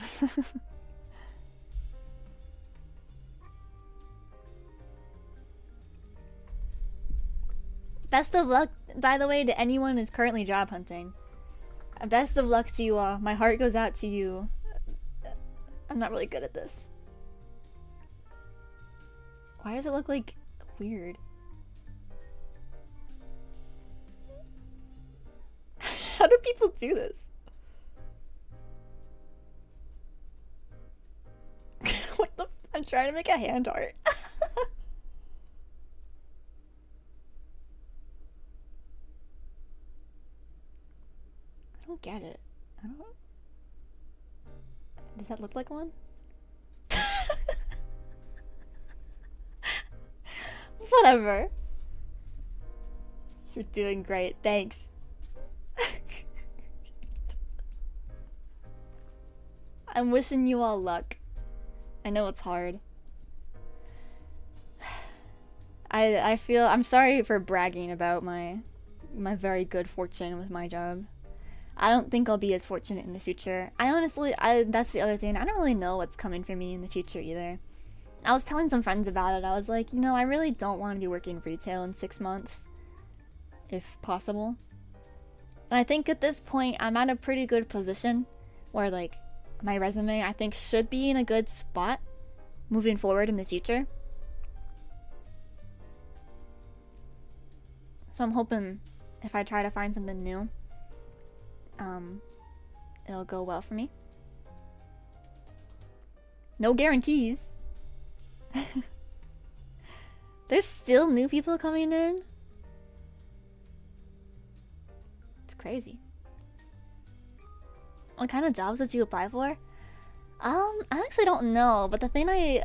Best of luck, by the way, to anyone who's currently job hunting. Best of luck to you all. My heart goes out to you. I'm not really good at this. Why does it look like weird? How do people do this? What the? I'm trying to make a hand art. I don't get it. I don't. Does that look like one? Whatever. You're doing great. Thanks. I'm wishing you all luck. I know it's hard. I'm sorry for bragging about my very good fortune with my job. I don't think I'll be as fortunate in the future. That's the other thing. I don't really know what's coming for me in the future either. I was telling some friends about it. I was like, I really don't want to be working retail in 6 months. If possible. And I think at this point, I'm at a pretty good position where, like, my resume, I think, should be in a good spot moving forward in the future. So I'm hoping if I try to find something new, it'll go well for me. No guarantees. There's still new people coming in. It's crazy. What kind of jobs did you apply for? I actually don't know, but the thing I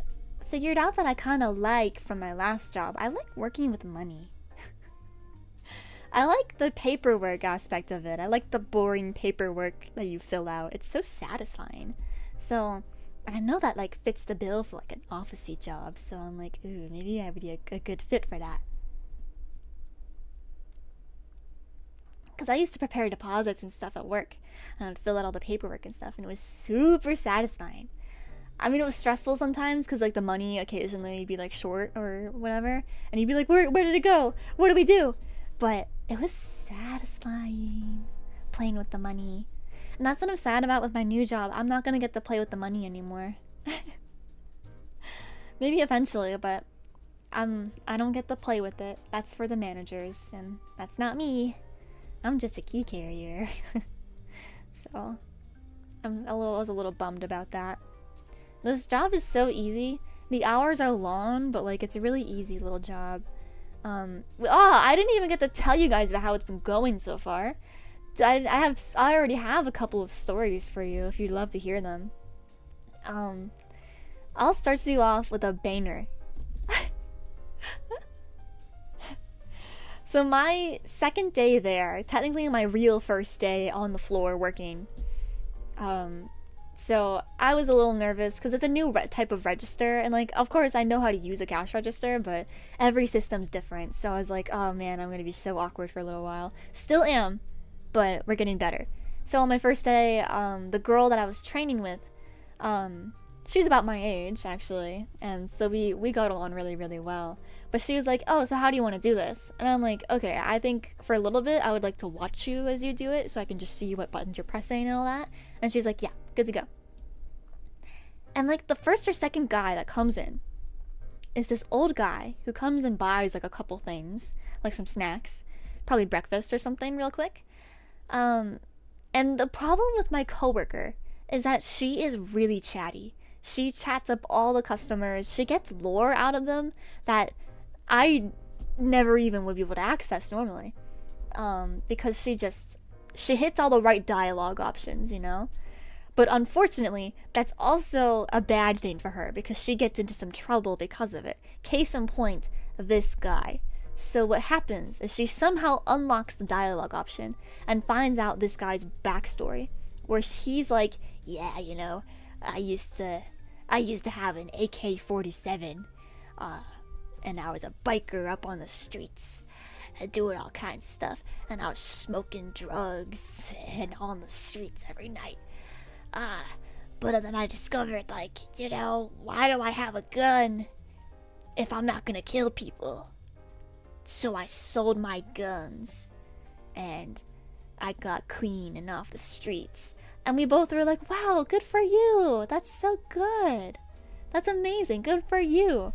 figured out that I kind of like from my last job, I like working with money. I like the paperwork aspect of it. I like the boring paperwork that you fill out. It's so satisfying. So I know that like fits the bill for like an officey job. So I'm like, ooh, maybe I would be a good fit for that. Because I used to prepare deposits and stuff at work, and I'd fill out all the paperwork and stuff, and it was super satisfying. I mean, it was stressful sometimes because like the money occasionally would be like short or whatever, and you'd be like, where did it go? What do we do? But it was satisfying playing with the money. And that's what I'm sad about with my new job. I'm not gonna get to play with the money anymore. Maybe eventually, but I don't get to play with it. That's for the managers, and that's not me. I'm just a key carrier. So I was a little bummed about that. This job is so easy. The hours are long, but like it's a really easy little job. I didn't even get to tell you guys about how it's been going so far. I already have a couple of stories for you if you'd love to hear them. I'll start you off with a banger. So my second day there, technically my real first day on the floor working, so I was a little nervous because it's a new type of register, and like, of course I know how to use a cash register, but every system's different, so I was like, oh man, I'm gonna be so awkward for a little while. Still am, but we're getting better. So on my first day, the girl that I was training with, she's about my age actually, and so we got along really, really well. But she was like, oh, so how do you want to do this? And I'm like, okay, I think for a little bit I would like to watch you as you do it so I can just see what buttons you're pressing and all that. And she's like, yeah, good to go. And like the first or second guy that comes in is this old guy who comes and buys like a couple things, like some snacks, probably breakfast or something real quick. And the problem with my coworker is that she is really chatty. She chats up all the customers. She gets lore out of them that I never even would be able to access normally. Because she hits all the right dialogue options, you know? But unfortunately, that's also a bad thing for her because she gets into some trouble because of it. Case in point, this guy. So what happens is she somehow unlocks the dialogue option and finds out this guy's backstory, where he's like, yeah, you know, I used to have an AK-47, and I was a biker up on the streets, doing all kinds of stuff, and I was smoking drugs and on the streets every night. But then I discovered, like, you know, why do I have a gun if I'm not gonna kill people? So I sold my guns, and I got clean and off the streets. And we both were like, wow, good for you. That's so good. That's amazing. Good for you.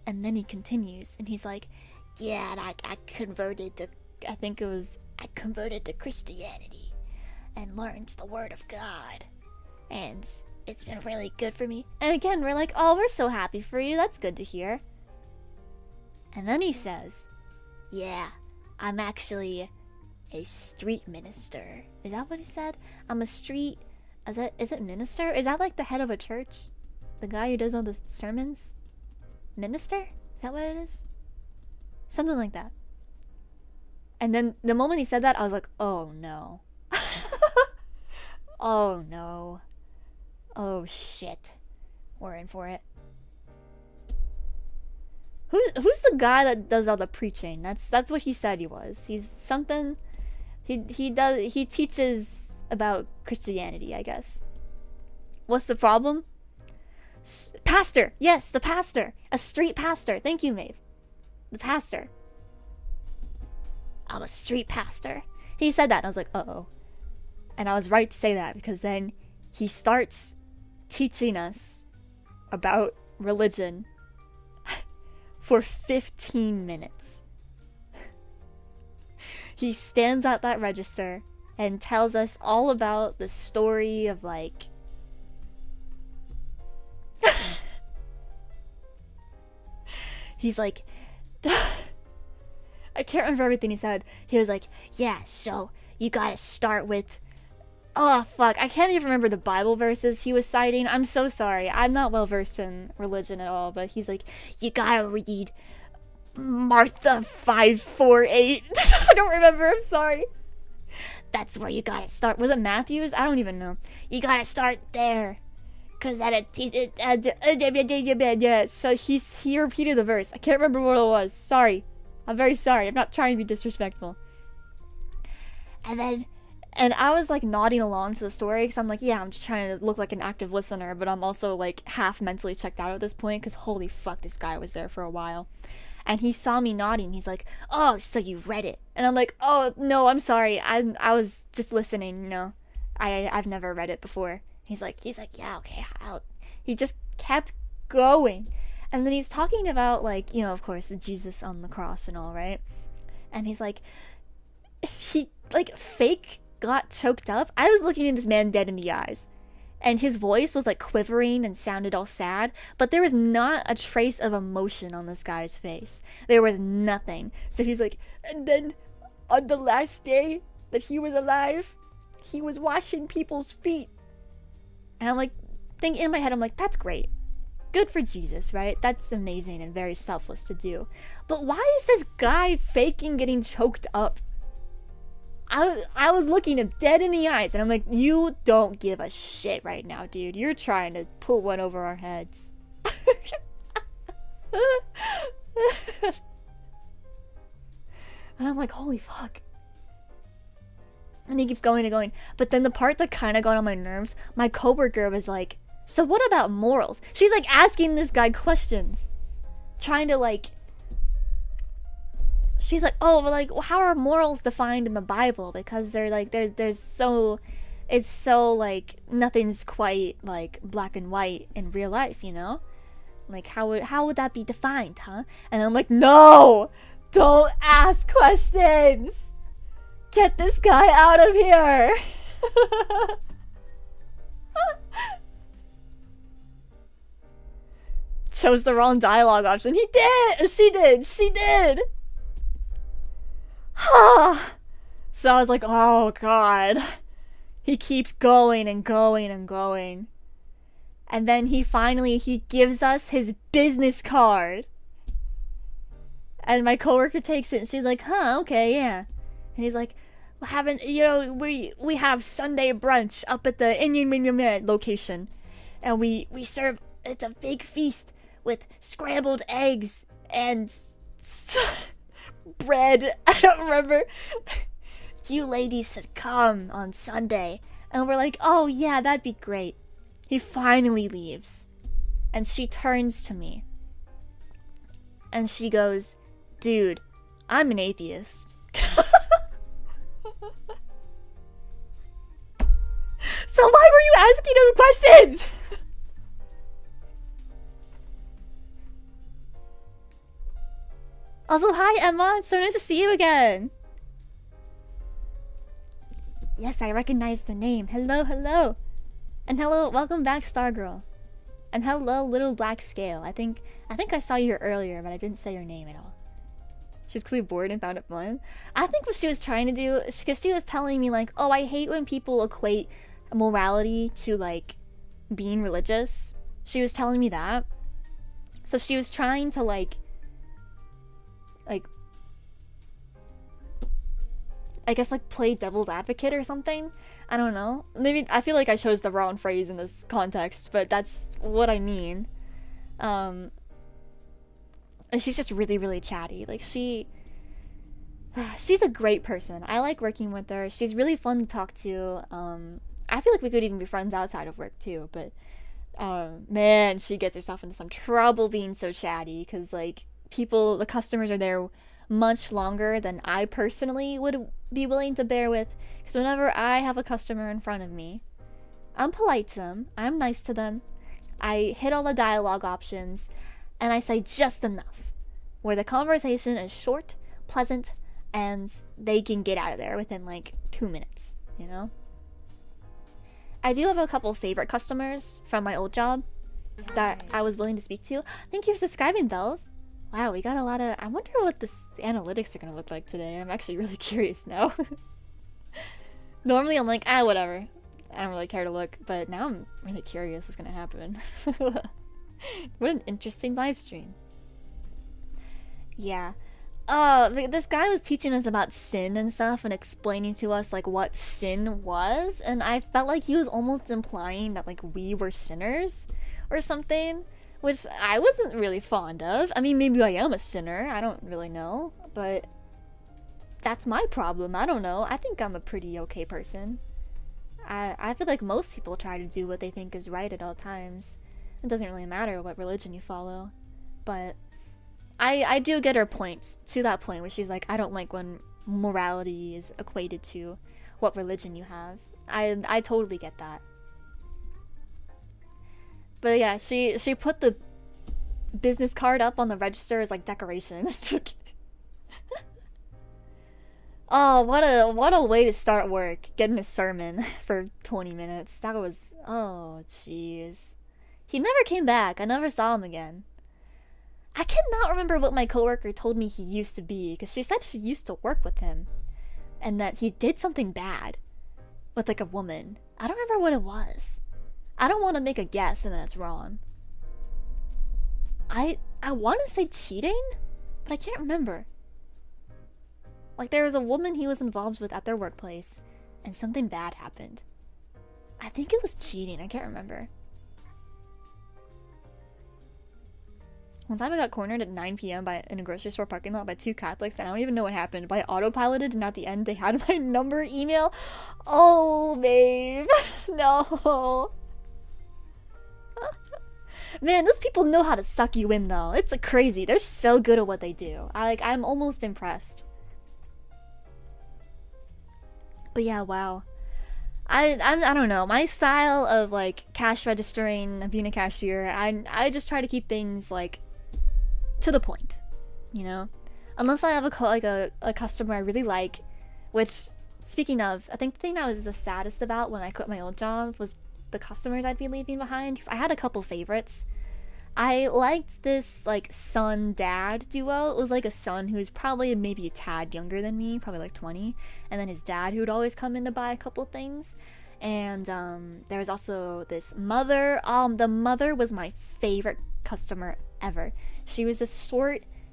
And then he continues, and he's like, yeah, and I converted to Christianity and learned the word of God. And it's been really good for me. And again, we're like, oh, we're so happy for you. That's good to hear. And then he says, yeah, I'm actually a street minister. Is that what he said? I'm a street... Is it minister? Is that like the head of a church? The guy who does all the sermons? Minister? Is that what it is? Something like that. And then the moment he said that, I was like, oh no. Oh no. Oh shit. We're in for it. Who's the guy that does all the preaching? That's what he said he was. He's something... He teaches about Christianity, I guess. What's the problem? Pastor! Yes, the pastor! A street pastor. Thank you, Maeve. The pastor. I'm a street pastor. He said that, and I was like, uh-oh. And I was right to say that, because then he starts teaching us about religion for 15 minutes. He stands at that register and tells us all about the story of, like, he's like, I can't remember everything he said. He was like, yeah, so you gotta start with, oh fuck, I can't even remember the Bible verses he was citing. I'm so sorry. I'm not well versed in religion at all, but he's like, you gotta read Martha 548. I don't remember, I'm sorry. That's where you gotta start. Was it Matthews? I don't even know. You gotta start there. Cause that so he repeated the verse. I can't remember what it was. Sorry. I'm very sorry. I'm not trying to be disrespectful. And I was like nodding along to the story because I'm like, yeah, I'm just trying to look like an active listener, but I'm also like half mentally checked out at this point because holy fuck, this guy was there for a while. And he saw me nodding. He's like, oh, so you read it. And I'm like, oh, no, I'm sorry. I was just listening, you know. I've never read it before. He's like, yeah, okay. He just kept going. And then he's talking about, like, you know, of course, Jesus on the cross and all, right? And he's like, he, like, fake got choked up. I was looking at this man dead in the eyes. And his voice was, like, quivering and sounded all sad. But there was not a trace of emotion on this guy's face. There was nothing. So he's like, and then on the last day that he was alive, he was washing people's feet. And I'm like, thinking in my head, I'm like, that's great. Good for Jesus, right? That's amazing and very selfless to do. But why is this guy faking getting choked up? I was looking him dead in the eyes, and I'm like, you don't give a shit right now, dude. You're trying to pull one over our heads. And I'm like, holy fuck. And he keeps going and going. But then the part that kind of got on my nerves, my coworker was like, so what about morals? She's like asking this guy questions. Trying to like... She's like, oh, well, like, how are morals defined in the Bible? Because they're like, there's so... It's so like, nothing's quite like black and white in real life, you know? Like, how would that be defined, huh? And I'm like, no! Don't ask questions! Get this guy out of here! Chose the wrong dialogue option. He did! She did! So I was like, oh god. He keeps going and going and going. And then he gives us his business card. And my coworker takes it and she's like, huh, okay, yeah. And he's like, we have Sunday brunch up at the Indian location. And we serve, it's a big feast with scrambled eggs and bread. I don't remember. You ladies should come on Sunday. And we're like, oh yeah, that'd be great. He finally leaves. And she turns to me. And she goes, dude, I'm an atheist. So why were you asking him questions? Also, hi Emma, it's so nice to see you again. Yes, I recognize the name. Hello, hello. And hello, welcome back, Stargirl. And hello, Little Black Scale. I think I saw you here earlier, but I didn't say your name at all. She was clearly bored and found it fun. I think what she was trying to do, because she was telling me like, oh, I hate when people equate morality to like being religious. She was telling me that. So she was trying to like I guess like play devil's advocate or something. I don't know. Maybe I feel like I chose the wrong phrase in this context, but that's what I mean. And she's just really, really chatty. Like she's a great person. I like working with her. She's really fun to talk to. I feel like we could even be friends outside of work too, but man, she gets herself into some trouble being so chatty because like the customers are there much longer than I personally would be willing to bear with. Because whenever I have a customer in front of me, I'm polite to them, I'm nice to them, I hit all the dialogue options, and I say just enough where the conversation is short, pleasant, and they can get out of there within like 2 minutes, you know? I do have a couple favorite customers from my old job that I was willing to speak to. Thank you for subscribing, Bells. Wow, we got a lot of... I wonder what the analytics are going to look like today. I'm actually really curious now. Normally I'm like, whatever. I don't really care to look, but now I'm really curious what's going to happen. What an interesting live stream. Yeah. This guy was teaching us about sin and stuff and explaining to us like what sin was, and I felt like he was almost implying that like we were sinners or something, which I wasn't really fond of. I mean, maybe I am a sinner, I don't really know, but that's my problem. I don't know. I think I'm a pretty okay person. I feel like most people try to do what they think is right at all times. It doesn't really matter what religion you follow, but I do get her point, to that point where she's like, I don't like when morality is equated to what religion you have. I totally get that. But yeah, she put the business card up on the register as like decorations. Oh, what a way to start work, getting a sermon for 20 minutes. That was, oh jeez. He never came back. I never saw him again. I cannot remember what my coworker told me he used to be, because she said she used to work with him and that he did something bad with like a woman. I don't remember what it was. I don't want to make a guess and that's wrong. I want to say cheating, but I can't remember. Like there was a woman he was involved with at their workplace and something bad happened. I think it was cheating. I can't remember. One time I got cornered at 9 p.m. in a grocery store parking lot by two Catholics, and I don't even know what happened, but I autopiloted, and at the end they had my number, email. Oh, babe. No. Man, those people know how to suck you in, though. It's crazy. They're so good at what they do. I'm almost impressed. But yeah, wow. I don't know. My style of like cash registering, being a cashier, I just try to keep things like to the point, you know, unless I have a customer I really like, which, speaking of, I think the thing I was the saddest about when I quit my old job was the customers I'd be leaving behind, because I had a couple favorites. I liked this like son-dad duo. It was like a son who's probably maybe a tad younger than me, probably like 20, and then his dad who would always come in to buy a couple things. And there was also this mother. The mother was my favorite customer ever. She was this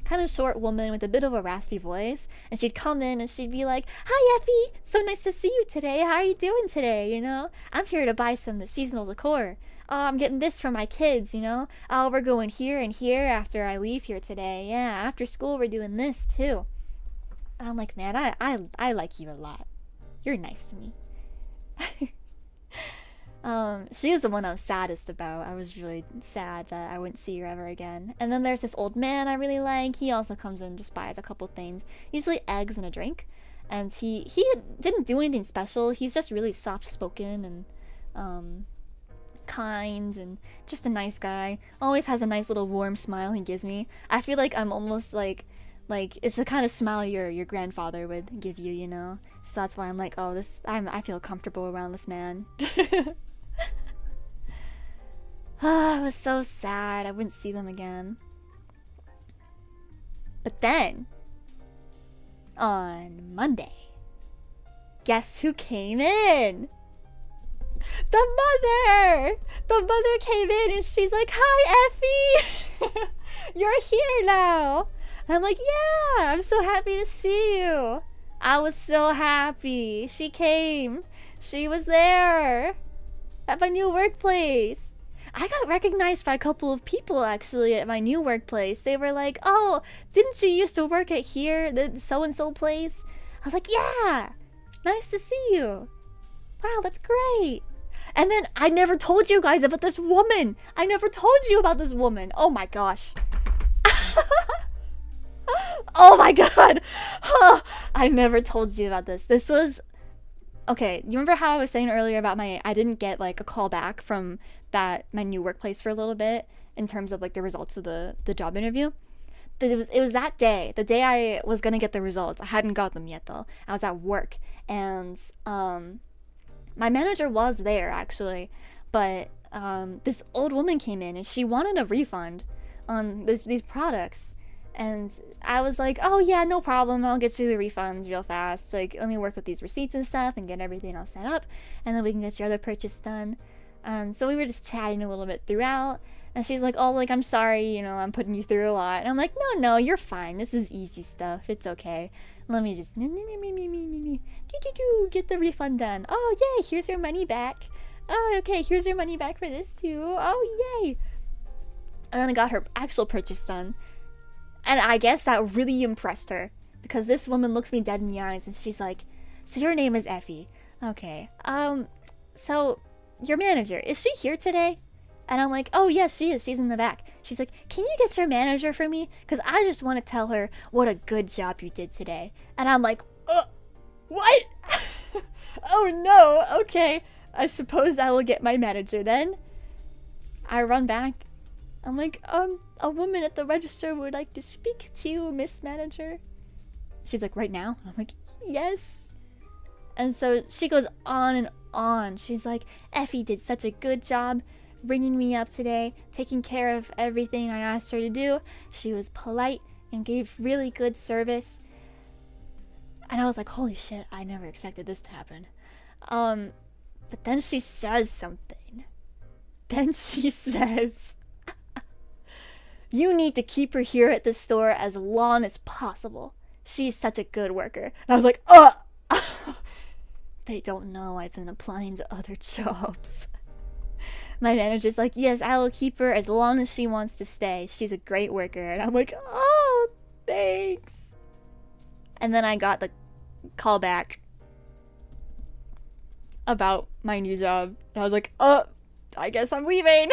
kind of short woman with a bit of a raspy voice, and she'd come in and she'd be like, "Hi Effie, so nice to see you today. How are you doing today? You know, I'm here to buy some seasonal decor. Oh, I'm getting this for my kids, you know. Oh, we're going here and here after I leave here today. Yeah, after school we're doing this too." And I'm like, man, I like you a lot. You're nice to me. She was the one I was saddest about. I was really sad that I wouldn't see her ever again. And then there's this old man I really like. He also comes in and just buys a couple things, usually eggs and a drink. And he didn't do anything special. He's just really soft-spoken and kind and just a nice guy. Always has a nice little warm smile he gives me. I feel like I'm almost like it's the kind of smile your grandfather would give you, you know. So that's why I'm like, oh, I feel comfortable around this man. I was so sad I wouldn't see them again. But then on Monday, guess who came in? The mother came in and she's like, "Hi Effie, you're here now." And I'm like, "Yeah, I'm so happy to see you." I was so happy. She came. She was there at my new workplace. I got recognized by a couple of people actually at my new workplace. They were like, "Oh, didn't you used to work at here, the so-and-so place?" I was like, "Yeah, nice to see you. Wow, that's great." And then I never told you guys about this woman. I never told you about this woman. Oh my gosh. Oh my god! I never told you about this. This was... Okay, you remember how I was saying earlier about I didn't get like a call back from my new workplace for a little bit in terms of like the results of the job interview? It was that day, the day I was gonna get the results. I hadn't got them yet though. I was at work, and my manager was there actually, but this old woman came in and she wanted a refund on these products. And I was like, oh yeah, no problem, I'll get you the refunds real fast. Like, let me work with these receipts and stuff and get everything all set up, and then we can get your other purchase done. And so we were just chatting a little bit throughout, and she's like, oh, like, I'm sorry, you know, I'm putting you through a lot. And I'm like, no, you're fine, this is easy stuff, it's okay. Let me just get the refund done. Oh yay, here's your money back. Oh, okay, here's your money back for this too. Oh yay. And then I got her actual purchase done. And I guess that really impressed her, because this woman looks me dead in the eyes and she's like, so your name is Ephie. Okay. So your manager, is she here today? And I'm like, oh yes, she is. She's in the back. She's like, can you get your manager for me? Because I just want to tell her what a good job you did today. And I'm like, what? Oh no, okay. I suppose I will get my manager then. I run back. I'm like, a woman at the register would like to speak to you, Miss Manager. She's like, right now? I'm like, yes. And so she goes on and on. She's like, Ephie did such a good job bringing me up today, taking care of everything I asked her to do. She was polite and gave really good service. And I was like, holy shit, I never expected this to happen. But then she says something. Then she says, you need to keep her here at the store as long as possible. She's such a good worker. And I was like, they don't know I've been applying to other jobs. My manager's like, yes, I will keep her as long as she wants to stay. She's a great worker. And I'm like, oh, thanks. And then I got the call back about my new job. And I was like, I guess I'm leaving.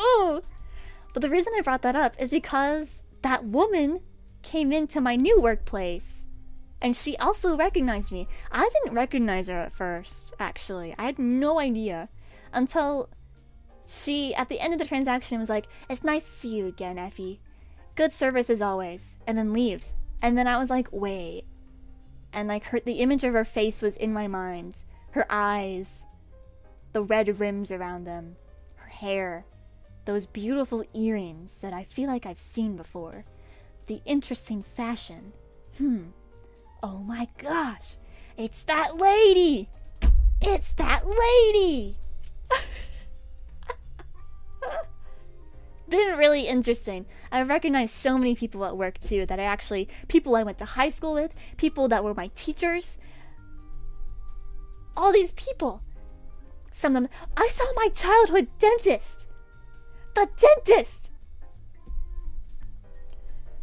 Oh, but the reason I brought that up is because that woman came into my new workplace, and she also recognized me. I didn't recognize her at first, actually. I had no idea until she, at the end of the transaction, was like, it's nice to see you again, Ephie. Good service as always. And then leaves. And then I was like, wait. And like the image of her face was in my mind. Her eyes. The red rims around them. Her hair. Those beautiful earrings that I feel like I've seen before. The interesting fashion. Oh my gosh. It's that lady! It's that lady! Been really interesting. I recognized so many people at work too that people I went to high school with, people that were my teachers. All these people. Some of them. I saw my childhood dentist! The dentist!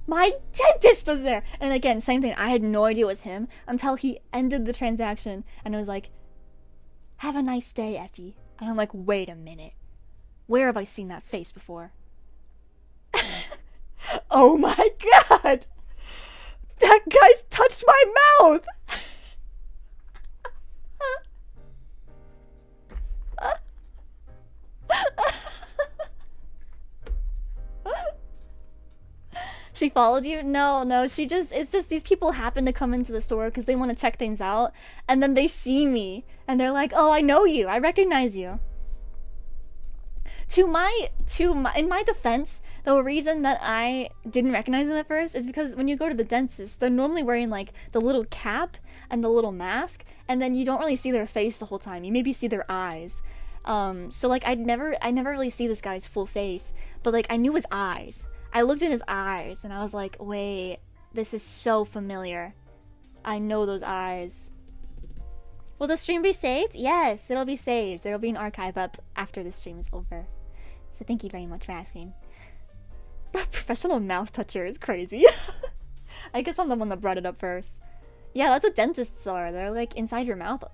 My dentist was there! And again, same thing. I had no idea it was him until he ended the transaction and I was like, have a nice day, Ephie. And I'm like, wait a minute. Where have I seen that face before? Oh my god! That guy's touched my mouth! She followed you? No, it's just these people happen to come into the store because they want to check things out, and then they see me, and they're like, oh, I know you, I recognize you. In my defense, the reason that I didn't recognize them at first is because when you go to the dentist, they're normally wearing like the little cap and the little mask, and then you don't really see their face the whole time. You maybe see their eyes. So like I never really see this guy's full face, but like I knew his eyes. I looked in his eyes and I was like, wait, this is so familiar. I know those eyes. Will the stream be saved? Yes, it'll be saved. There will be an archive up after the stream is over. So thank you very much for asking. Professional mouth toucher is crazy. I guess I'm the one that brought it up first. Yeah, that's what dentists are. They're like inside your mouth.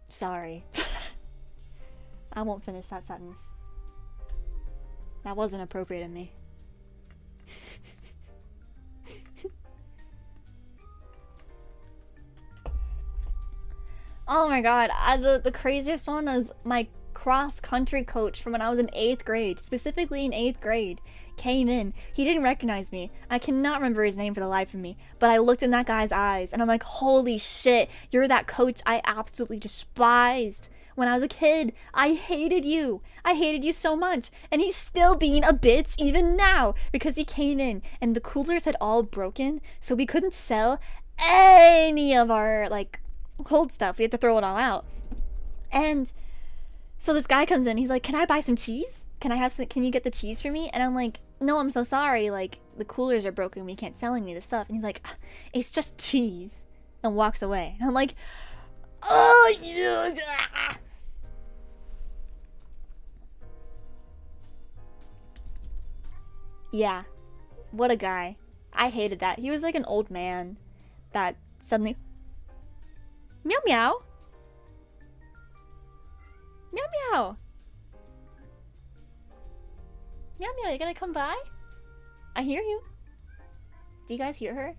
Sorry. I won't finish that sentence. That wasn't appropriate of me. Oh my god, the craziest one was my cross-country coach from when I was in 8th grade, specifically in 8th grade, came in. He didn't recognize me. I cannot remember his name for the life of me, but I looked in that guy's eyes and I'm like, holy shit, you're that coach I absolutely despised. When I was a kid, I hated you. I hated you so much. And he's still being a bitch even now because he came in and the coolers had all broken, so we couldn't sell any of our, like, cold stuff. We had to throw it all out. And so this guy comes in. He's like, can I buy some cheese? Can you get the cheese for me? And I'm like, no, I'm so sorry. Like, the coolers are broken. We can't sell any of the stuff. And he's like, it's just cheese. And walks away. And I'm like, oh, yeah. What a guy. I hated that. He was like an old man that suddenly... Meow meow. Meow meow. Meow meow, you gonna come by? I hear you. Do you guys hear her?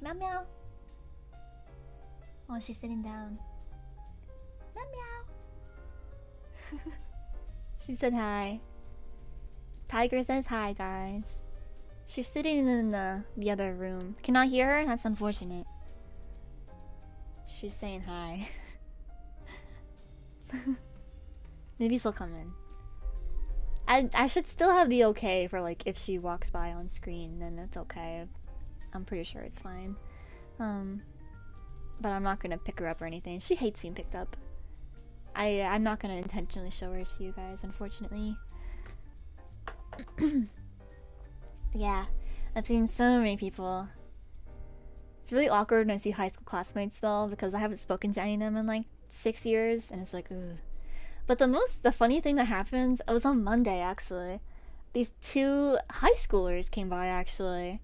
Meow meow. Oh, she's sitting down. Meow meow. She said hi. Tiger says hi, guys. She's sitting in the other room. Cannot hear her? That's unfortunate. She's saying hi. Maybe she'll come in. I should still have the okay for, like, if she walks by on screen, then it's okay. I'm pretty sure it's fine. But I'm not gonna pick her up or anything. She hates being picked up. I'm not gonna intentionally show her to you guys, unfortunately. Yeah, I've seen so many people. It's really awkward when I see high school classmates though, because I haven't spoken to any of them in like 6 years, and it's like, ugh. But the funny thing that happens, it was on Monday actually. These 2 high schoolers came by actually.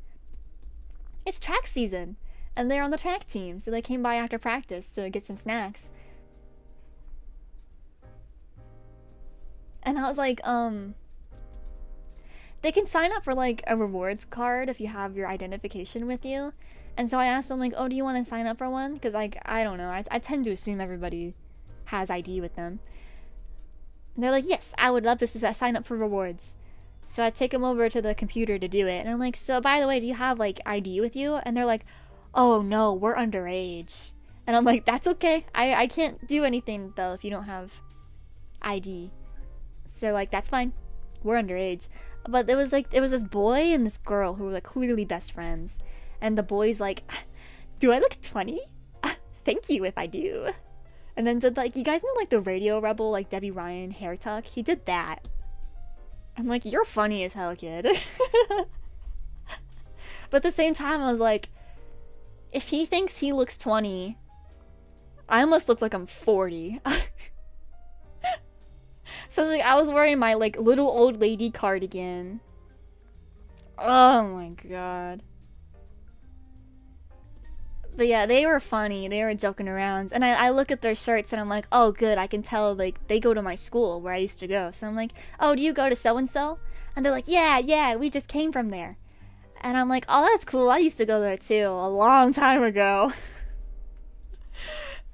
It's track season, and they're on the track team, so they came by after practice to get some snacks. And I was like, they can sign up for like a rewards card if you have your identification with you. And so I asked them like, oh, do you want to sign up for one? Because like, I don't know, I tend to assume everybody has ID with them. And they're like, yes, I would love to sign up for rewards. So I take them over to the computer to do it. And I'm like, so by the way, do you have like ID with you? And they're like, oh no, we're underage. And I'm like, that's okay. I can't do anything though if you don't have ID. So like, that's fine. We're underage. But it was this boy and this girl who were like clearly best friends. And the boy's like, do I look 20? Thank you if I do. And then did like, you guys know like the Radio Rebel, like Debbie Ryan hair tuck? He did that. I'm like, you're funny as hell, kid. But at the same time, I was like, if he thinks he looks 20, I almost look like I'm 40. So like, I was wearing my like little old lady cardigan. Oh my god. But yeah, they were funny. They were joking around. And I look at their shirts and I'm like, oh good, I can tell like they go to my school where I used to go. So I'm like, oh, do you go to so-and-so? And they're like, yeah, we just came from there. And I'm like, oh, that's cool. I used to go there too a long time ago.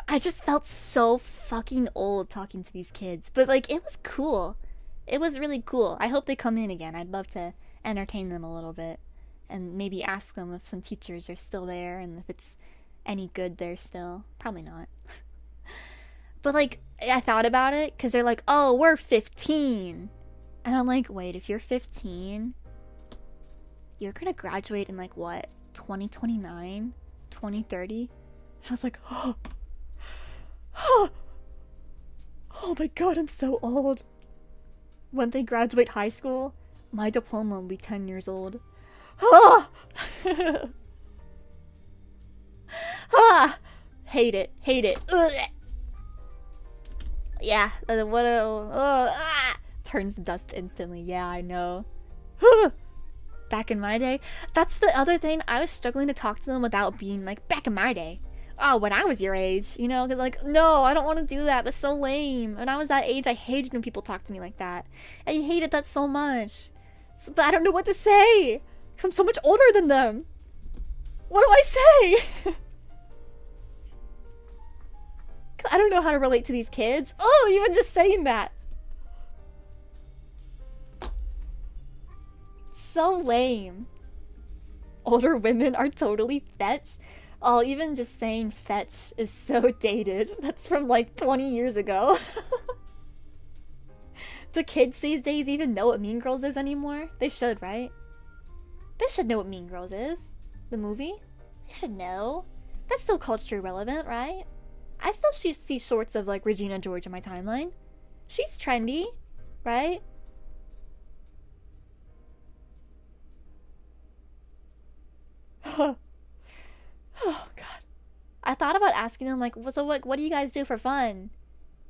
I just felt so fucking old talking to these kids. But like, it was cool. It was really cool. I hope they come in again. I'd love to entertain them a little bit. And maybe ask them if some teachers are still there and if it's any good there still. Probably not. But like, I thought about it because they're like, oh, we're 15. And I'm like, wait, if you're 15, you're gonna graduate in like what, 2029, 2030? I was like, oh my god, I'm so old. When they graduate high school, my diploma will be 10 years old. Hate it. Ugh. Yeah, turns to dust instantly. Yeah, I know. Back in my day, that's the other thing. I was struggling to talk to them without being like, back in my day. Oh, when I was your age, you know, because like, no, I don't want to do that. That's so lame. When I was that age, I hated when people talked to me like that. I hated that so much. So, but I don't know what to say, because I'm so much older than them. What do I say? I don't know how to relate to these kids. Oh, even just saying that. So lame. Older women are totally fetch. Oh, even just saying fetch is so dated. That's from like 20 years ago. Do kids these days even know what Mean Girls is anymore? They should, right? They should know what Mean Girls is. The movie? They should know. That's still culturally relevant, right? I still see shorts of like Regina George in my timeline. She's trendy, right? Oh god. I thought about asking them like, so what do you guys do for fun?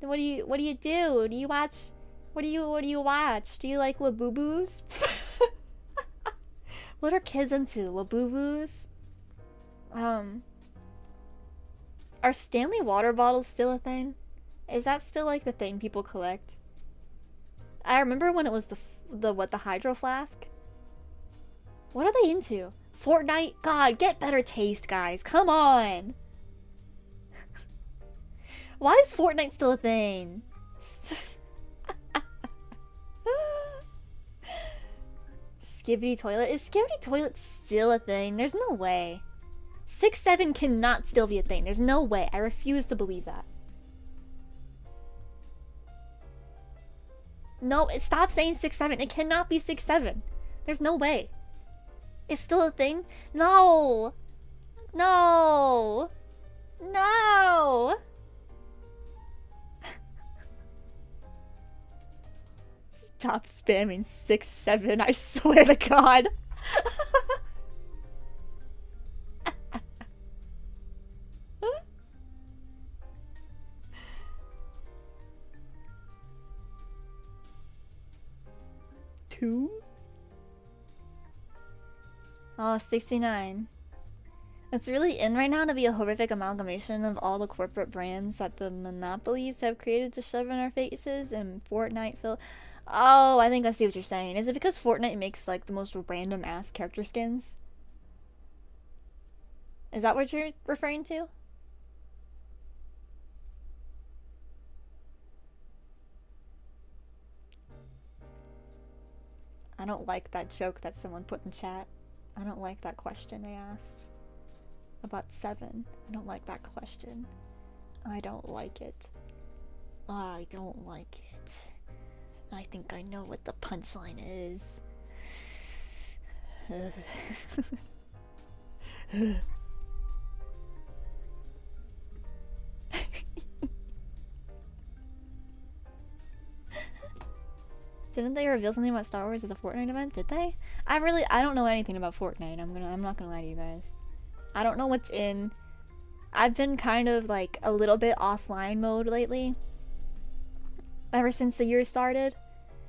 What do you do? Do you watch what do you watch? Do you like Labubu's? What are kids into? Labubu's? Are Stanley water bottles still a thing? Is that still like the thing people collect? I remember when it was the hydro flask. What are they into? Fortnite? God, get better taste, guys. Come on. Why is Fortnite still a thing? Skibidi toilet? Is Skibidi toilet still a thing? There's no way. 6'7" cannot still be a thing. There's no way. I refuse to believe that. No, stop saying 6'7". It cannot be 6'7". There's no way. It's still a thing? No! No! No! Stop spamming 6'7", I swear to God. Two? Oh, 69. It's really in right now to be a horrific amalgamation of all the corporate brands that the monopolies have created to shove in our faces, and Fortnite feel. Oh, I think I see what you're saying. Is it because Fortnite makes like the most random ass character skins? Is that what you're referring to? I don't like that joke that someone put in chat. I don't like that question they asked. About 7. I don't like that question. I don't like it. I don't like it. I think I know what the punchline is. Didn't they reveal something about Star Wars as a Fortnite event? Did they? I don't know anything about Fortnite. I'm not gonna lie to you guys. I don't know what's in. I've been kind of like a little bit offline mode lately. Ever since the year started.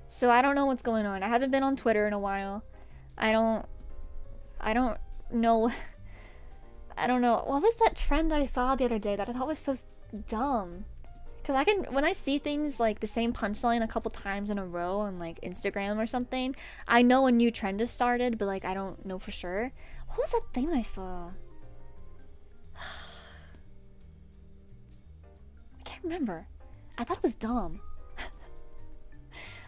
So I don't know what's going on. I haven't been on Twitter in a while. I don't know. I don't know. What was that trend I saw the other day that I thought was so dumb? Because when I see things like the same punchline a couple times in a row on like Instagram or something, I know a new trend has started, but like I don't know for sure. What was that thing I saw? I can't remember. I thought it was dumb.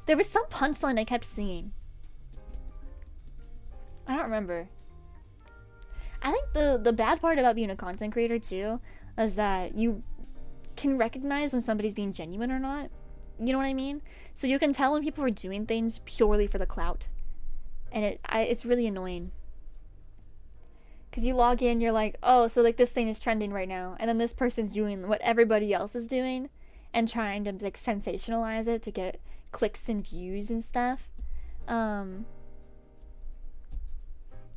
There was some punchline I kept seeing. I don't remember. I think the bad part about being a content creator too is that you can recognize when somebody's being genuine or not. You know what I mean? So you can tell when people are doing things purely for the clout. And it's really annoying. Because you log in, you're like, oh, so like this thing is trending right now. And then this person's doing what everybody else is doing. And trying to like sensationalize it to get clicks and views and stuff.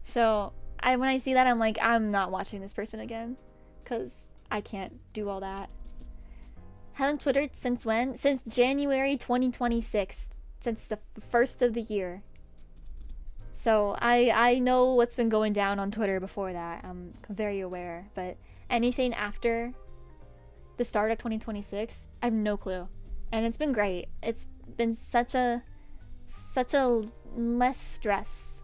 So when I see that, I'm like, I'm not watching this person again. Because I can't do all that. Haven't Twittered since when? Since January 2026. Since the first of the year. So I know what's been going down on Twitter before that. I'm very aware. But anything after the start of 2026, I have no clue. And it's been great. It's been such a less stress,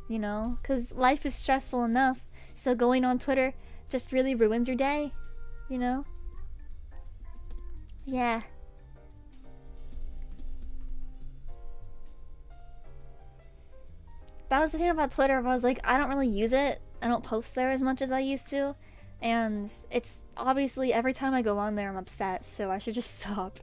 you know, because life is stressful enough. So going on Twitter just really ruins your day, you know? Yeah. That was the thing about Twitter. I was like, I don't really use it. I don't post there as much as I used to. And it's obviously every time I go on there, I'm upset. So I should just stop.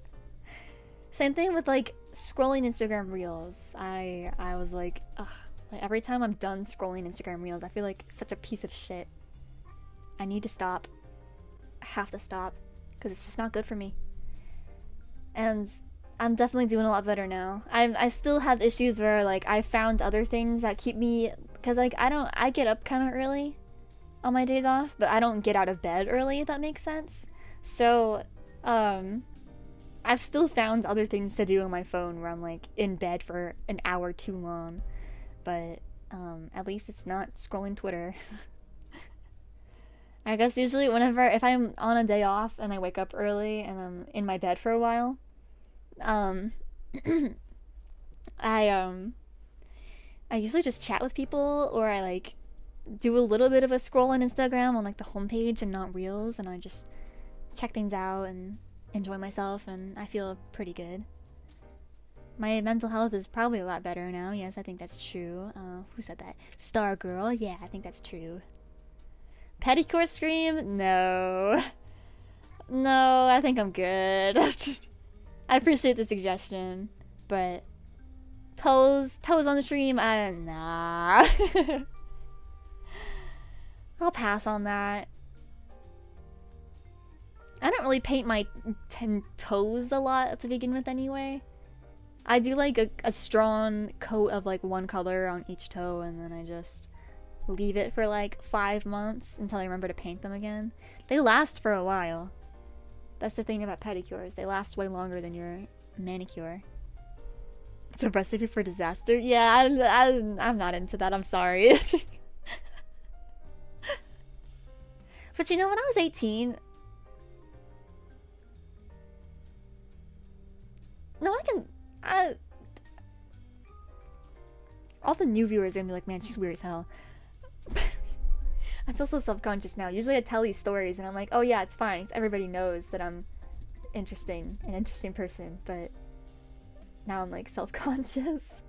Same thing with like scrolling Instagram Reels. I was like, ugh. Like every time I'm done scrolling Instagram Reels, I feel like such a piece of shit. I need to stop. I have to stop. Because it's just not good for me. And I'm definitely doing a lot better now. I still have issues where like I found other things that keep me, because like I get up kind of early on my days off, but I don't get out of bed early, if that makes sense. So I've still found other things to do on my phone where I'm like in bed for an hour too long, but at least it's not scrolling Twitter. I guess usually if I'm on a day off and I wake up early and I'm in my bed for a while, I usually just chat with people, or I like do a little bit of a scroll on Instagram on like the homepage and not Reels, and I just check things out and enjoy myself, and I feel pretty good. My mental health is probably a lot better now. Yes, I think that's true. Who said that? Star Girl. Yeah, I think that's true. Pedicure scream? No. No, I think I'm good. I appreciate the suggestion, but toes on the stream, nah. I'll pass on that. I don't really paint my toes a lot to begin with anyway. I do like a strong coat of like one color on each toe, and then I just leave it for like 5 months until I remember to paint them again. They last for a while. That's the thing about pedicures. They last way longer than your manicure. It's a recipe for disaster? Yeah, I'm not into that. I'm sorry. But you know, when I was 18... No, all the new viewers are gonna be like, man, she's weird as hell. I feel so self-conscious now. Usually I tell these stories and I'm like, oh yeah, it's fine. Everybody knows that I'm an interesting person, but now I'm like self-conscious.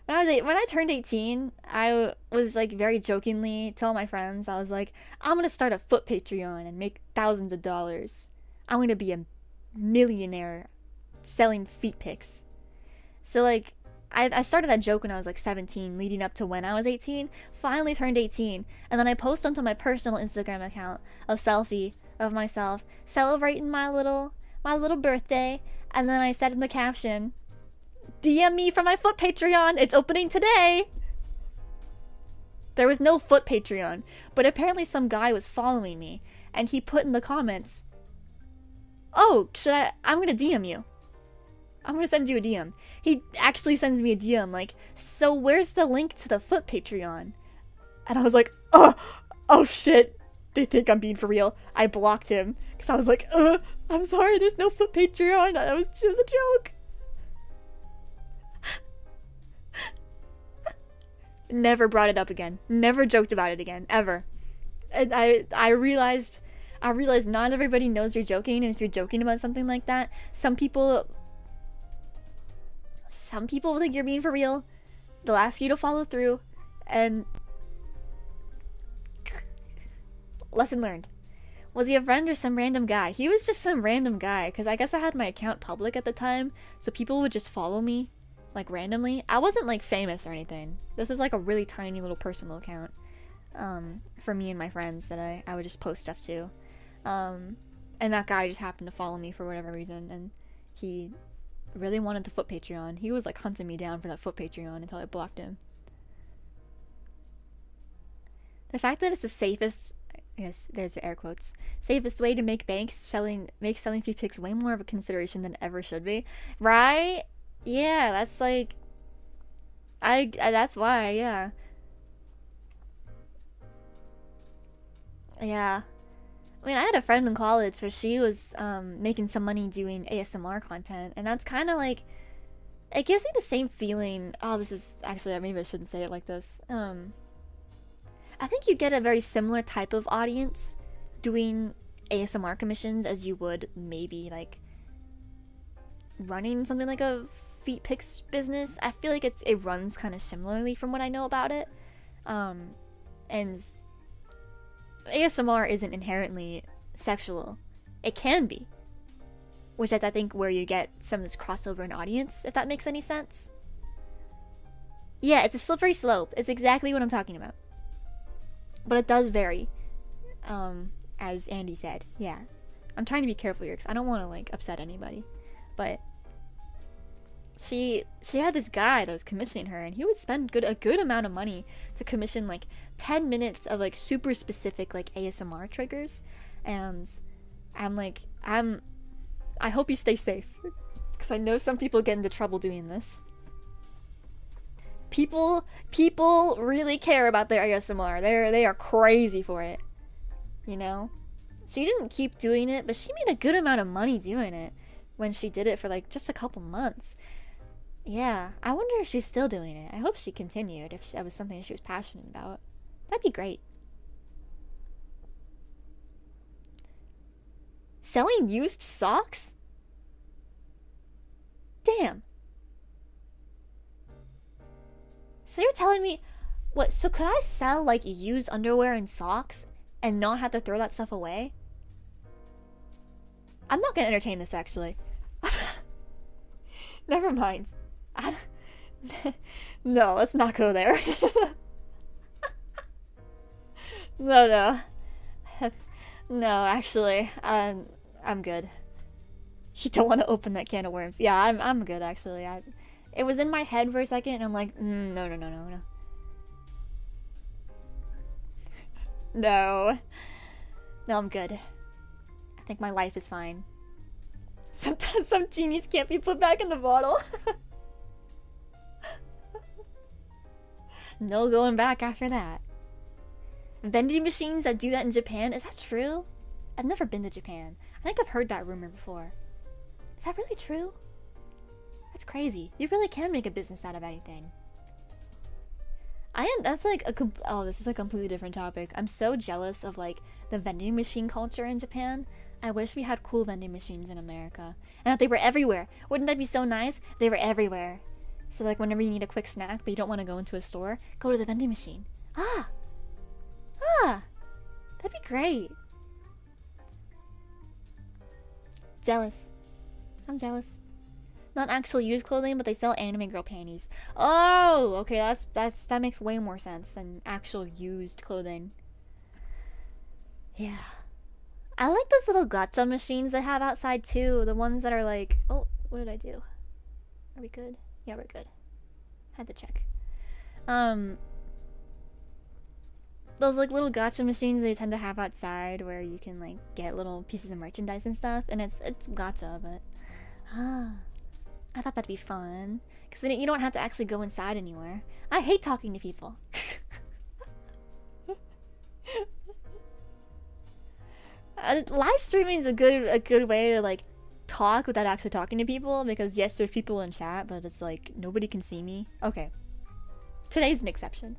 When I turned 18, I was like very jokingly telling my friends, I was like, I'm gonna start a foot Patreon and make thousands of dollars. I'm gonna be a millionaire selling feet pics. So like, I started that joke when I was like 17, leading up to when I was 18, finally turned 18, and then I post onto my personal Instagram account a selfie of myself celebrating my little birthday, and then I said in the caption, DM me for my foot Patreon, it's opening today! There was no foot Patreon, but apparently some guy was following me, and he put in the comments, oh, I'm gonna DM you. I'm gonna send you a DM. He actually sends me a DM like, so where's the link to the foot Patreon? And I was like, oh shit. They think I'm being for real. I blocked him because I was like, I'm sorry, there's no foot Patreon. It was a joke. Never brought it up again. Never joked about it again, ever. And I realized not everybody knows you're joking, and if you're joking about something like that, some people think you're being for real. They'll ask you to follow through, and lesson learned. Was he a friend or some random guy? He was just some random guy, because I guess I had my account public at the time, so people would just follow me, like, randomly. I wasn't, like, famous or anything. This was, like, a really tiny little personal account, for me and my friends that I would just post stuff to. And that guy just happened to follow me for whatever reason, and he really wanted the foot Patreon. He was, like, hunting me down for that foot Patreon until I blocked him. The fact that it's the safest... Yes, there's the air quotes. Safest way to make makes selling feet pics way more of a consideration than it ever should be. Right? Yeah, that's like... That's why, yeah. Yeah. I mean, I had a friend in college where she was making some money doing ASMR content, and that's kind of like, it gives me the same feeling. Oh, this is actually, maybe I shouldn't say it like this. I think you get a very similar type of audience doing ASMR commissions as you would maybe like running something like a feet pics business. I feel like it runs kind of similarly from what I know about it. And ASMR isn't inherently sexual. It can be. Which I think where you get some of this crossover in audience, if that makes any sense. Yeah, it's a slippery slope. It's exactly what I'm talking about. But it does vary. As Andy said. Yeah. I'm trying to be careful here because I don't want to like upset anybody. But she had this guy that was commissioning her, and he would spend a good amount of money to commission like 10 minutes of like super specific like ASMR triggers. And I hope you stay safe, because I know some people get into trouble doing this. People really care about their ASMR. They are crazy for it. You know? She didn't keep doing it, but she made a good amount of money doing it when she did it for like just a couple months. Yeah, I wonder if she's still doing it. I hope she continued if that was something she was passionate about. That'd be great. Selling used socks? Damn. So you're telling me, what, so could I sell like used underwear and socks and not have to throw that stuff away? I'm not gonna entertain this actually. Never mind. No, let's not go there. No. No, actually, I'm good. You don't want to open that can of worms. Yeah, I'm good actually. It was in my head for a second, and I'm like, no. No, I'm good. I think my life is fine. Sometimes some genies can't be put back in the bottle. No going back after that. Vending machines that do that in Japan, is that true? I've never been to Japan. I think I've heard that rumor before. Is that really true? That's crazy. You really can make a business out of anything. That's like oh, this is a completely different topic. I'm so jealous of like the vending machine culture in Japan. I wish we had cool vending machines in America. And that they were everywhere. Wouldn't that be so nice? They were everywhere. So like whenever you need a quick snack but you don't want to go into a store, go to the vending machine. That'd be great. Jealous. I'm jealous. Not actual used clothing, but they sell anime girl panties. Oh, okay, that makes way more sense than actual used clothing. Yeah. I like those little gacha machines they have outside too. The ones that are like, oh, what did I do? Are we good? Yeah, we're good. Had to check. Those like little gacha machines they tend to have outside where you can like get little pieces of merchandise and stuff, and it's gacha, but I thought that'd be fun because then you don't have to actually go inside anywhere. I hate talking to people. Live streaming is a good way to like talk without actually talking to people, because yes, there's people in chat, but it's like nobody can see me. Okay, today's an exception,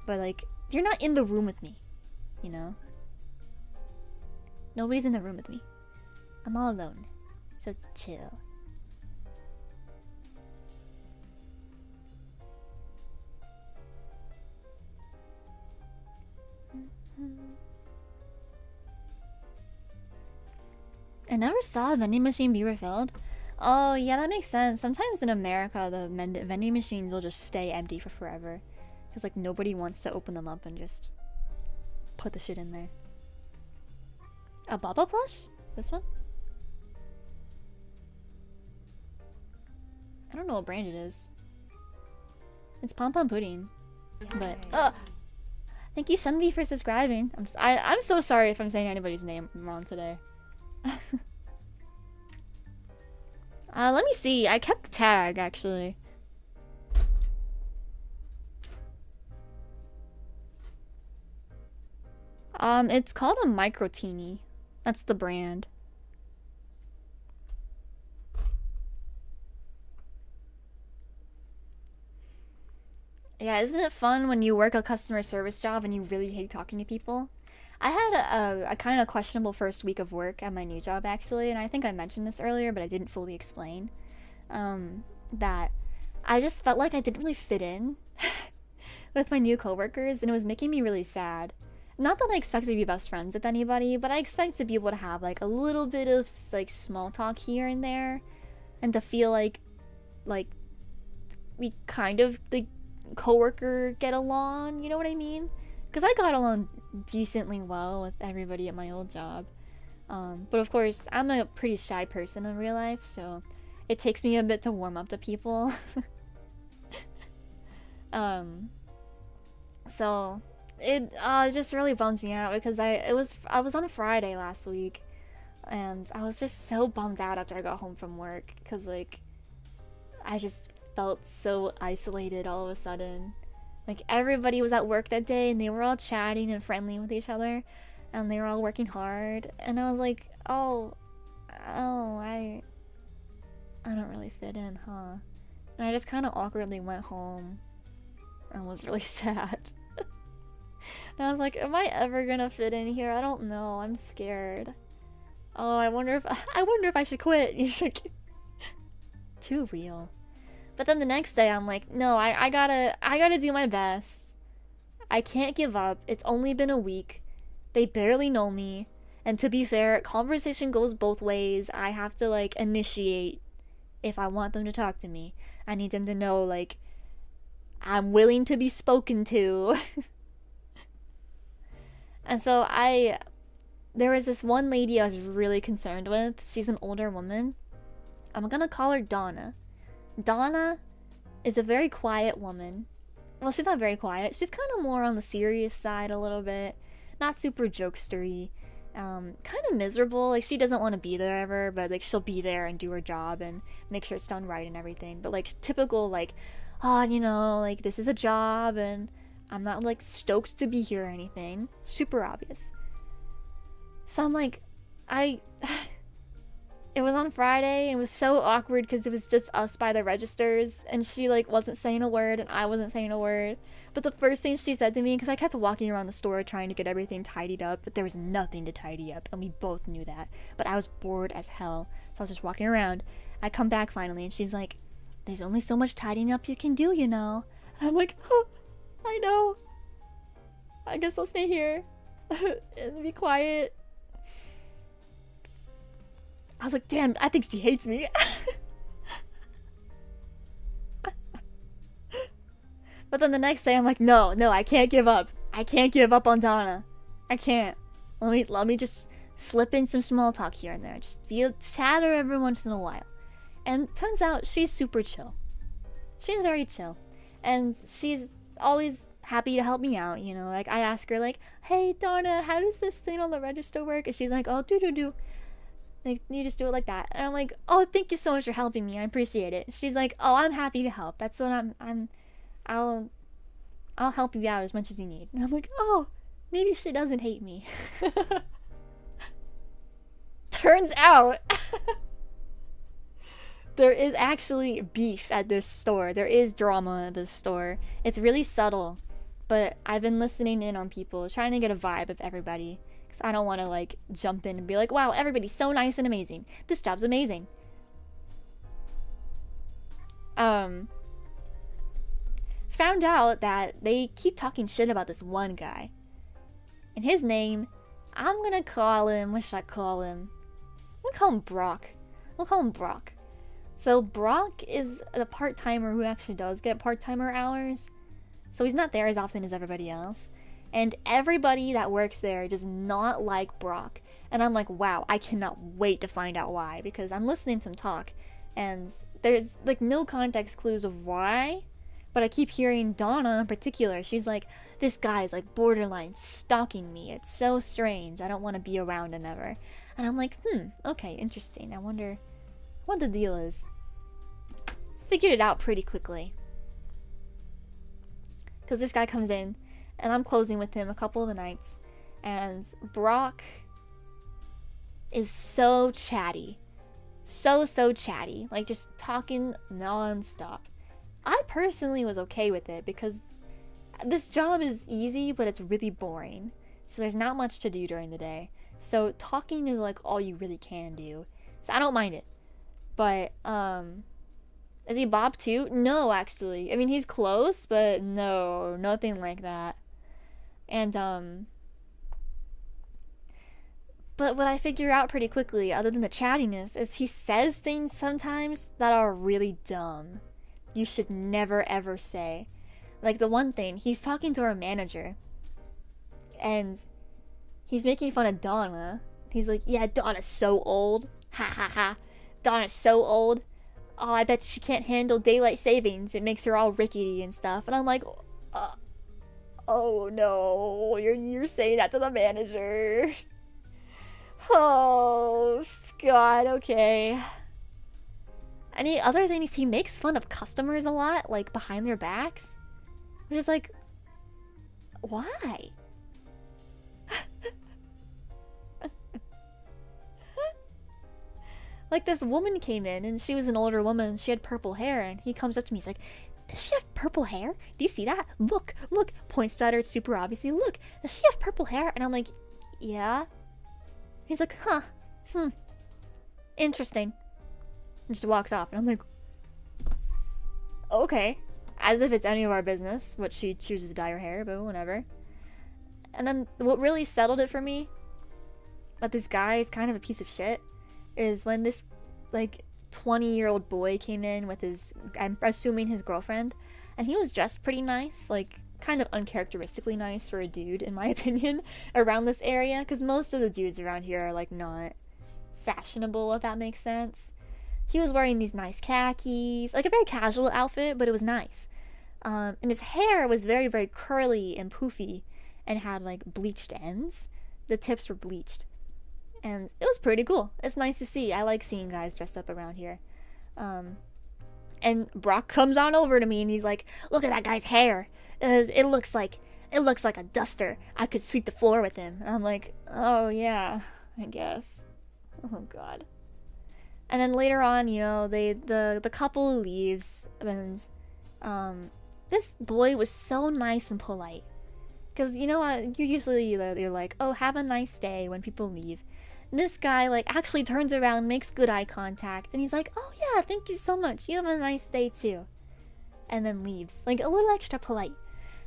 but like you're not in the room with me, you know? Nobody's in the room with me. I'm all alone, so it's chill. I never saw a vending machine be refilled. Oh yeah, that makes sense. Sometimes in America the vending machines will just stay empty for forever, because like nobody wants to open them up and just put the shit in there. A Baba plush? This one? I don't know what brand it is. It's Pompompurin. But thank you Sunbi for subscribing. I'm so sorry if I'm saying anybody's name wrong today. Let me see. I kept the tag actually. It's called a Microtini. That's the brand. Yeah, isn't it fun when you work a customer service job and you really hate talking to people? I had a kind of questionable first week of work at my new job, actually, and I think I mentioned this earlier, but I didn't fully explain. That I just felt like I didn't really fit in with my new coworkers, and it was making me really sad. Not that I expect to be best friends with anybody, but I expect to be able to have like a little bit of like small talk here and there, and to feel like we kind of like coworker get along, you know what I mean? Because I got along decently well with everybody at my old job. But of course, I'm a pretty shy person in real life, so it takes me a bit to warm up to people. So it just really bums me out because I was on Friday last week, and I was just so bummed out after I got home from work because like I just felt so isolated all of a sudden. Like everybody was at work that day and they were all chatting and friendly with each other and they were all working hard, and I was like, oh, I don't really fit in, huh? And I just kind of awkwardly went home and was really sad. And I was like, am I ever gonna fit in here? I don't know. I'm scared. Oh, I wonder if I should quit. Too real. But then the next day I'm like, no, I gotta do my best. I can't give up. It's only been a week. They barely know me. And to be fair, conversation goes both ways. I have to like initiate if I want them to talk to me. I need them to know like I'm willing to be spoken to. And so there was this one lady I was really concerned with. She's an older woman. I'm gonna call her Donna. Donna is a very quiet woman. Well, she's not very quiet. She's kind of more on the serious side a little bit. Not super jokestery. Kind of miserable. Like, she doesn't want to be there ever, but like she'll be there and do her job and make sure it's done right and everything. But like typical like, oh, you know, like this is a job and I'm not like stoked to be here or anything. Super obvious. So I'm like, it was on Friday and it was so awkward because it was just us by the registers and she like wasn't saying a word and I wasn't saying a word. But the first thing she said to me, because I kept walking around the store trying to get everything tidied up, but there was nothing to tidy up and we both knew that. But I was bored as hell, so I was just walking around. I come back finally and she's like, there's only so much tidying up you can do, you know. And I'm like, huh, I know. I guess I'll stay here and be quiet. I was like, damn, I think she hates me. But then the next day I'm like, no, I can't give up. I can't give up on Donna. I can't. Let me just slip in some small talk here and there. Just chatter every once in a while. And turns out she's super chill. She's very chill. And she's always happy to help me out, you know. Like I ask her like, hey Donna, how does this thing on the register work? And she's like, oh, do. Like, you just do it like that. And I'm like, oh, thank you so much for helping me. I appreciate it. She's like, oh, I'm happy to help. That's what I'll help you out as much as you need. And I'm like, oh, maybe she doesn't hate me. Turns out there is actually beef at this store. There is drama at this store. It's really subtle, but I've been listening in on people, trying to get a vibe of everybody. Because I don't want to like jump in and be like, wow, everybody's so nice and amazing. This job's amazing. Found out that they keep talking shit about this one guy. And his name, I'm gonna call him, what should I call him? I'm gonna call him Brock. We'll call him Brock. So Brock is a part-timer who actually does get part-timer hours. So he's not there as often as everybody else. And everybody that works there does not like Brock. And I'm like, wow, I cannot wait to find out why. Because I'm listening to him talk. And there's like no context clues of why. But I keep hearing Donna in particular. She's like, this guy's like borderline stalking me. It's so strange. I don't want to be around him ever. And I'm like, okay, interesting. I wonder what the deal is. Figured it out pretty quickly. Because this guy comes in, and I'm closing with him a couple of the nights. And Brock is so chatty. So chatty. Like, just talking non-stop. I personally was okay with it because this job is easy, but it's really boring. So there's not much to do during the day. So talking is like all you really can do. So I don't mind it. But, is he Bob too? No, actually. I mean, he's close, but no, nothing like that. And, but what I figure out pretty quickly, other than the chattiness, is he says things sometimes that are really dumb. You should never ever say. Like the one thing, he's talking to our manager. And he's making fun of Donna. He's like, yeah, Donna's so old. Ha ha ha. Donna's so old. Oh, I bet she can't handle daylight savings. It makes her all rickety and stuff. And I'm like, oh no, you're saying that to the manager. Oh, God, okay. Any other things, he makes fun of customers a lot, like behind their backs. Which is like, why? Like, this woman came in, and she was an older woman, she had purple hair, and he comes up to me, he's like, does she have purple hair? Do you see that? Look, points at her, it's super obviously, look, does she have purple hair? And I'm like, yeah. He's like, huh, interesting. And just walks off, and I'm like, okay. As if it's any of our business, what she chooses to dye her hair, but whatever. And then, what really settled it for me, that this guy is kind of a piece of shit, is when this, like, 20-year-old boy came in with his, I'm assuming his girlfriend, and he was dressed pretty nice, like, kind of uncharacteristically nice for a dude, in my opinion, around this area, because most of the dudes around here are, like, not fashionable, if that makes sense. He was wearing these nice khakis, like a very casual outfit, but it was nice. And his hair was very, very curly and poofy, and had, like, bleached ends. The tips were bleached. And it was pretty cool. It's nice to see. I like seeing guys dressed up around here. And Brock comes on over to me and he's like, look at that guy's hair. It looks like a duster. I could sweep the floor with him. And I'm like, oh yeah, I guess. Oh God. And then later on, you know, the couple leaves, and this boy was so nice and polite. Because, you know what, you're like, oh, have a nice day when people leave. This guy, like, actually turns around, makes good eye contact, and he's like, oh yeah, thank you so much, you have a nice day too. And then leaves, like, a little extra polite.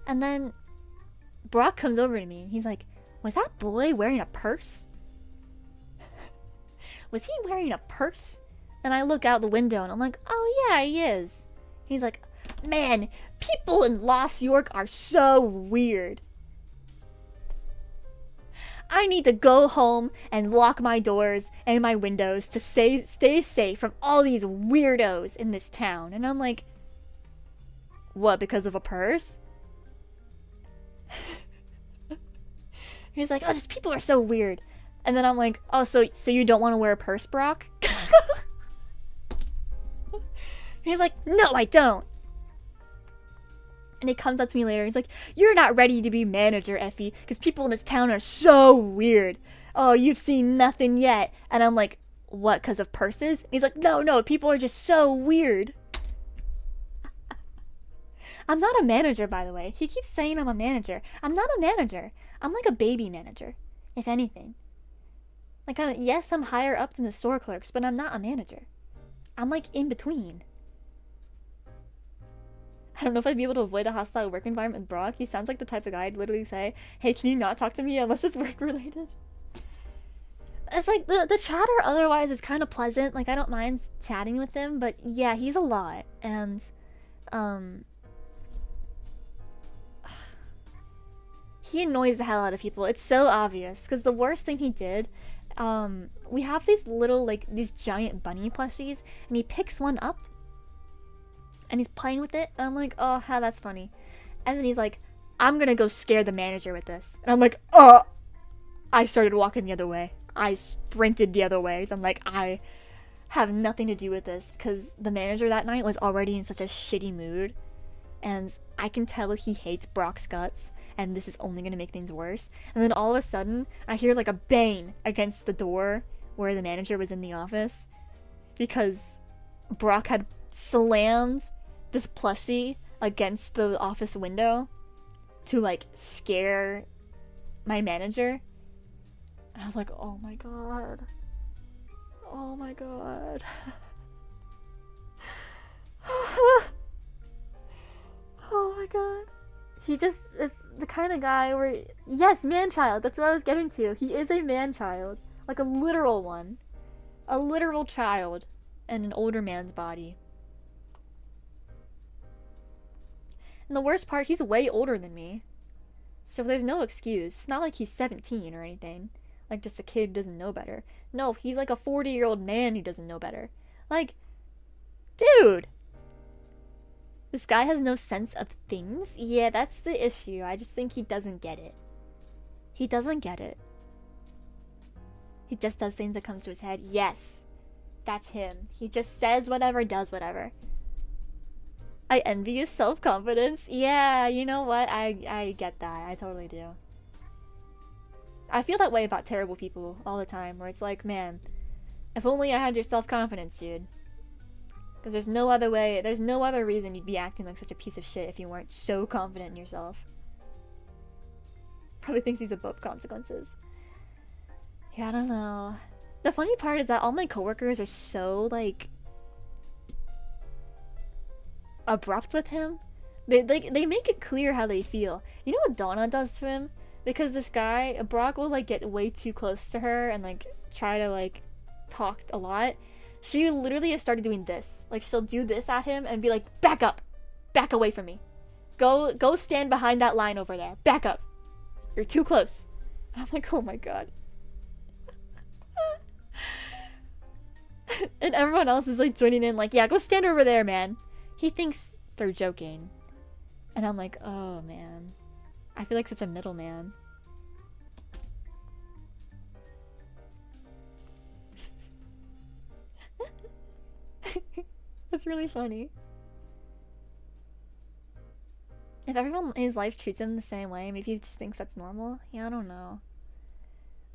And then Brock comes over to me, and he's like, was that boy wearing a purse? Was he wearing a purse? And I look out the window, and I'm like, oh yeah, he is. He's like, man, people in Lost York are so weird. I need to go home and lock my doors and my windows to stay safe from all these weirdos in this town. And I'm like, what, because of a purse? He's like, oh, just people are so weird. And then I'm like, oh, so you don't want to wear a purse, Brock? He's like, no, I don't. And he comes up to me later, he's like, you're not ready to be manager, Ephie, because people in this town are so weird. Oh, you've seen nothing yet. And I'm like, what, because of purses? And he's like, no, people are just so weird. I'm not a manager, by the way. He keeps saying I'm a manager. I'm not a manager. I'm like a baby manager, if anything. Like, yes, I'm higher up than the store clerks, but I'm not a manager. I'm like in between. I don't know if I'd be able to avoid a hostile work environment with Brock. He sounds like the type of guy I'd literally say, hey, can you not talk to me unless it's work related? It's like, the chatter otherwise is kind of pleasant. Like, I don't mind chatting with him, but yeah, he's a lot. And, he annoys the hell out of people. It's so obvious. Because the worst thing he did, we have these little, like, these giant bunny plushies, and he picks one up, and he's playing with it, and I'm like, oh, how that's funny. And then he's like, I'm gonna go scare the manager with this. And I'm like, I started walking the other way. I sprinted the other way. So I'm like, I have nothing to do with this, because the manager that night was already in such a shitty mood, and I can tell he hates Brock's guts, and this is only gonna make things worse. And then all of a sudden, I hear like a bang against the door where the manager was in the office, because Brock had slammed this plushie against the office window to like scare my manager. And I was like, oh my god. Oh my god. Oh my god. He just is the kind of guy where, yes, man-child, that's what I was getting to. He is a man-child. Like a literal one. A literal child in an older man's body. And the worst part, he's way older than me. So there's no excuse. It's not like he's 17 or anything. Like just a kid who doesn't know better. No, he's like a 40-year-old man who doesn't know better. Like, dude! This guy has no sense of things? Yeah, that's the issue. I just think he doesn't get it. He doesn't get it. He just does things that comes to his head. Yes. That's him. He just says whatever, does whatever. I envy his self-confidence. Yeah, you know what? I get that. I totally do. I feel that way about terrible people all the time, where it's like, man, if only I had your self-confidence, dude. Because there's no other way, there's no other reason you'd be acting like such a piece of shit if you weren't so confident in yourself. Probably thinks he's above consequences. Yeah, I don't know. The funny part is that all my coworkers are so, like, abrupt with him. They make it clear how they feel. You know what Donna does to him? Because this guy, Brock, will, like, get way too close to her and, like, try to, like, talk a lot. She literally has started doing this. Like, she'll do this at him and be like, back up! Back away from me. Go stand behind that line over there. Back up. You're too close. And I'm like, oh my god. And everyone else is, like, joining in, like, yeah, go stand over there, man. He thinks they're joking. And I'm like, oh, man. I feel like such a middleman. That's really funny. If everyone in his life treats him the same way, maybe he just thinks that's normal. Yeah, I don't know.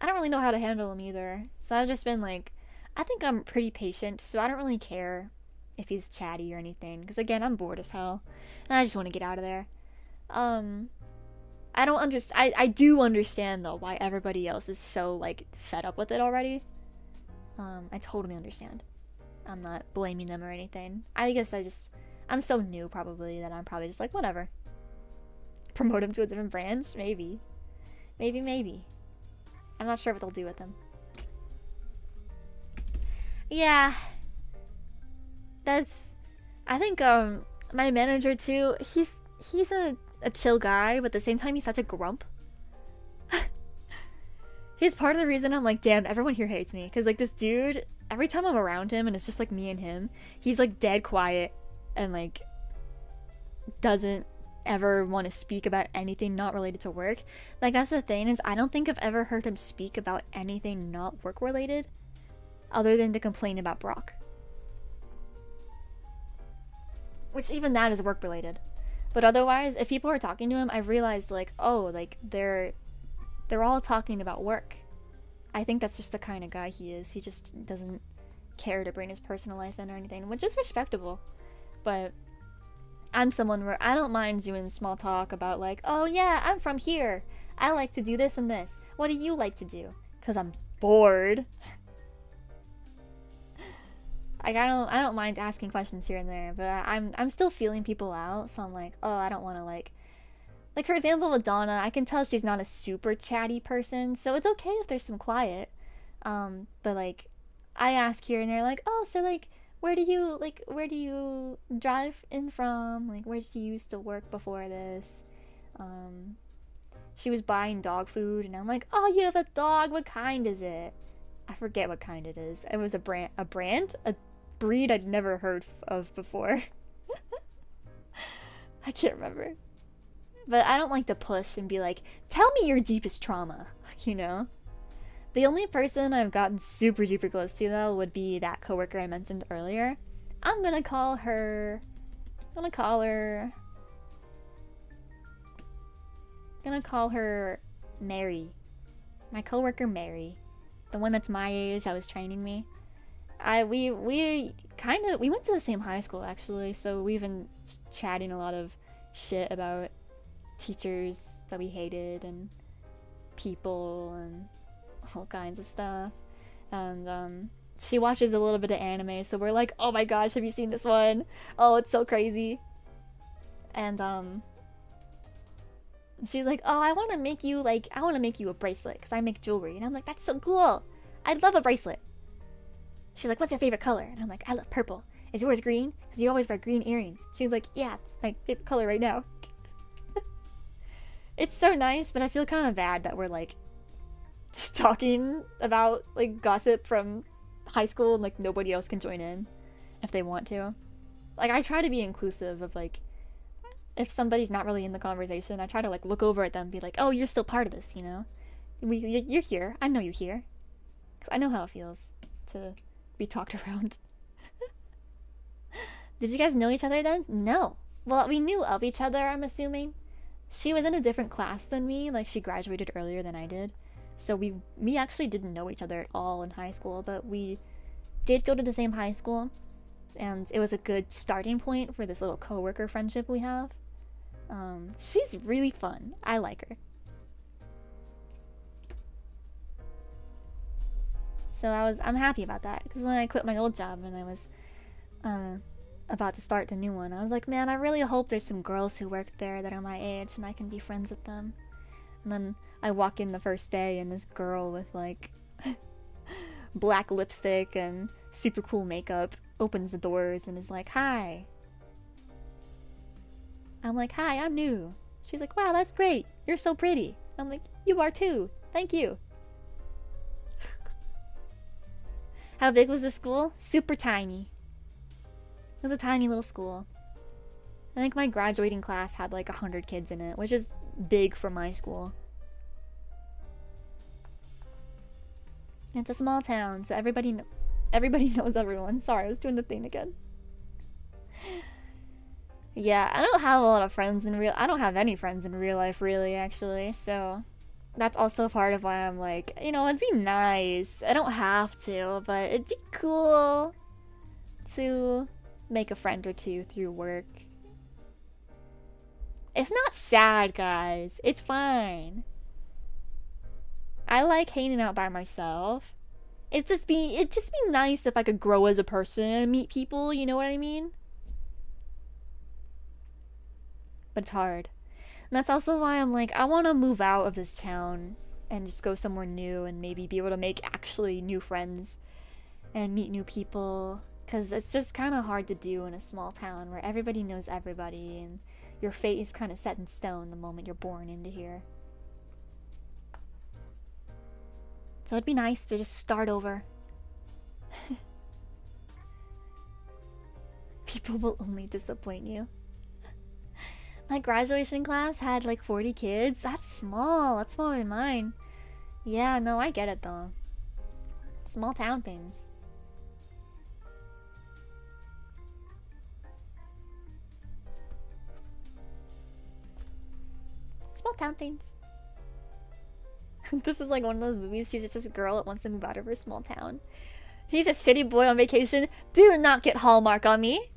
I don't really know how to handle him either. So I've just been like, I think I'm pretty patient, so I don't really care if he's chatty or anything. Because again, I'm bored as hell. And I just want to get out of there. I don't understand. I do understand, though, why everybody else is so, like, fed up with it already. I totally understand. I'm not blaming them or anything. I guess I'm so new, probably, that I'm probably just like, whatever. Promote him to a different branch? Maybe. Maybe. I'm not sure what they'll do with him. Yeah. I think, my manager, too, he's a chill guy, but at the same time, he's such a grump. He's part of the reason I'm like, damn, everyone here hates me. Because, like, this dude, every time I'm around him and it's just, like, me and him, he's, like, dead quiet and, like, doesn't ever want to speak about anything not related to work. Like, that's the thing, is I don't think I've ever heard him speak about anything not work-related other than to complain about Brock. Which, even that is work-related. But otherwise, if people are talking to him, I've realized, like, oh, like, they're all talking about work. I think that's just the kind of guy he is. He just doesn't care to bring his personal life in or anything, which is respectable. But I'm someone where I don't mind doing small talk about, like, oh yeah, I'm from here. I like to do this and this. What do you like to do? Because I'm bored. Like, I don't mind asking questions here and there, but I'm still feeling people out, so I'm like, oh, I don't want to, like, for example, with Donna, I can tell she's not a super chatty person, so it's okay if there's some quiet. But, like, I ask here and they're like, oh, so, like, where do you drive in from? Like, where did you used to work before this? She was buying dog food, and I'm like, oh, you have a dog, what kind is it? I forget what kind it is. It was a breed I'd never heard of before. I can't remember. But I don't like to push and be like, tell me your deepest trauma, you know? The only person I've gotten super duper close to, though, would be that coworker I mentioned earlier. I'm gonna call her gonna call her Mary. My coworker Mary. The one that's my age that was training me. We went to the same high school actually, so we've been chatting a lot of shit about teachers that we hated and people and all kinds of stuff. And she watches a little bit of anime, so we're like, oh my gosh, have you seen this one? Oh, it's so crazy. And she's like, oh, I want to make you a bracelet because I make jewelry. And I'm like, that's so cool. I'd love a bracelet. She's like, what's your favorite color? And I'm like, I love purple. Is yours green? Because you always wear green earrings. She's like, yeah, it's my favorite color right now. It's so nice, but I feel kind of bad that we're like just talking about like gossip from high school and like nobody else can join in if they want to. Like, I try to be inclusive of like, if somebody's not really in the conversation, I try to like look over at them and be like, oh, you're still part of this, you know? You're here. I know you're here. 'Cause I know how it feels to be talked around. Did you guys know each other then? No. Well, we knew of each other, I'm assuming. She was in a different class than me. Like, she graduated earlier than I did. So we actually didn't know each other at all in high school, but we did go to the same high school. And it was a good starting point for this little coworker friendship we have. She's really fun. I like her. So I'm happy about that, because when I quit my old job and I was about to start the new one, I was like, man, I really hope there's some girls who work there that are my age and I can be friends with them. And then I walk in the first day and this girl with like black lipstick and super cool makeup opens the doors and is like, hi. I'm like, hi, I'm new. She's like, wow, that's great. You're so pretty. I'm like, you are too. Thank you. How big was the school? Super tiny. It was a tiny little school. I think my graduating class had like 100 kids in it, which is big for my school. It's a small town, so everybody knows everyone. Sorry, I was doing the thing again. Yeah, I don't have a lot of friends I don't have any friends in real life, really, actually, so that's also part of why I'm like, you know, it'd be nice. I don't have to, but it'd be cool to make a friend or two through work. It's not sad, guys. It's fine. I like hanging out by myself. It'd just be nice if I could grow as a person and meet people, you know what I mean? But it's hard. And that's also why I'm like, I want to move out of this town and just go somewhere new and maybe be able to make actually new friends and meet new people. Because it's just kind of hard to do in a small town where everybody knows everybody and your fate is kind of set in stone the moment you're born into here. So it'd be nice to just start over. People will only disappoint you. My graduation class had like 40 kids. That's small. That's smaller than mine. Yeah, no, I get it though. Small town things. Small town things. This is like one of those movies. She's just a girl that wants to move out of her small town. He's a city boy on vacation. Do not get Hallmark on me.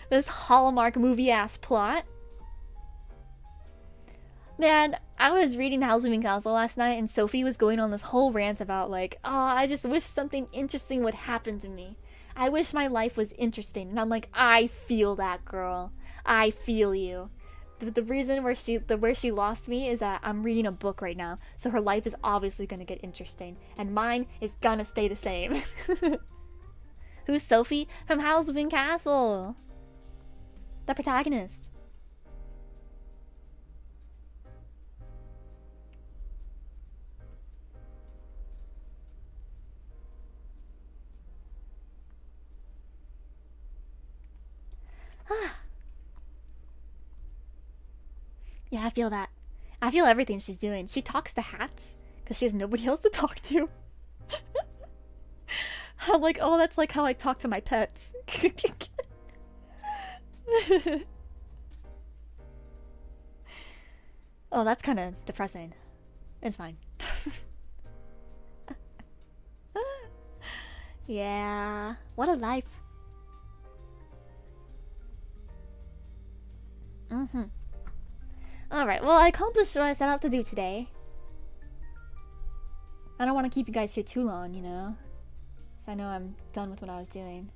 This Hallmark movie ass plot. Man, I was reading Howl's Moving Castle last night and Sophie was going on this whole rant about like, oh, I just wish something interesting would happen to me. I wish my life was interesting. And I'm like, I feel that, girl. I feel you. The reason where she lost me is that I'm reading a book right now, so her life is obviously gonna get interesting, and mine is gonna stay the same. Who's Sophie? From Howl's Moving Castle. The protagonist. Yeah, I feel that. I feel everything she's doing. She talks to hats because she has nobody else to talk to. I'm like, oh, that's like how I talk to my pets. Oh, that's kind of depressing. It's fine. Yeah, what a life. Alright, well, I accomplished what I set out to do today. I don't want to keep you guys here too long, you know? So I know I'm done with what I was doing.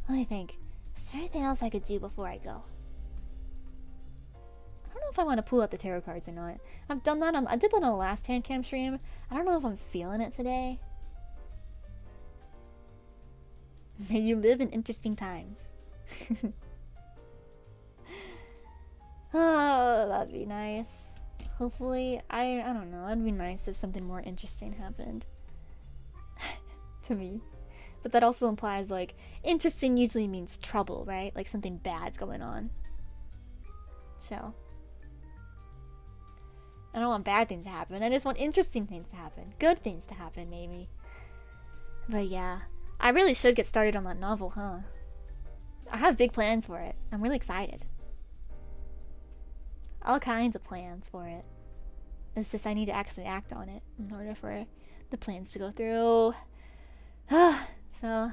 Let me think. Is there anything else I could do before I go? I don't know if I want to pull out the tarot cards or not. I've done that I did that on the last HANDCAM stream. I don't know if I'm feeling it today. May you live in interesting times. Oh, that'd be nice. Hopefully, I don't know. It'd be nice if something more interesting happened. To me. But that also implies, like, interesting usually means trouble, right? Like something bad's going on. So. I don't want bad things to happen. I just want interesting things to happen. Good things to happen, maybe. But yeah. I really should get started on that novel, huh? I have big plans for it. I'm really excited. All kinds of plans for it. It's just I need to actually act on it in order for the plans to go through. So,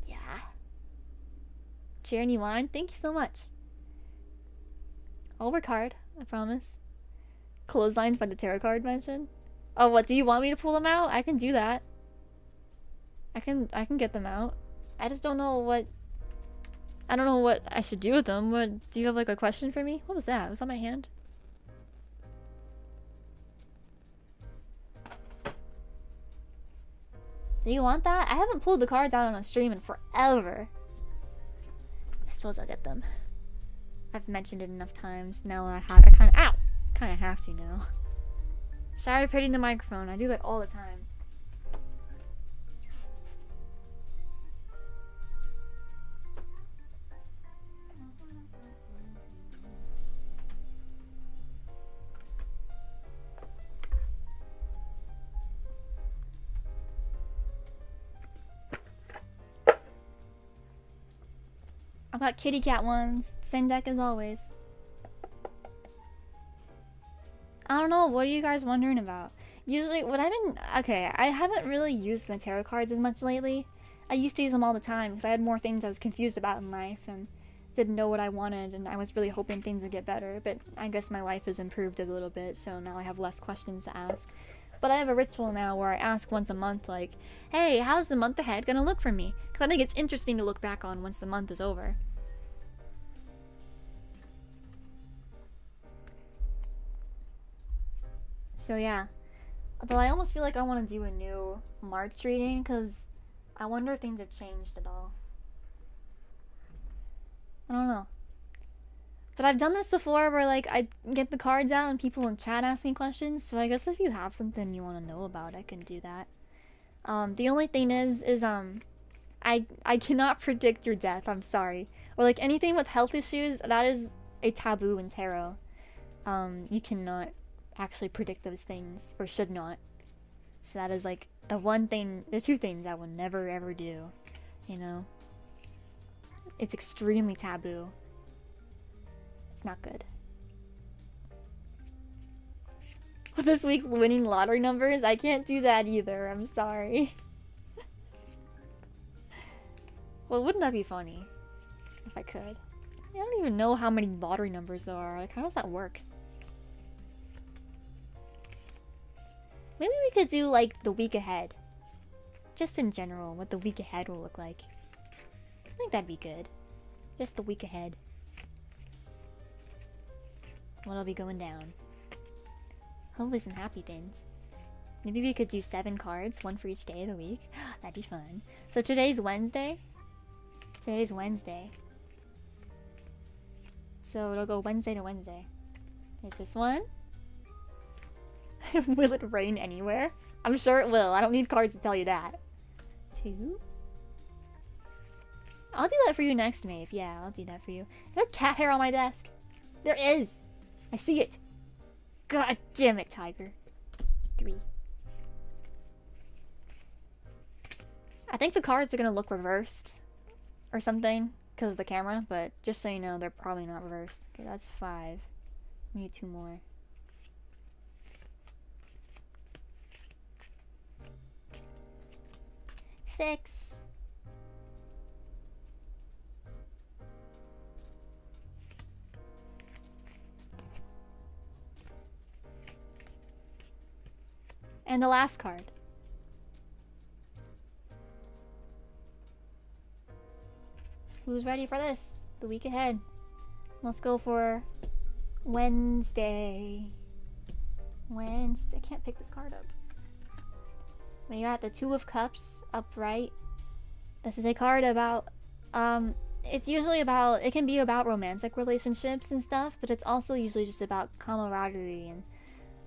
yeah. Cheering you on. Thank you so much. I'll work hard, I promise. Clotheslines by the tarot card mentioned. Oh, what, do you want me to pull them out? I can do that. I can get them out. I just don't know what... I don't know what I should do with them. What, do you have like a question for me? What was that? Was that my hand? Do you want that? I haven't pulled the cards out on a stream in forever. I suppose I'll get them. I've mentioned it enough times. Now I kind of have to now. Sorry for hitting the microphone. I do that all the time. I've got kitty cat ones. Same deck as always. I don't know. What are you guys wondering about? Usually, what I've been... Okay, I haven't really used the tarot cards as much lately. I used to use them all the time because I had more things I was confused about in life and didn't know what I wanted, and I was really hoping things would get better. But I guess my life has improved a little bit, so now I have less questions to ask. But I have a ritual now where I ask once a month, like, hey, how's the month ahead gonna look for me? Because I think it's interesting to look back on once the month is over. So yeah. Although I almost feel like I want to do a new March reading, because I wonder if things have changed at all. I don't know. But I've done this before where, like, I get the cards out and people in chat ask me questions, so I guess if you have something you want to know about, I can do that. The only thing is I cannot predict your death, I'm sorry. Or, like, anything with health issues, that is a taboo in tarot. You cannot actually predict those things, or should not. So that is, like, the one thing, the two things I will never ever do, you know? It's extremely taboo. It's not good. With this week's winning lottery numbers, I can't do that either, I'm sorry. Well, wouldn't that be funny? If I could. I don't even know how many lottery numbers there are. Like, how does that work? Maybe we could do, like, the week ahead. Just in general, what the week ahead will look like. I think that'd be good. Just the week ahead. What'll be going down. Hopefully some happy things. Maybe we could do 7 cards, one for each day of the week. That'd be fun. So today's Wednesday. Today's Wednesday. So it'll go Wednesday to Wednesday. There's this one. Will it rain anywhere? I'm sure it will. I don't need cards to tell you that. 2. I'll do that for you next, Maeve. Yeah, I'll do that for you. Is there cat hair on my desk? There is! I see it! God damn it, Tiger. 3. I think the cards are gonna look reversed. Or something. because of the camera, but just so you know, they're probably not reversed. Okay, that's 5. We need 2 more. Six. And the last card. Who's ready for this? The week ahead. Let's go for Wednesday. Wednesday. I can't pick this card up. We got the 2 of Cups upright. This is a card about, it's usually about, it can be about romantic relationships and stuff, but it's also usually just about camaraderie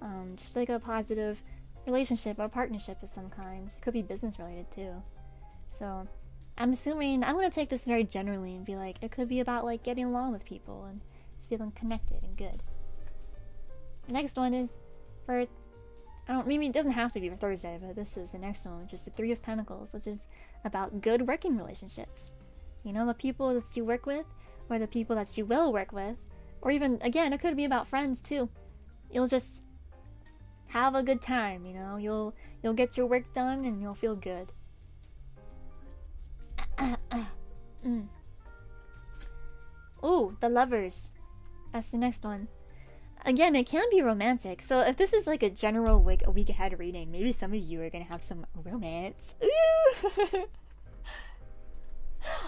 and just like a positive relationship or partnership of some kind. It could be business related too. So I'm assuming, I'm going to take this very generally and be like, it could be about like getting along with people and feeling connected and good. The next one is for, maybe it doesn't have to be for Thursday, but this is the next one, which is the 3 of Pentacles, which is about good working relationships. You know, the people that you work with, or the people that you will work with, or even, again, it could be about friends too. You'll just have a good time, you know, you'll get your work done and you'll feel good. Ooh, the Lovers. That's the next one. Again, it can be romantic. So if this is like a general like a week ahead reading, maybe some of you are gonna have some romance. Ooh.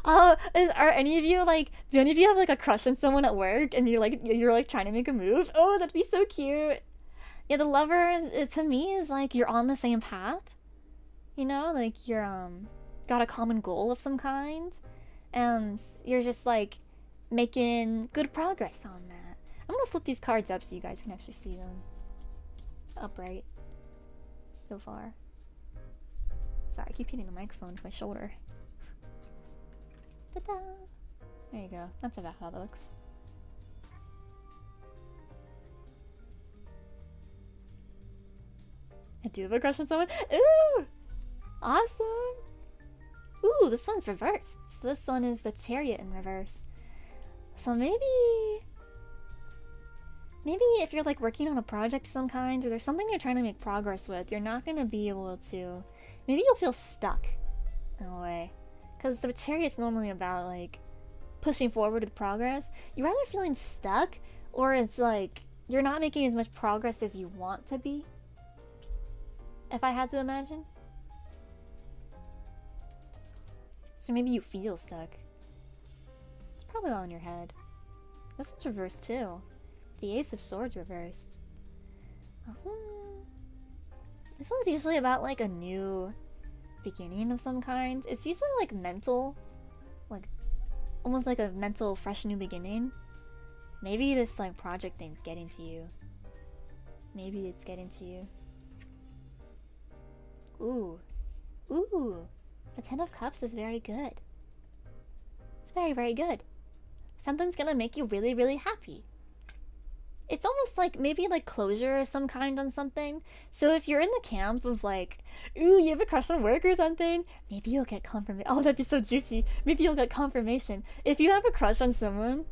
Oh, are any of you like? Do any of you have like a crush on someone at work, and you're like trying to make a move? Oh, that'd be so cute. Yeah, the Lover to me is like you're on the same path. You know, like you're got a common goal of some kind, and you're just like making good progress on that. I'm gonna flip these cards up so you guys can actually see them upright so far. Sorry, I keep hitting the microphone to my shoulder. Ta-da! There you go. That's about how that looks. I do have a crush on someone. Ooh! Awesome! Ooh, this one's reversed. So this one is the Chariot in reverse. So maybe if you're like working on a project of some kind, or there's something you're trying to make progress with, you're not gonna be able to, maybe you'll feel stuck in a way. Because the Chariot's normally about like pushing forward with progress. You're either feeling stuck, or it's like you're not making as much progress as you want to be. If I had to imagine. So maybe you feel stuck. It's probably all in your head. This one's reversed too. The Ace of Swords reversed. This one's usually about like a new beginning of some kind. It's usually like mental. Like almost like a mental fresh new beginning. Maybe this like project thing's getting to you. Maybe it's getting to you. Ooh. Ooh. The 10 of Cups is very good. It's very, very good. Something's gonna make you really, really happy. It's almost like maybe like closure of some kind on something. So if you're in the camp of like, ooh, you have a crush on work or something, maybe you'll get confirmation. Oh, that'd be so juicy. Maybe you'll get confirmation. If you have a crush on someone,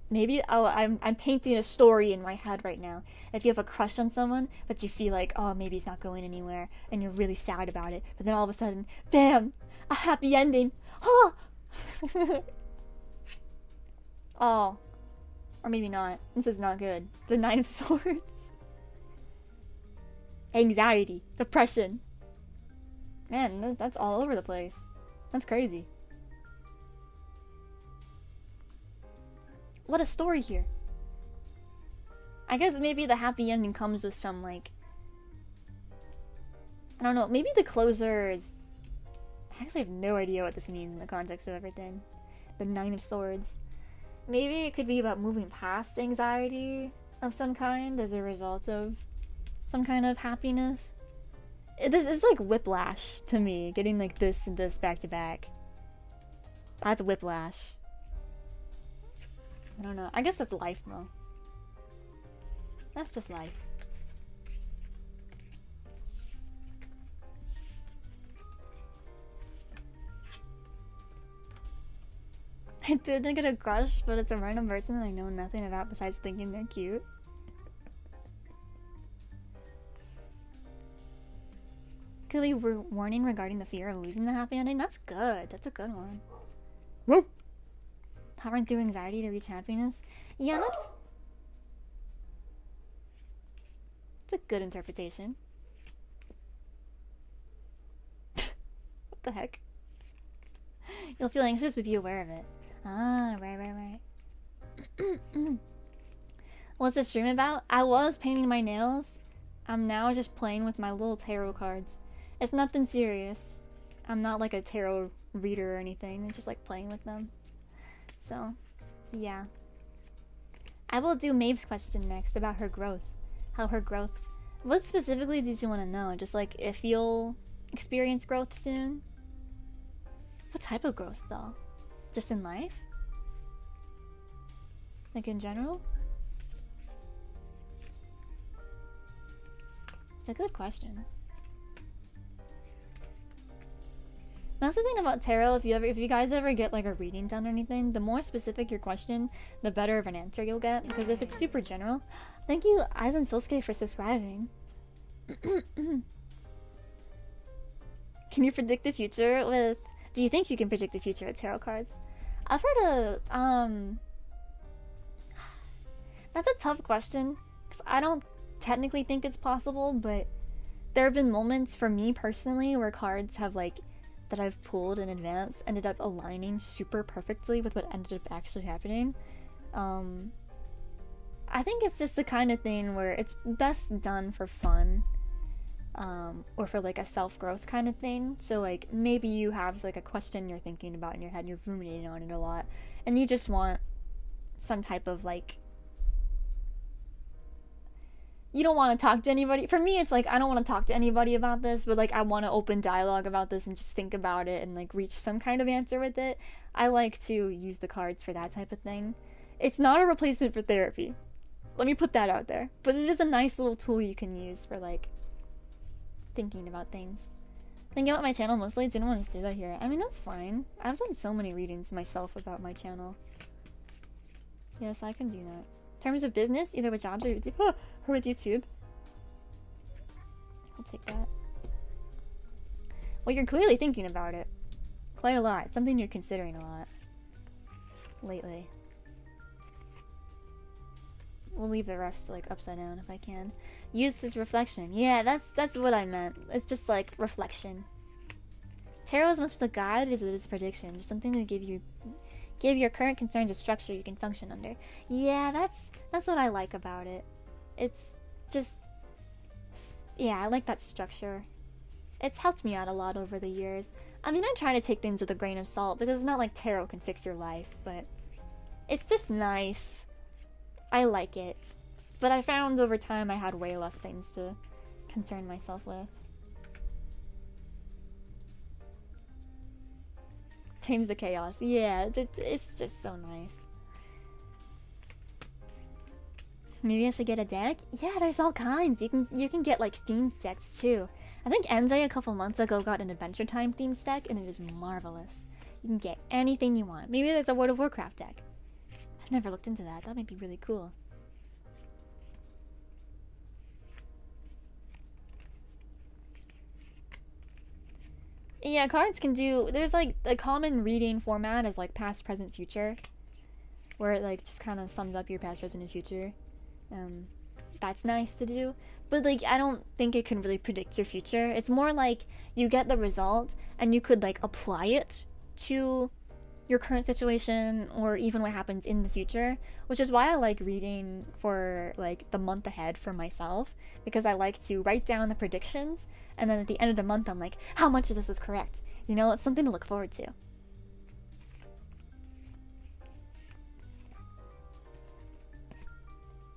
maybe, oh, I'm painting a story in my head right now. If you have a crush on someone, but you feel like, oh, maybe it's not going anywhere, and you're really sad about it, but then all of a sudden, bam, a happy ending. Oh! Oh. Or maybe not. This is not good. The 9 of Swords. Anxiety. Depression. Man, that's all over the place. That's crazy. What a story here. I guess maybe the happy ending comes with some, like... I don't know. Maybe the closer is... I actually have no idea what this means in the context of everything. The 9 of Swords. Maybe it could be about moving past anxiety of some kind as a result of some kind of happiness. This is like whiplash to me, getting like this and this back to back. That's whiplash. I don't know. I guess that's life, though. That's just life. I did get a crush, but it's a random person I know nothing about besides thinking they're cute. Could be warning regarding the fear of losing the happy ending. That's good. That's a good one. Woo! Hovering through anxiety to reach happiness. Yeah, that's a good interpretation. What the heck? You'll feel anxious but be aware of it. Ah, right. What's the stream about? I was painting my nails. I'm now just playing with my little tarot cards. It's nothing serious. I'm not like a tarot reader or anything. I'm just like playing with them. So, yeah. I will do Maeve's question next about her growth. How her growth... What specifically did you want to know? Just like if you'll experience growth soon? What type of growth though? Just in life? Like in general? It's a good question. That's the thing about tarot. If you guys ever get like a reading done or anything, the more specific your question, the better of an answer you'll get. Because if it's super general, thank you, Aizen Sosuke, for subscribing. Can you predict the future with? Do you think you can predict the future with tarot cards? I've heard that's a tough question because I don't technically think it's possible, but there have been moments for me personally where cards have like that I've pulled in advance ended up aligning super perfectly with what ended up actually happening. I think it's just the kind of thing where it's best done for fun, or for like a self-growth kind of thing. So like maybe you have like a question you're thinking about in your head and you're ruminating on it a lot and you just want some type of like, you don't want to talk to anybody. For me, it's like, I don't want to talk to anybody about this, but like, I want to open dialogue about this and just think about it and like reach some kind of answer with it. I like to use the cards for that type of thing. It's not a replacement for therapy. Let me put that out there. But it is a nice little tool you can use for like thinking about things. Thinking about my channel mostly. Didn't want to say that here. I mean, that's fine. I've done so many readings myself about my channel. Yes, I can do that. In terms of business, either with jobs or YouTube, or with YouTube. I'll take that. Well, you're clearly thinking about it. Quite a lot. It's something you're considering a lot. Lately. We'll leave the rest like upside down if I can. Used as reflection. Yeah, that's what I meant. It's just like reflection. Tarot is much as a guide as it is a prediction. Just something to give your current concerns a structure you can function under. Yeah, that's what I like about it. It's just, yeah, I like that structure. It's helped me out a lot over the years. I mean, I try to take things with a grain of salt because it's not like tarot can fix your life, but it's just nice. I like it. But I found over time I had way less things to concern myself with. Tames the chaos. Yeah, it's just so nice. Maybe I should get a deck? Yeah, there's all kinds. You can get like themed decks too. I think NJ a couple months ago got an Adventure Time themed deck and it is marvelous. You can get anything you want. Maybe there's a World of Warcraft deck. I've never looked into that. That might be really cool. Yeah, cards can do... There's like a common reading format is like past, present, future. Where it like just kind of sums up your past, present, and future. That's nice to do. But like, I don't think it can really predict your future. It's more like you get the result and you could like apply it to your current situation or even what happens in the future, which is why I like reading for like the month ahead for myself, because I like to write down the predictions and then at the end of the month I'm like, how much of this was correct? You know, it's something to look forward to.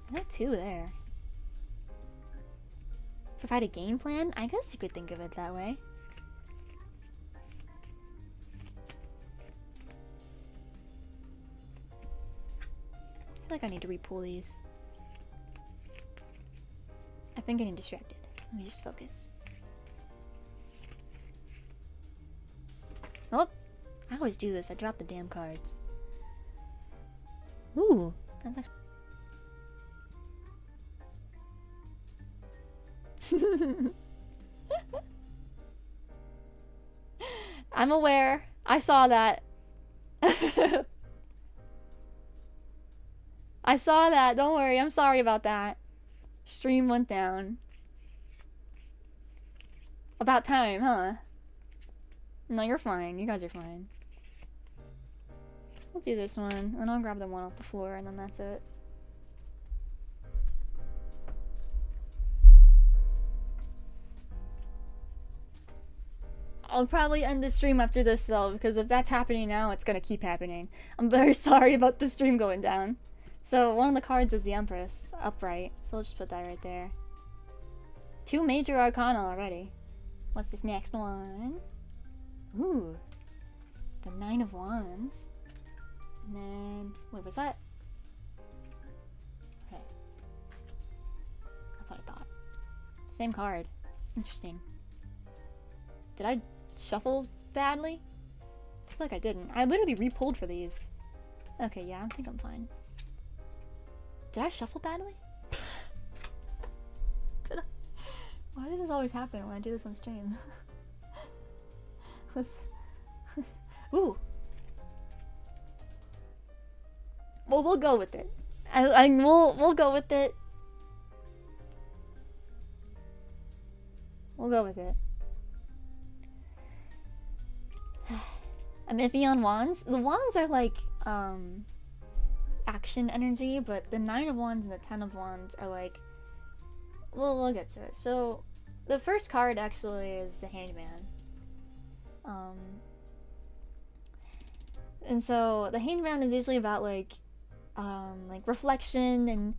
I got two there. Provide a game plan? I guess you could think of it that way. I feel like I need to repull these. I think I'm getting distracted. Let me just focus. Oh! I always do this. I drop the damn cards. Ooh, that's actually... I'm aware. I saw that. I saw that. Don't worry. I'm sorry about that. Stream went down. About time, huh? No, you're fine. You guys are fine. We'll do this one, and I'll grab the one off the floor, and then that's it. I'll probably end the stream after this though, because if that's happening now, it's gonna keep happening. I'm very sorry about the stream going down. So one of the cards was the Empress, upright, so let's just put that right there. 2 major arcana already. What's this next one? Ooh, the 9 of Wands. And then, wait, was that? Okay. That's what I thought. Same card. Interesting. Did I shuffle badly? I feel like I didn't. I literally re-pulled for these. Okay, yeah, I think I'm fine. Did I shuffle badly? Did I? Why does this always happen when I do this on stream? Let's... Ooh. Well, we'll go with it. We'll go with it. We'll go with it. I'm iffy on wands. The wands are like action energy, but the 9 of wands and the 10 of wands are like, well, we'll get to it. So the first card actually is the Hangman. And so the Hangman is usually about like reflection and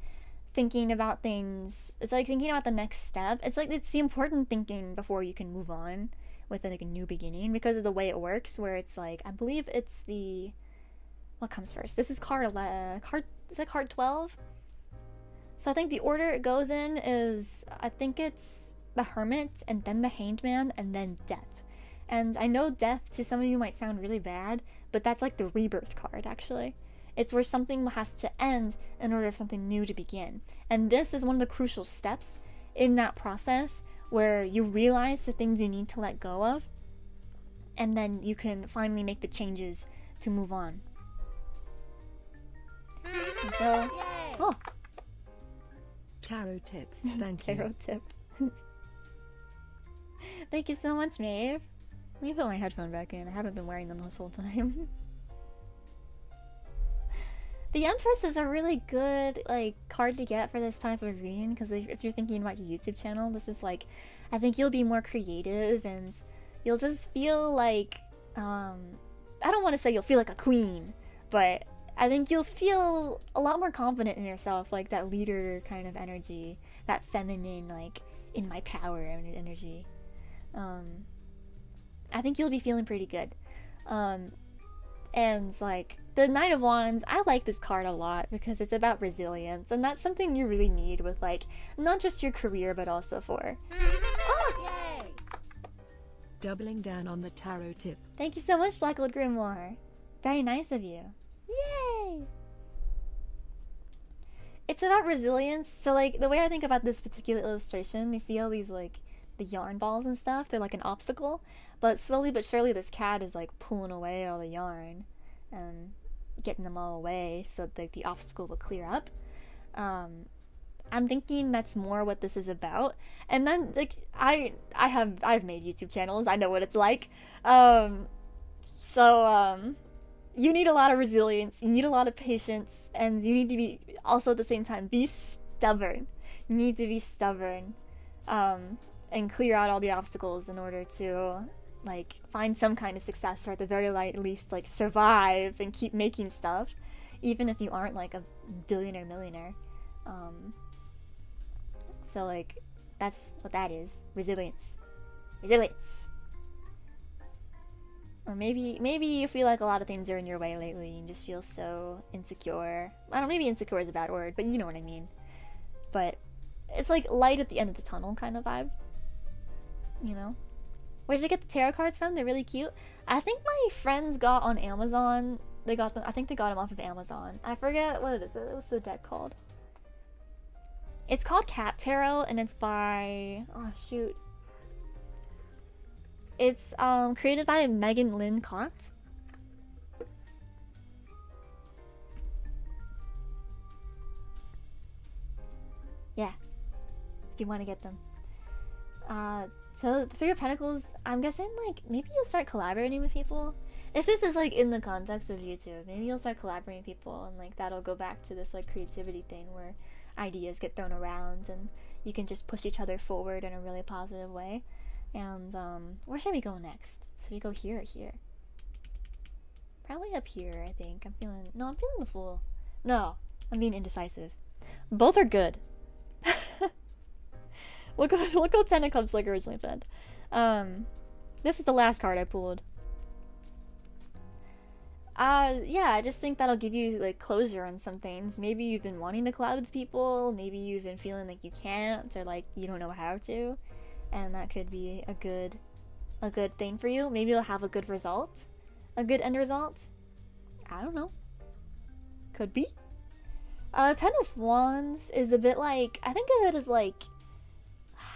thinking about things. It's like thinking about the next step. It's like it's the important thinking before you can move on with like a new beginning, because of the way it works, where it's like, I believe it's the, what comes first? This is card is that card 12? So I think the order it goes in is, I think it's the Hermit, and then the Hanged Man, and then Death. And I know Death to some of you might sound really bad, but that's like the rebirth card actually. It's where something has to end in order for something new to begin. And this is one of the crucial steps in that process, where you realize the things you need to let go of, and then you can finally make the changes to move on. And so, oh, tarot tip. Thank you. tarot tip. Thank you so much, Maeve. Let me put my headphone back in. I haven't been wearing them this whole time. The Empress is a really good like card to get for this type of reading, because if you're thinking about your YouTube channel, this is like, I think you'll be more creative and you'll just feel like, I don't want to say you'll feel like a queen, but I think you'll feel a lot more confident in yourself, like that leader kind of energy, that feminine, like in my power energy. I think you'll be feeling pretty good. And like the Knight of Wands, I like this card a lot because it's about resilience, and that's something you really need with like not just your career but also for Yay! Doubling down on the tarot tip. Thank you so much, Black Old Grimoire. Very nice of you. Yay! It's about resilience. So like the way I think about this particular illustration, you see all these like the yarn balls and stuff, they're like an obstacle, but slowly but surely this cat is like pulling away all the yarn and getting them all away so that the obstacle will clear up. I'm thinking that's more what this is about. And then like I've made YouTube channels, I know what it's like. You need a lot of resilience, you need a lot of patience, and you need to be also at the same time be stubborn. You need to be stubborn and clear out all the obstacles in order to like find some kind of success, or at the very least like survive and keep making stuff, even if you aren't like a billionaire millionaire. So like that's what that is. Resilience. Or maybe you feel like a lot of things are in your way lately and you just feel so insecure. I don't know, maybe insecure is a bad word, but you know what I mean. But it's like light at the end of the tunnel kind of vibe, you know? Where did I get the tarot cards from? They're really cute. I think my friends got on Amazon They got them. I think they got them off of Amazon. I forget what it is. What's the deck called? It's called Cat Tarot, and it's by, oh shoot. It's created by Megan Lynn Kott. Yeah, if you want to get them. So the Three of Pentacles, I'm guessing like maybe you'll start collaborating with people. If this is like in the context of YouTube, maybe you'll start collaborating with people, and like that'll go back to this like creativity thing where ideas get thrown around and you can just push each other forward in a really positive way. And where should we go next? So we go here or here? Probably up here, I think. I'm feeling the Fool. No, I'm being indecisive. Both are good. We'll go Ten of Cups like originally planned. This is the last card I pulled. Yeah, I just think that'll give you like closure on some things. Maybe you've been wanting to collab with people, maybe you've been feeling like you can't, or like you don't know how to, and that could be a good thing for you. Maybe you'll have a good result, a good end result. I don't know. Could be. Ten of Wands is a bit like, I think of it as like,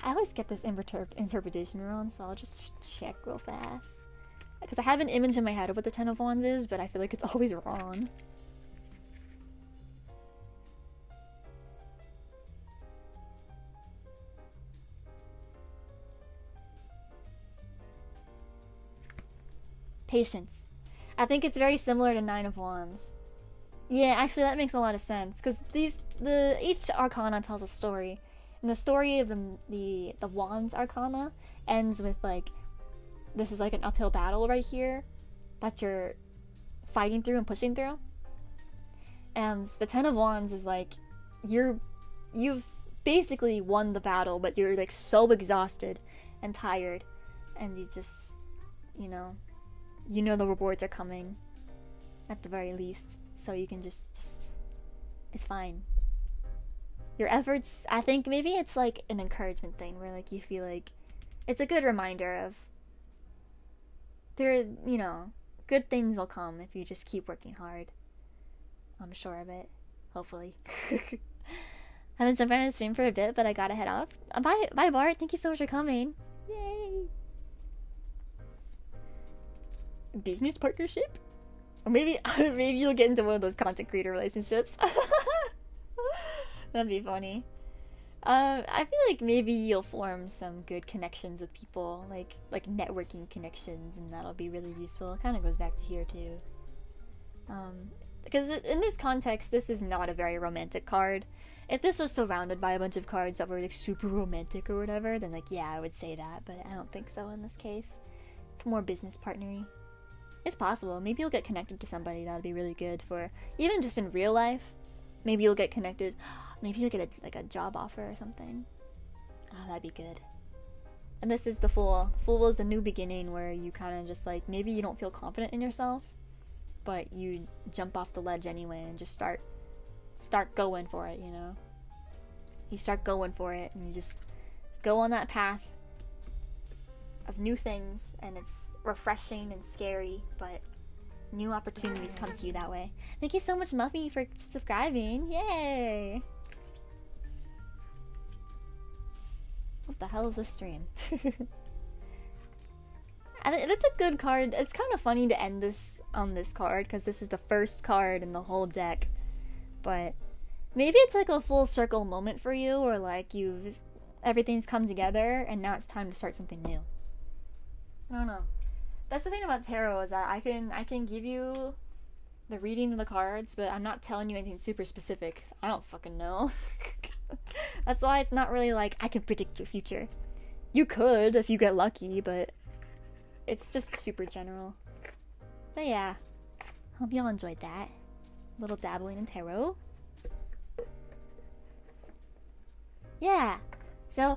I always get this interpretation wrong, so I'll just check real fast. Because I have an image in my head of what the Ten of Wands is, but I feel like it's always wrong. Patience. I think it's very similar to Nine of Wands. Yeah, actually that makes a lot of sense, because each arcana tells a story. And the story of the Wands arcana ends with like, this is like an uphill battle right here that you're fighting through and pushing through. And the Ten of Wands is like, you've basically won the battle, but you're like so exhausted and tired, and you just, you know the rewards are coming at the very least, so you can just it's fine. Your efforts, I think maybe it's like an encouragement thing where like you feel like it's a good reminder of there, good things will come if you just keep working hard. I'm sure of it. Hopefully. Haven't jumped on the stream for a bit, but I gotta head off. Bye Bart, thank you so much for coming. Yay! Business partnership? Or maybe you'll get into one of those content creator relationships. That'd be funny. I feel like maybe you'll form some good connections with people, like networking connections, and that'll be really useful. It kind of goes back to here too. Because in this context, this is not a very romantic card. If this was surrounded by a bunch of cards that were like super romantic or whatever, then like yeah, I would say that, but I don't think so in this case. It's more business partnery. It's possible. Maybe you'll get connected to somebody that'd be really good for, even just in real life. Maybe you'll get connected. Maybe you'll get a job offer or something. Oh, that'd be good. And this is the Fool. The Fool is a new beginning where you kind of just like, maybe you don't feel confident in yourself, but you jump off the ledge anyway and just start going for it, You start going for it and you just go on that path of new things, and it's refreshing and scary, but new opportunities come to you that way. Thank you so much, Muffy, for subscribing. Yay! What the hell is this stream? That's a good card. It's kind of funny to end this on this card, because this is the first card in the whole deck. But maybe it's like a full circle moment for you, or like everything's come together, and now it's time to start something new. I don't know. That's the thing about tarot, is that I can give you the reading of the cards, but I'm not telling you anything super specific, 'cause I don't fucking know. That's why it's not really like I can predict your future. You could if you get lucky, but it's just super general. But yeah, hope y'all enjoyed that little dabbling in tarot. Yeah, so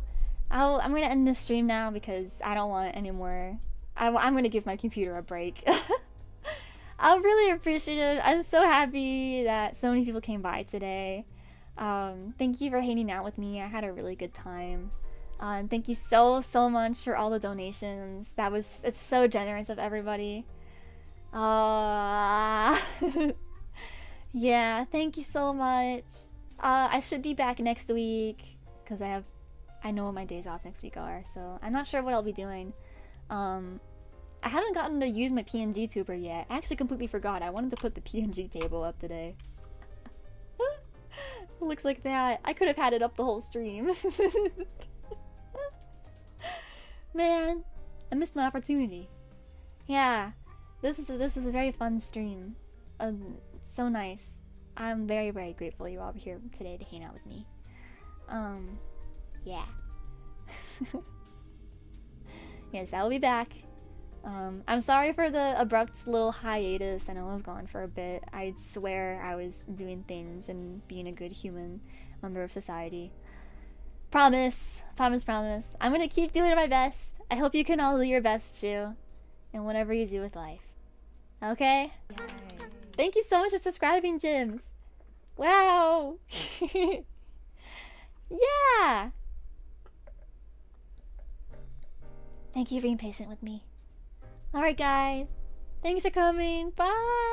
I'm gonna end this stream now because I don't want any more. I'm gonna give my computer a break. I'm really appreciative. I'm so happy that so many people came by today. Thank you for hanging out with me. I had a really good time. And thank you so much for all the donations. It's so generous of everybody. Yeah, thank you so much. I should be back next week because I know what my days off next week are, so I'm not sure what I'll be doing. I haven't gotten to use my PNG tuber yet. I actually completely forgot. I wanted to put the PNG table up today. Looks like that. I could have had it up the whole stream. Man, I missed my opportunity. Yeah, this is a very fun stream. So nice. I'm very, very grateful you're all here today to hang out with me. Yeah. Yes, I'll be back. I'm sorry for the abrupt little hiatus. I know I was gone for a bit. I swear I was doing things and being a good human member of society. Promise. Promise, promise. I'm gonna keep doing my best. I hope you can all do your best too. And whatever you do with life. Okay? Yay. Thank you so much for subscribing, Jims. Wow. Yeah. Thank you for being patient with me. Alright guys, thanks for coming, bye!